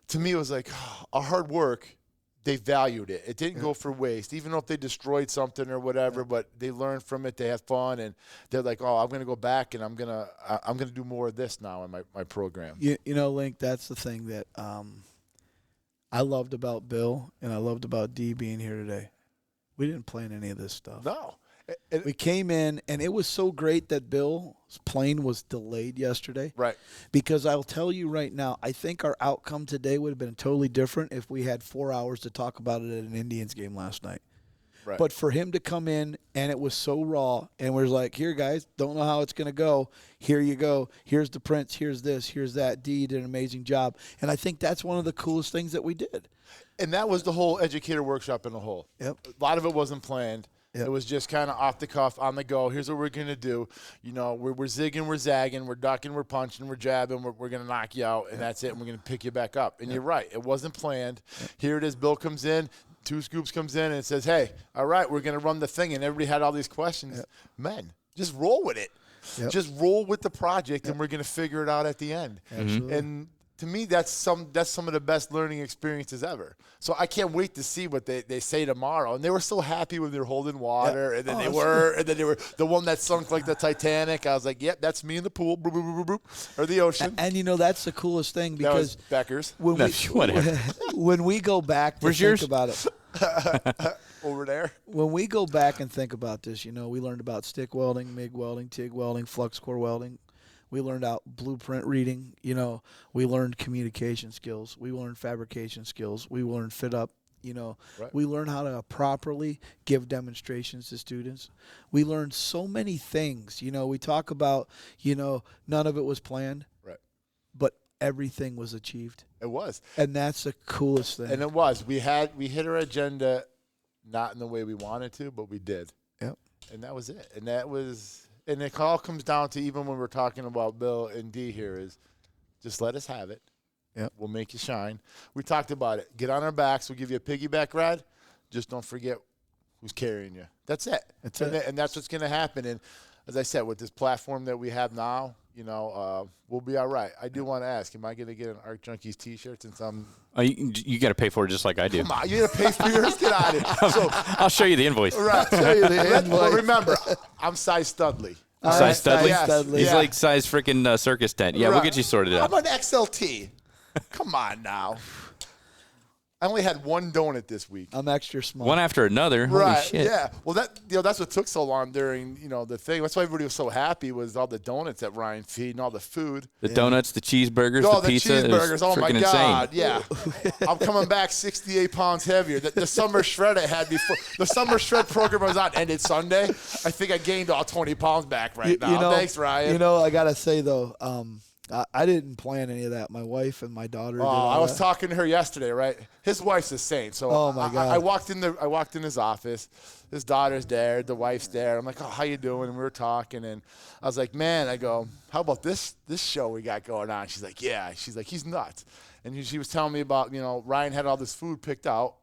to me, it was like, our hard work, they valued it. It didn't go for waste, even if they destroyed something or whatever, but they learned from it. They had fun, and they're like, oh, I'm going to go back, and I'm going to do more of this now in my program. Link, that's the thing that I loved about Bill and I loved about Dee being here today. We didn't plan any of this stuff. No. We came in, and it was so great that Bill's plane was delayed yesterday. Right. Because I'll tell you right now, I think our outcome today would have been totally different if we had 4 hours to talk about it at an Indians game last night. Right. But for him to come in, and it was so raw, and we're like, here, guys, don't know how it's going to go. Here you go. Here's the prints. Here's this. Here's that. Dee did an amazing job. And I think that's one of the coolest things that we did. And that was the whole Educator workshop in the whole. Yep. A lot of it wasn't planned. Yep. It was just kind of off the cuff, on the go. Here's what we're going to do. We're zigging, we're zagging, we're ducking, we're punching, we're jabbing, we're going to knock you out, and that's it, and we're going to pick you back up. And you're right. It wasn't planned. Here it is. Bill comes in, 2 scoops comes in, and it says, hey, all right, we're going to run the thing. And everybody had all these questions. Men, just roll with it. Yep. Just roll with the project, and we're going to figure it out at the end. Absolutely. And to me, that's some of the best learning experiences ever. So I can't wait to see what they say tomorrow. And they were so happy when they were holding water, and then they were the one that sunk like the Titanic. I was like, yep, that's me in the pool, boop, boop, boop, boop, or the ocean. And that's the coolest thing because that was Becker's. When we go back to think about it. Over there. When we go back and think about this, we learned about stick welding, MIG welding, TIG welding, flux core welding. We learned out blueprint reading. We learned communication skills. We learned fabrication skills. We learned fit up. Right. We learned how to properly give demonstrations to students. We learned so many things. We talk about, none of it was planned. Right. But everything was achieved. It was. And that's the coolest thing. And it was. We hit our agenda not in the way we wanted to, but we did. Yep. And that was it. And it all comes down to, even when we're talking about Bill and Dee here, is just let us have it. Yep. We'll make you shine. We talked about it. Get on our backs. We'll give you a piggyback ride. Just don't forget who's carrying you. That's it. And that's what's going to happen. And as I said, with this platform that we have now, we'll be all right. I do want to ask, am I going to get an Art Junkies T-shirt since I'm – Oh, you got to pay for it just like I do. Come on, you got to pay for yours? Get out of it. So, I'll show you the invoice. Right. Show you the invoice. Well, remember, I'm size Studley. Size Studley? Yes. He's like size freaking circus tent. Yeah, We'll get you sorted out. I'm an XLT. Come on now. I only had one donut this week. I'm extra small. One after another. Right. Holy shit. Yeah. Well, that's what took so long during, the thing. That's why everybody was so happy, was all the donuts that Ryan feed and all the food. The donuts, the cheeseburgers, the pizza. Cheeseburgers. Oh, my God. Insane. Yeah. I'm coming back 68 pounds heavier. The summer shred I had before. The summer shred program was on. Ended Sunday. I think I gained all 20 pounds back right now. Thanks, Ryan. I got to say, though, I didn't plan any of that. My wife and my daughter did all I was talking to her yesterday, right? His wife's a saint. So oh my God. I walked in his office. His daughter's there, the wife's there. I'm like, oh, how you doing? And we were talking, and I was like, man, I go, how about this show we got going on? She's like, yeah. She's like, he's nuts. And she was telling me about, Ryan had all this food picked out.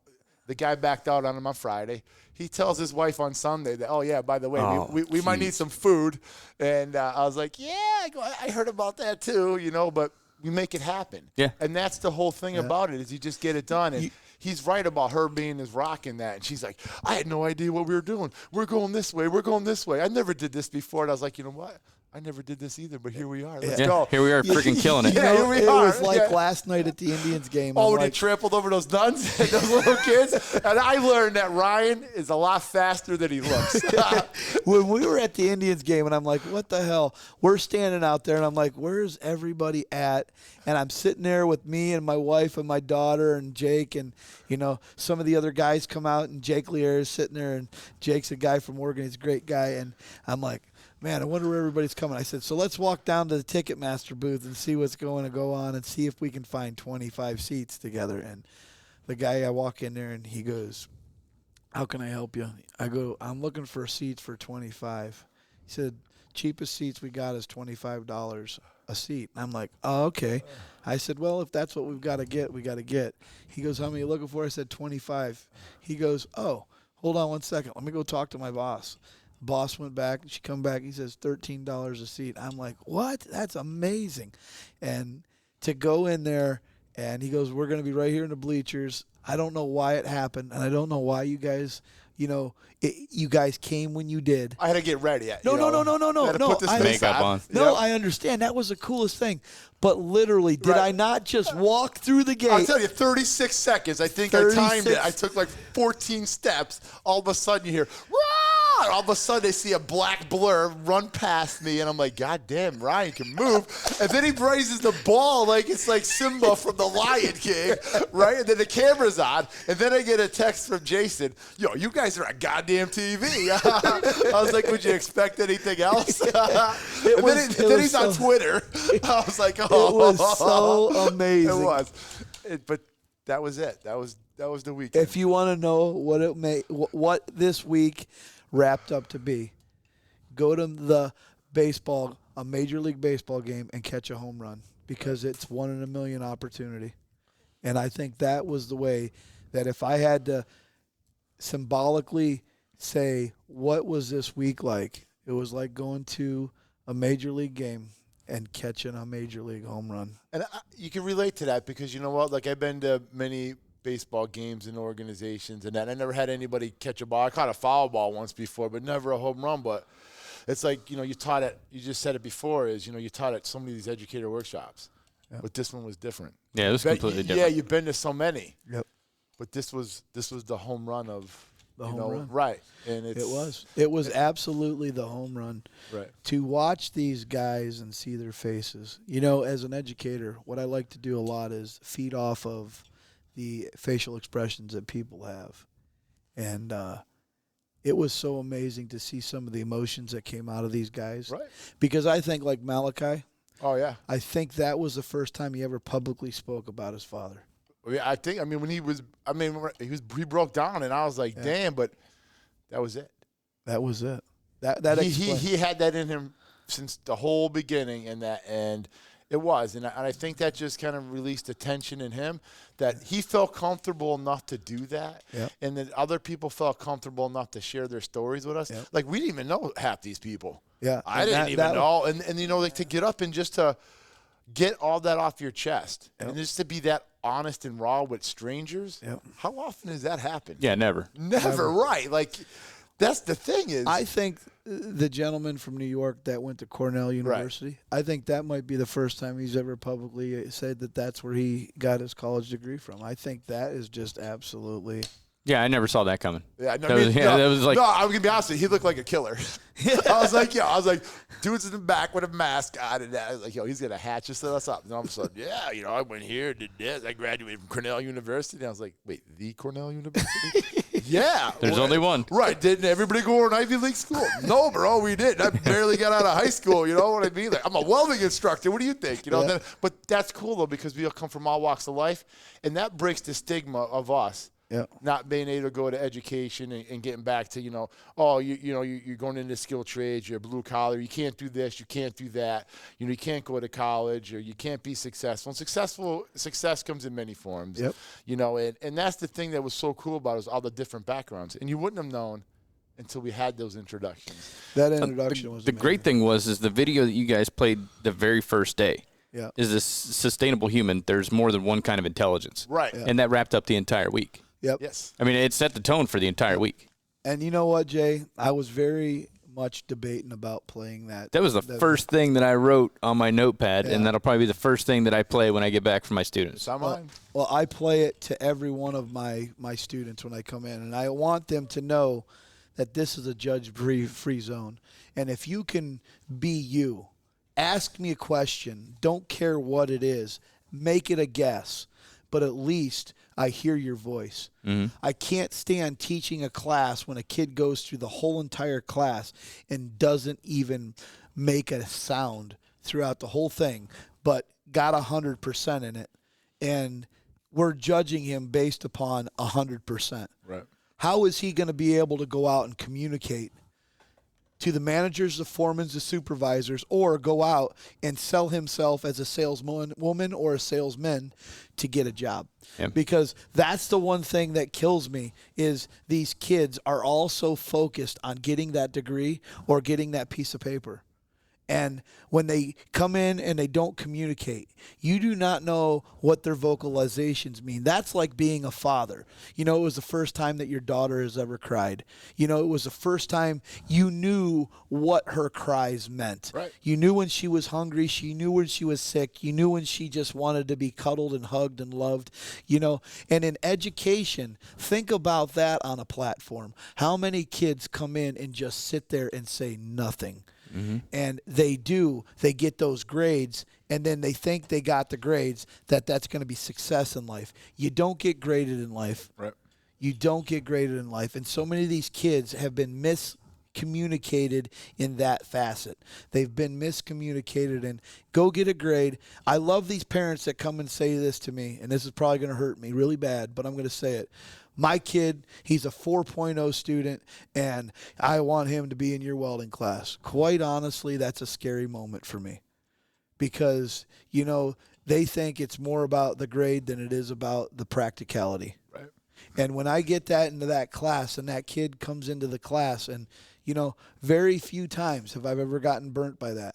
The guy backed out on him on Friday. He tells his wife on Sunday that, oh, yeah, by the way, we might need some food. And I was like, yeah, I heard about that too, but we make it happen. Yeah. And that's the whole thing about it, is you just get it done. And he's right about her being his rock in that. And she's like, I had no idea what we were doing. We're going this way. We're going this way. I never did this before. And I was like, you know what? I never did this either, but here we are. Let's go. Here we are freaking killing it. Yeah, here we it are. was like last night at the Indians game. Oh, when he trampled over those nuns and those little kids. And I learned that Ryan is a lot faster than he looks. When we were at the Indians game, and I'm like, what the hell? We're standing out there, and I'm like, where's everybody at? And I'm sitting there with me and my wife and my daughter and Jake, and, you know, some of the other guys come out, and Jake Lear is sitting there, and Jake's a guy from Oregon. He's a great guy. And I'm like, man, I wonder where everybody's coming. I said, so let's walk down to the Ticketmaster booth and see what's going to go on and see if we can find 25 seats together. And the guy, I walk in there, and he goes, how can I help you? I go, I'm looking for seats for 25. He said, cheapest seats we got is $25 a seat. And I'm like, oh, okay. I said, well, if that's what we've got to get, we got to get. He goes, how many are you looking for? I said, 25. He goes, oh, hold on one second. Let me go talk to my boss. Boss went back. She come back. He says $13 a seat. I'm like, what? That's amazing. And to go in there, and he goes, we're going to be right here in the bleachers. I don't know why it happened, and I don't know why you guys, you know, you guys came when you did. I had to get ready. No. I had to put this makeup on. No, Yep. I understand. That was the coolest thing. But literally, did I not just walk through the gate? I'll tell you, 36 seconds. I think I timed 36. it. I took like 14 steps. All of a sudden, you hear, "Rah!" All of a sudden, they see a black blur run past me, and I'm like, God damn, Ryan can move. And then he raises the ball like it's like Simba from the Lion King, right? And then the camera's on, and then I get a text from Jason, yo, you guys are on goddamn TV. I was like, would you expect anything else? Then he's on Twitter. I was like, oh. It was so amazing. It was. But that was it. That was the weekend. If you want to know what this week wrapped up to be, go to a Major League Baseball game and catch a home run, because it's 1 in a million opportunity. And I think that was the way that if I had to symbolically say, what was this week like? It was like going to a Major League game and catching a Major League home run. And you can relate to that, because you know what? Like, I've been to many baseball games and organizations, and that I never had anybody catch a ball. I caught a foul ball once before, but never a home run. But it's like, you know, you taught it. You just said it before. Is, you know, you taught at so many of these educator workshops, but this one was different. Yeah, it was completely different. Yeah, you've been to so many. Yep. But this was the home run of The home run. right? And It was absolutely the home run. Right. To watch these guys and see their faces. You know, as an educator, what I like to do a lot is feed off of the facial expressions that people have. And it was so amazing to see some of the emotions that came out of these guys. Right. Because I think, like Malachi, Oh yeah. I think that was the first time he ever publicly spoke about his father. When he broke down, and I was like, damn, but that was it. That was it. That he had that in him since the whole beginning, and it was, and I think that just kind of released the tension in him, that he felt comfortable enough to do that, and that other people felt comfortable enough to share their stories with us. Yep. Like, we didn't even know half these people. Yeah, I didn't even know, and you know, like, to get up and just to get all that off your chest, and just to be that honest and raw with strangers. Yep. How often does that happen? Yeah, never. Never, right? Like, that's the thing is, I think the gentleman from New York that went to Cornell University, I think that might be the first time he's ever publicly said that that's where he got his college degree from. I think that is just absolutely. Yeah, I never saw that coming. Yeah, That was like, no, I'm gonna be honest with you, he looked like a killer. I was like, dude's in the back with a mask on, and I was like, yo, he's gonna hatch us up. And all of a sudden, I went here, did this, I graduated from Cornell University. And I was like, wait, the Cornell University? Yeah. There's only one. Right. Didn't everybody go to an Ivy League school? No, bro, we didn't. I barely got out of high school. You know what I mean? Like, I'm a welding instructor. What do you think? You know. Yeah. But that's cool though, because we all come from all walks of life, and that breaks the stigma of us. Yeah. Not being able to go to education and getting back to, you're going into skilled trades, you're blue collar, you can't do this, you can't do that, you can't go to college, or you can't be successful. And success comes in many forms. Yep. And that's the thing that was so cool about it, is all the different backgrounds. And you wouldn't have known until we had those introductions. That introduction was the amazing. great thing is the video that you guys played the very first day. Yeah. Is this sustainable human? There's more than one kind of intelligence. Right. Yeah. And that wrapped up the entire week. Yep. Yes. I mean, it set the tone for the entire week. And you know what, Jay? I was very much debating about playing that. That was the first thing that I wrote on my notepad, and that'll probably be the first thing that I play when I get back from my students. Well, I play it to every one of my students when I come in, and I want them to know that this is a judge-free zone. And if you can be you, ask me a question, don't care what it is, make it a guess, but at least I hear your voice. Mm-hmm. I can't stand teaching a class when a kid goes through the whole entire class and doesn't even make a sound throughout the whole thing, but got 100% in it. And we're judging him based upon 100%. Right. How is he going to be able to go out and communicate to the managers, the foremen, the supervisors, or go out and sell himself as a saleswoman or a salesman to get a job? Yep. Because that's the one thing that kills me is these kids are all so focused on getting that degree or getting that piece of paper. And when they come in and they don't communicate, you do not know what their vocalizations mean. That's like being a father. You know, it was the first time that your daughter has ever cried. You know, it was the first time you knew what her cries meant. Right. You knew when she was hungry. You knew when she was sick. You knew when she just wanted to be cuddled and hugged and loved. You know, and in education, think about that on a platform. How many kids come in and just sit there and say nothing? Mm-hmm. And they get those grades, and then they think they got the grades, that's going to be success in life. You don't get graded in life. Right. You don't get graded in life. And so many of these kids have been miscommunicated in that facet. They've been miscommunicated, and go get a grade. I love these parents that come and say this to me, and this is probably going to hurt me really bad, but I'm going to say it. My kid, he's a 4.0 student, and I want him to be in your welding class. Quite honestly, that's a scary moment for me because, you know, they think it's more about the grade than it is about the practicality. Right. And when I get that into that class and that kid comes into the class, and, you know, very few times have I ever gotten burnt by that.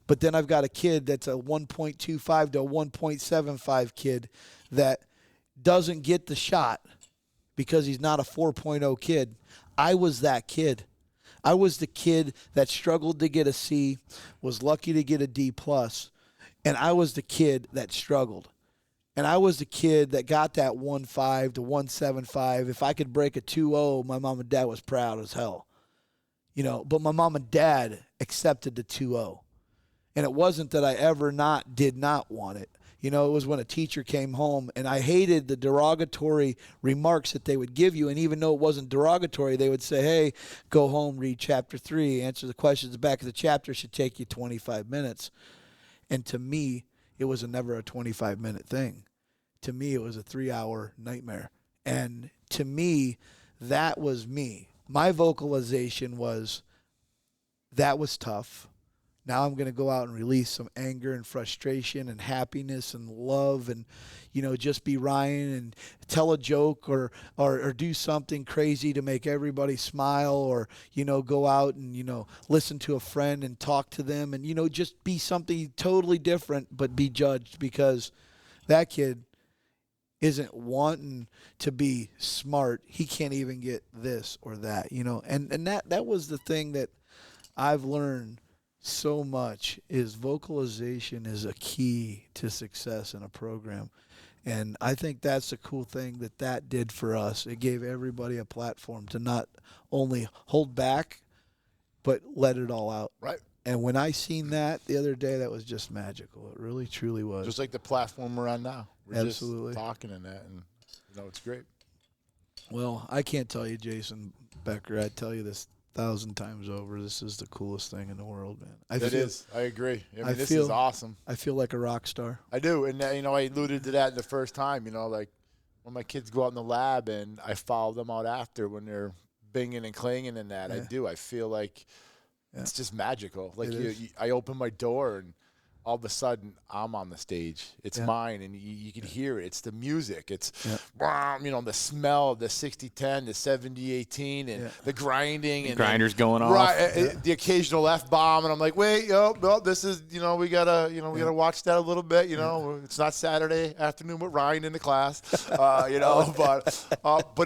But then I've got a kid that's a 1.25 to a 1.75 kid that doesn't get the shot because he's not a 4.0 kid. I was that kid. I was the kid that struggled to get a C, was lucky to get a D+, and I was the kid that struggled. And I was the kid that got that 1.5 to 1.75. If I could break a 2.0, my mom and dad was proud as hell. You know, but my mom and dad accepted the 2.0. And it wasn't that I ever did not want it. You know, it was when a teacher came home, and I hated the derogatory remarks that they would give you. And even though it wasn't derogatory, they would say, hey, go home, read chapter 3, answer the questions. The back of the chapter should take you 25 minutes. And to me, it was never a 25-minute thing. To me, it was a 3-hour nightmare. And to me, that was me. My vocalization was, that was tough. Now I'm going to go out and release some anger and frustration and happiness and love and, you know, just be Ryan and tell a joke or do something crazy to make everybody smile or, you know, go out and, you know, listen to a friend and talk to them and, you know, just be something totally different but be judged because that kid isn't wanting to be smart. He can't even get this or that, you know. And that was the thing that I've learned so much is vocalization is a key to success in a program. And I think that's the cool thing that did for us. It gave everybody a platform to not only hold back, but let it all out. Right. And when I seen that the other day, that was just magical. It really, truly was. Just like the platform we're on now. We're Absolutely. Just talking in that, and, you know, it's great. Well, I can't tell you, Jason Becker, I'd tell you this 1,000 times over. This is the coolest thing in the world, man. It is. I agree. I mean, this is awesome. I feel like a rock star. I do. And, you know, I alluded to that the first time, you know, like when my kids go out in the lab and I follow them out after when they're binging and clanging and that. Yeah. I do. I feel like it's just magical. Like I open my door and all of a sudden I'm on the stage. It's mine, and you can hear it. It's the music. It's, the smell of the 60-10, the 70-18, and the grinding. And grinders going off. Right, the occasional F-bomb, and I'm like, wait, this is, we gotta watch that a little bit. It's not Saturday afternoon with Ryan in the class, but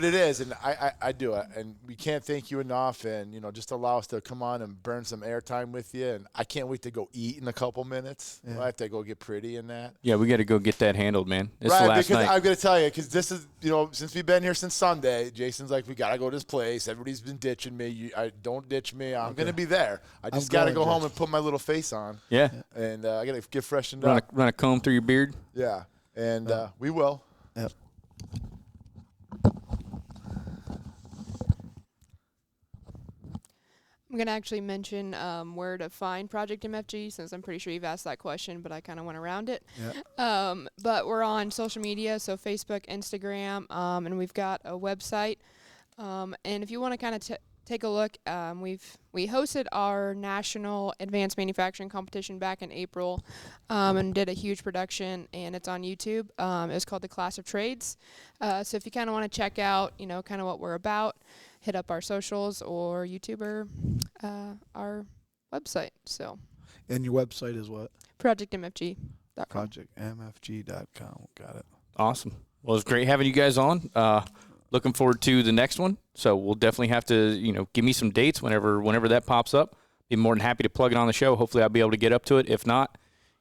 it is, and I do it, and we can't thank you enough, and just allow us to come on and burn some airtime with you, and I can't wait to go eat in a couple minutes. Yeah. I have to go get pretty in that. Yeah, we got to go get that handled, man. It's right, the last because night. I'm going to tell you, because this is, since we've been here since Sunday, Jason's like, we got to go to this place. Everybody's been ditching me. Don't ditch me. I'm going to be there. I just got to go home and put my little face on. Yeah. And I got to get freshened up. Run a comb through your beard. Yeah. And we will. Yep. I'm going to actually mention where to find Project MFG, since I'm pretty sure you've asked that question, but I kind of went around it. Yep. But we're on social media, so Facebook, Instagram, and we've got a website. And if you want to kind of take a look, we hosted our national advanced manufacturing competition back in April, and did a huge production, and it's on YouTube. It was called the Class of Trades. So if you kind of want to check out, kind of what we're about, hit up our socials or YouTube or our website. So. And your website is what? ProjectMFG.com. ProjectMFG.com. Got it. Awesome. Well, it's great having you guys on. Looking forward to the next one. So we'll definitely have to, give me some dates whenever that pops up. Be more than happy to plug it on the show. Hopefully I'll be able to get up to it. If not,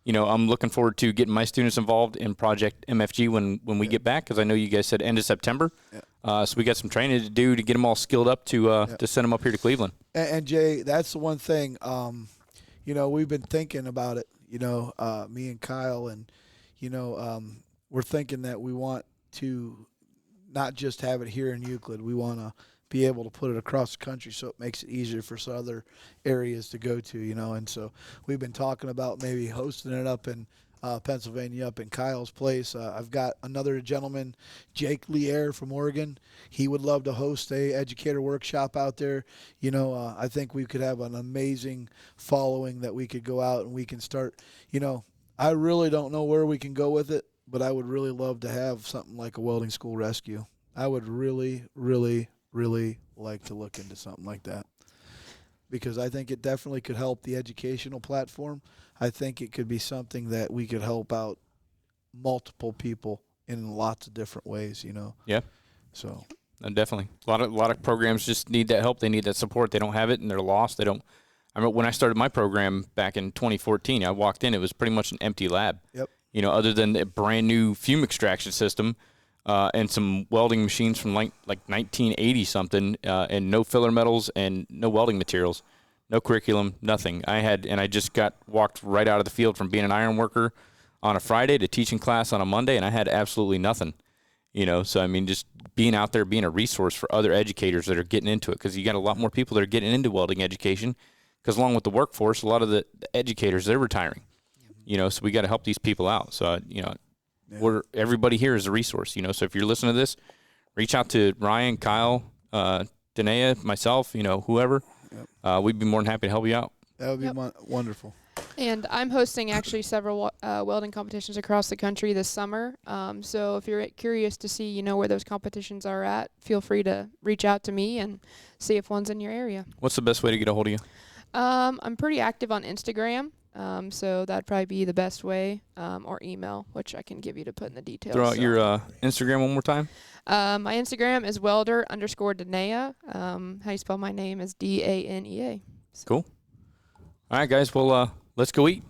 I'm looking forward to getting my students involved in Project MFG when we get back, because I know you guys said end of September. Yeah. So we got some training to do to get them all skilled up to send them up here to Cleveland. And Jay, that's the one thing, we've been thinking about it, me and Kyle, and, we're thinking that we want to not just have it here in Euclid. We want to be able to put it across the country so it makes it easier for some other areas to go to, and so we've been talking about maybe hosting it up in Pennsylvania, up in Kyle's place. I've got another gentleman, Jake Leaire from Oregon. He would love to host a educator workshop out there. I think we could have an amazing following that we could go out and we can start, I really don't know where we can go with it, but I would really love to have something like a welding school rescue. I would really, really, really like to look into something like that, because I think it definitely could help the educational platform. I think it could be something that we could help out multiple people in lots of different ways, Yeah. So definitely. A lot of programs just need that help. They need that support. They don't have it, and they're lost. I remember when I started my program back in 2014, I walked in, it was pretty much an empty lab. Yep. Other than a brand new fume extraction system, and some welding machines from like 1980 something, and no filler metals and no welding materials, no curriculum, nothing. I just walked right out of the field from being an iron worker on a Friday to teaching class on a Monday, and I had absolutely nothing. So just being out there, being a resource for other educators that are getting into it, because you got a lot more people that are getting into welding education, because along with the workforce, a lot of the educators, they're retiring. So we got to help these people out. So everybody here is a resource. So if you're listening to this, reach out to Ryan, Kyle, Danae, myself, whoever. Yep. We'd be more than happy to help you out. That would be wonderful. And I'm hosting actually several welding competitions across the country this summer. So if you're curious to see, where those competitions are at, feel free to reach out to me and see if one's in your area. What's the best way to get a hold of you? I'm pretty active on Instagram. So that'd probably be the best way, or email, which I can give you to put in the details. Throw out your Instagram one more time. My Instagram is welder_Danae. How you spell my name is DANEA. So. Cool. All right, guys. Well, let's go eat.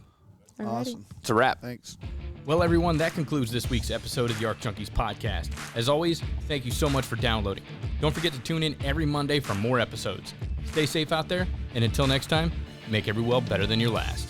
Alrighty. Awesome. It's a wrap. Thanks. Well, everyone, that concludes this week's episode of the Arc Junkies podcast. As always, thank you so much for downloading. Don't forget to tune in every Monday for more episodes. Stay safe out there, and until next time, make every weld better than your last.